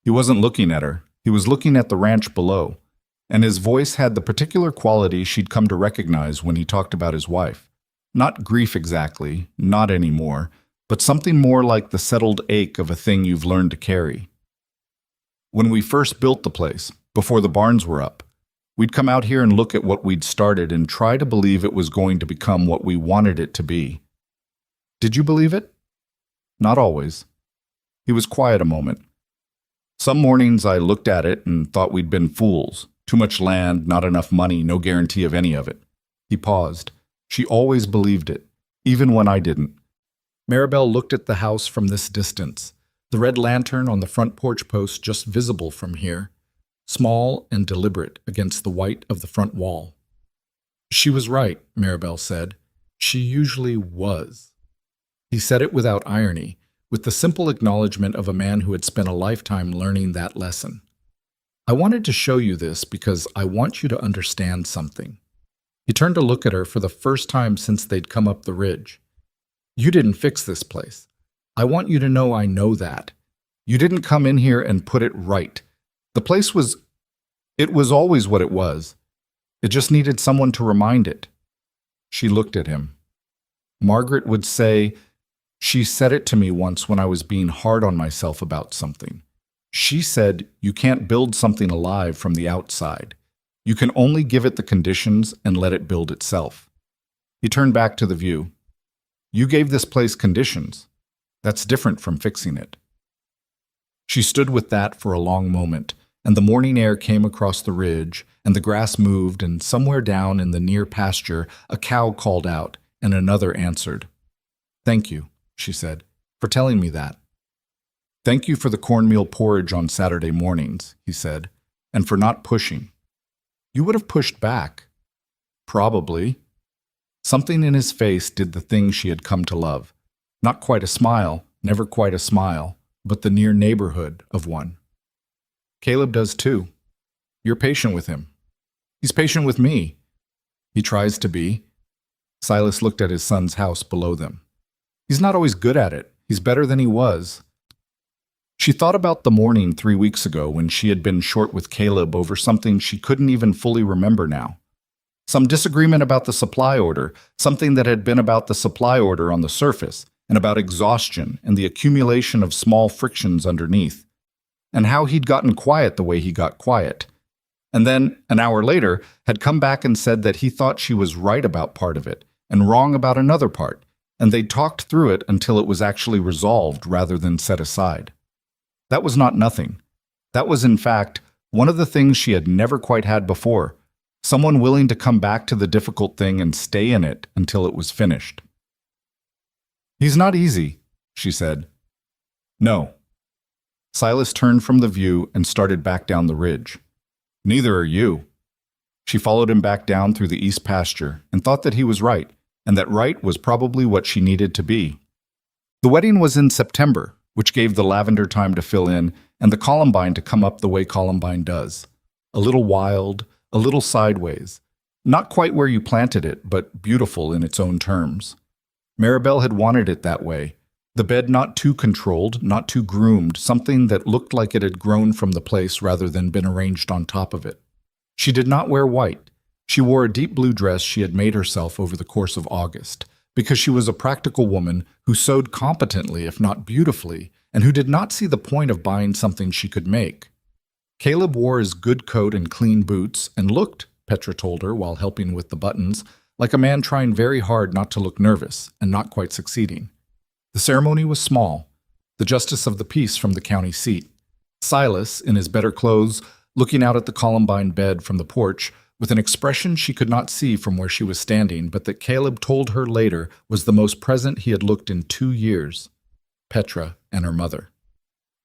He wasn't looking at her. He was looking at the ranch below, and his voice had the particular quality she'd come to recognize when he talked about his wife. Not grief exactly, not anymore, but something more like the settled ache of a thing you've learned to carry. "When we first built the place, before the barns were up, we'd come out here and look at what we'd started and try to believe it was going to become what we wanted it to be." "Did you believe it?" "Not always." He was quiet a moment. "Some mornings I looked at it and thought we'd been fools. Too much land, not enough money, no guarantee of any of it." He paused. She always believed it, even when I didn't. Maribel looked at the house from this distance, the red lantern on the front porch post just visible from here, small and deliberate against the white of the front wall. "She was right," Maribel said. "She usually was." He said it without irony, with the simple acknowledgement of a man who had spent a lifetime learning that lesson. "I wanted to show you this because I want you to understand something." He turned to look at her for the first time since they'd come up the ridge. "You didn't fix this place. I want you to know I know that. You didn't come in here and put it right. The place was... It was always what it was. It just needed someone to remind it." She looked at him. "Margaret would say... She said it to me once when I was being hard on myself about something. She said, you can't build something alive from the outside. You can only give it the conditions and let it build itself." He turned back to the view. "You gave this place conditions. That's different from fixing it." She stood with that for a long moment, and the morning air came across the ridge, and the grass moved, and somewhere down in the near pasture a cow called out, and another answered. "Thank you," she said, "for telling me that." "Thank you for the cornmeal porridge on Saturday mornings," he said, "and for not pushing." "You would have pushed back." "Probably." Something in his face did the thing she had come to love. Not quite a smile, never quite a smile, but the near neighborhood of one. "Caleb does too. You're patient with him." "He's patient with me." "He tries to be." Silas looked at his son's house below them. "He's not always good at it. He's better than he was." She thought about the morning 3 weeks ago when she had been short with Caleb over something she couldn't even fully remember now. Some disagreement about the supply order, something that had been about the supply order on the surface, and about exhaustion and the accumulation of small frictions underneath, and how he'd gotten quiet the way he got quiet. And then, an hour later, had come back and said that he thought she was right about part of it, and wrong about another part, and they'd talked through it until it was actually resolved rather than set aside. That was not nothing. That was, in fact, one of the things she had never quite had before, someone willing to come back to the difficult thing and stay in it until it was finished. "He's not easy," she said. "No." Silas turned from the view and started back down the ridge. "Neither are you." She followed him back down through the east pasture and thought that he was right, and that right was probably what she needed to be. The wedding was in September, which gave the lavender time to fill in and the columbine to come up the way columbine does. A little wild, a little sideways. Not quite where you planted it, but beautiful in its own terms. Maribel had wanted it that way. The bed not too controlled, not too groomed, something that looked like it had grown from the place rather than been arranged on top of it. She did not wear white. She wore a deep blue dress she had made herself over the course of August, because she was a practical woman who sewed competently, if not beautifully, and who did not see the point of buying something she could make. Caleb wore his good coat and clean boots and looked, Petra told her while helping with the buttons, like a man trying very hard not to look nervous and not quite succeeding. The ceremony was small. The justice of the peace from the county seat, Silas, in his better clothes, looking out at the Columbine bed from the porch, with an expression she could not see from where she was standing, but that Caleb told her later was the most present he had looked in 2 years. Petra and her mother.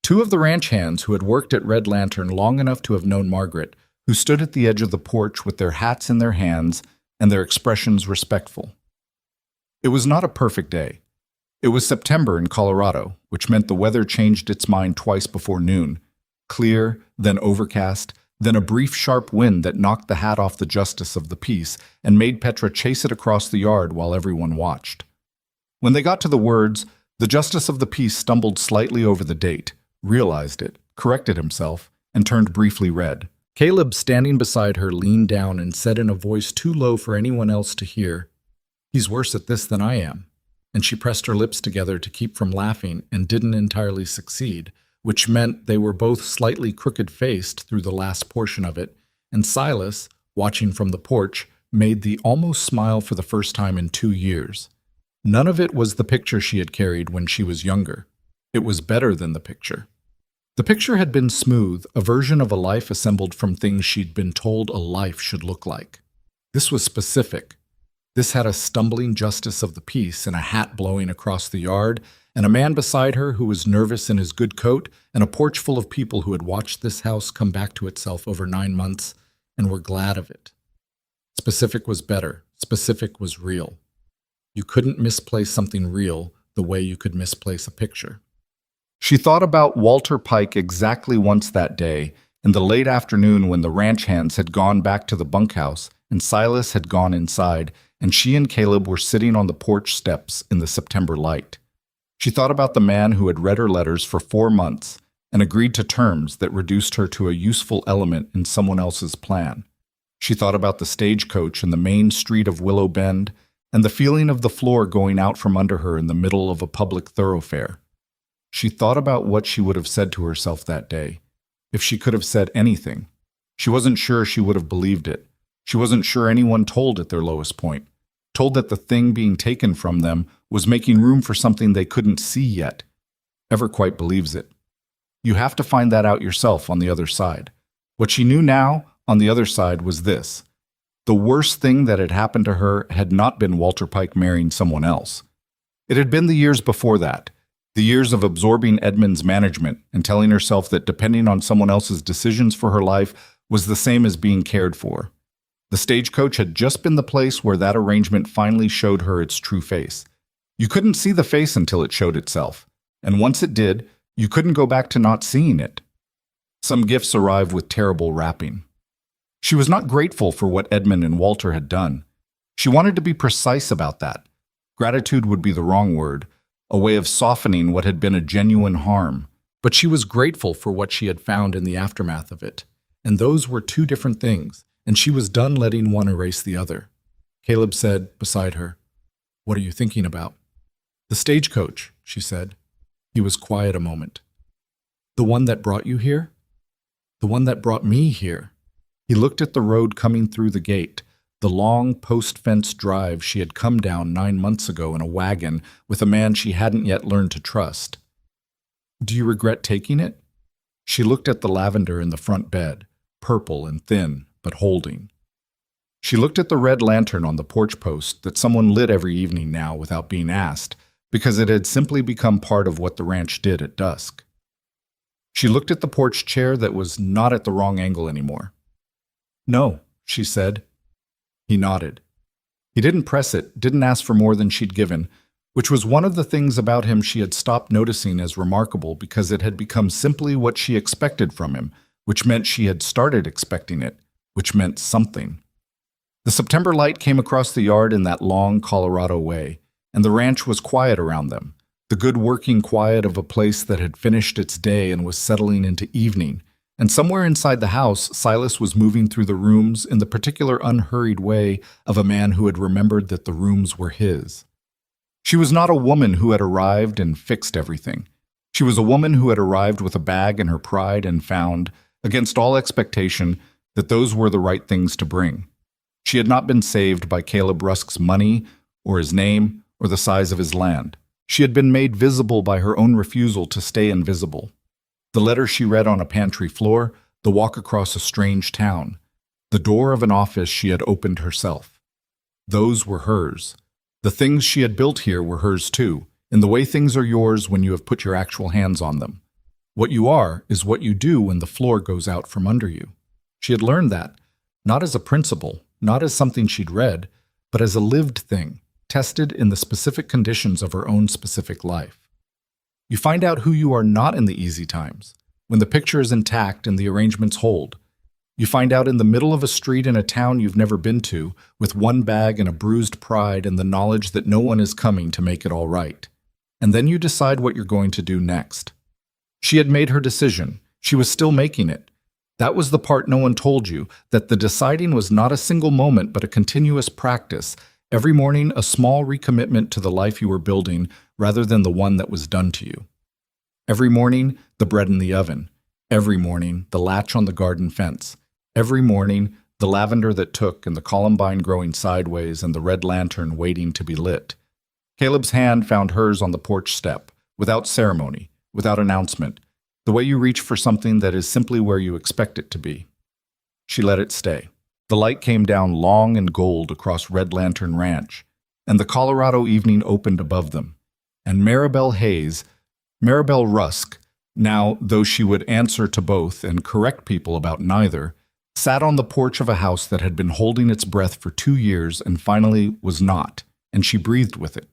Two of the ranch hands who had worked at Red Lantern long enough to have known Margaret, who stood at the edge of the porch with their hats in their hands and their expressions respectful. It was not a perfect day. It was September in Colorado, which meant the weather changed its mind twice before noon. Clear, then overcast, then a brief sharp wind that knocked the hat off the justice of the peace and made Petra chase it across the yard while everyone watched. When they got to the words, the justice of the peace stumbled slightly over the date, realized it, corrected himself, and turned briefly red. Caleb, standing beside her, leaned down and said in a voice too low for anyone else to hear, "He's worse at this than I am." And she pressed her lips together to keep from laughing and didn't entirely succeed, which meant they were both slightly crooked-faced through the last portion of it, and Silas, watching from the porch, made the almost smile for the first time in 2 years. None of it was the picture she had carried when she was younger. It was better than the picture. The picture had been smooth, a version of a life assembled from things she'd been told a life should look like. This was specific. This had a stumbling justice of the peace and a hat blowing across the yard, and a man beside her who was nervous in his good coat, and a porch full of people who had watched this house come back to itself over 9 months and were glad of it. Specific was better. Specific was real. You couldn't misplace something real the way you could misplace a picture. She thought about Walter Pike exactly once that day, in the late afternoon when the ranch hands had gone back to the bunkhouse and Silas had gone inside, and she and Caleb were sitting on the porch steps in the September light. She thought about the man who had read her letters for 4 months and agreed to terms that reduced her to a useful element in someone else's plan. She thought about the stagecoach in the main street of Willow Bend and the feeling of the floor going out from under her in the middle of a public thoroughfare. She thought about what she would have said to herself that day, if she could have said anything. She wasn't sure she would have believed it. She wasn't sure anyone told at their lowest point, told that the thing being taken from them was making room for something they couldn't see yet, ever quite believes it. You have to find that out yourself on the other side. What she knew now on the other side was this. The worst thing that had happened to her had not been Walter Pike marrying someone else. It had been the years before that, the years of absorbing Edmund's management and telling herself that depending on someone else's decisions for her life was the same as being cared for. The stagecoach had just been the place where that arrangement finally showed her its true face. You couldn't see the face until it showed itself, and once it did, you couldn't go back to not seeing it. Some gifts arrived with terrible wrapping. She was not grateful for what Edmund and Walter had done. She wanted to be precise about that. Gratitude would be the wrong word, a way of softening what had been a genuine harm. But she was grateful for what she had found in the aftermath of it. And those were two different things, and she was done letting one erase the other. Caleb said, beside her, "What are you thinking about?" "The stagecoach," she said. He was quiet a moment. "The one that brought you here?" "The one that brought me here." He looked at the road coming through the gate, the long post-fence drive she had come down 9 months ago in a wagon with a man she hadn't yet learned to trust. "Do you regret taking it?" She looked at the lavender in the front bed, purple and thin, but holding. She looked at the red lantern on the porch post that someone lit every evening now without being asked, because it had simply become part of what the ranch did at dusk. She looked at the porch chair that was not at the wrong angle anymore. "No," she said. He nodded. He didn't press it, didn't ask for more than she'd given, which was one of the things about him she had stopped noticing as remarkable because it had become simply what she expected from him, which meant she had started expecting it, which meant something. The September light came across the yard in that long Colorado way, and the ranch was quiet around them, the good working quiet of a place that had finished its day and was settling into evening. And somewhere inside the house, Silas was moving through the rooms in the particular unhurried way of a man who had remembered that the rooms were his. She was not a woman who had arrived and fixed everything. She was a woman who had arrived with a bag in her pride and found, against all expectation, that those were the right things to bring. She had not been saved by Caleb Rusk's money, or his name, or the size of his land. She had been made visible by her own refusal to stay invisible. The letter she read on a pantry floor, the walk across a strange town, the door of an office she had opened herself. Those were hers. The things she had built here were hers too, in the way things are yours when you have put your actual hands on them. What you are is what you do when the floor goes out from under you. She had learned that, not as a principle, not as something she'd read, but as a lived thing, tested in the specific conditions of her own specific life. You find out who you are not in the easy times, when the picture is intact and the arrangements hold. You find out in the middle of a street in a town you've never been to, with one bag and a bruised pride and the knowledge that no one is coming to make it all right. And then you decide what you're going to do next. She had made her decision. She was still making it. That was the part no one told you, that the deciding was not a single moment but a continuous practice. Every morning, a small recommitment to the life you were building rather than the one that was done to you. Every morning, the bread in the oven. Every morning, the latch on the garden fence. Every morning, the lavender that took and the columbine growing sideways and the red lantern waiting to be lit. Caleb's hand found hers on the porch step, without ceremony, without announcement, the way you reach for something that is simply where you expect it to be. She let it stay. The light came down long and gold across Red Lantern Ranch, and the Colorado evening opened above them. And Maribel Rusk, now, though she would answer to both and correct people about neither, sat on the porch of a house that had been holding its breath for 2 years and finally was not, and she breathed with it.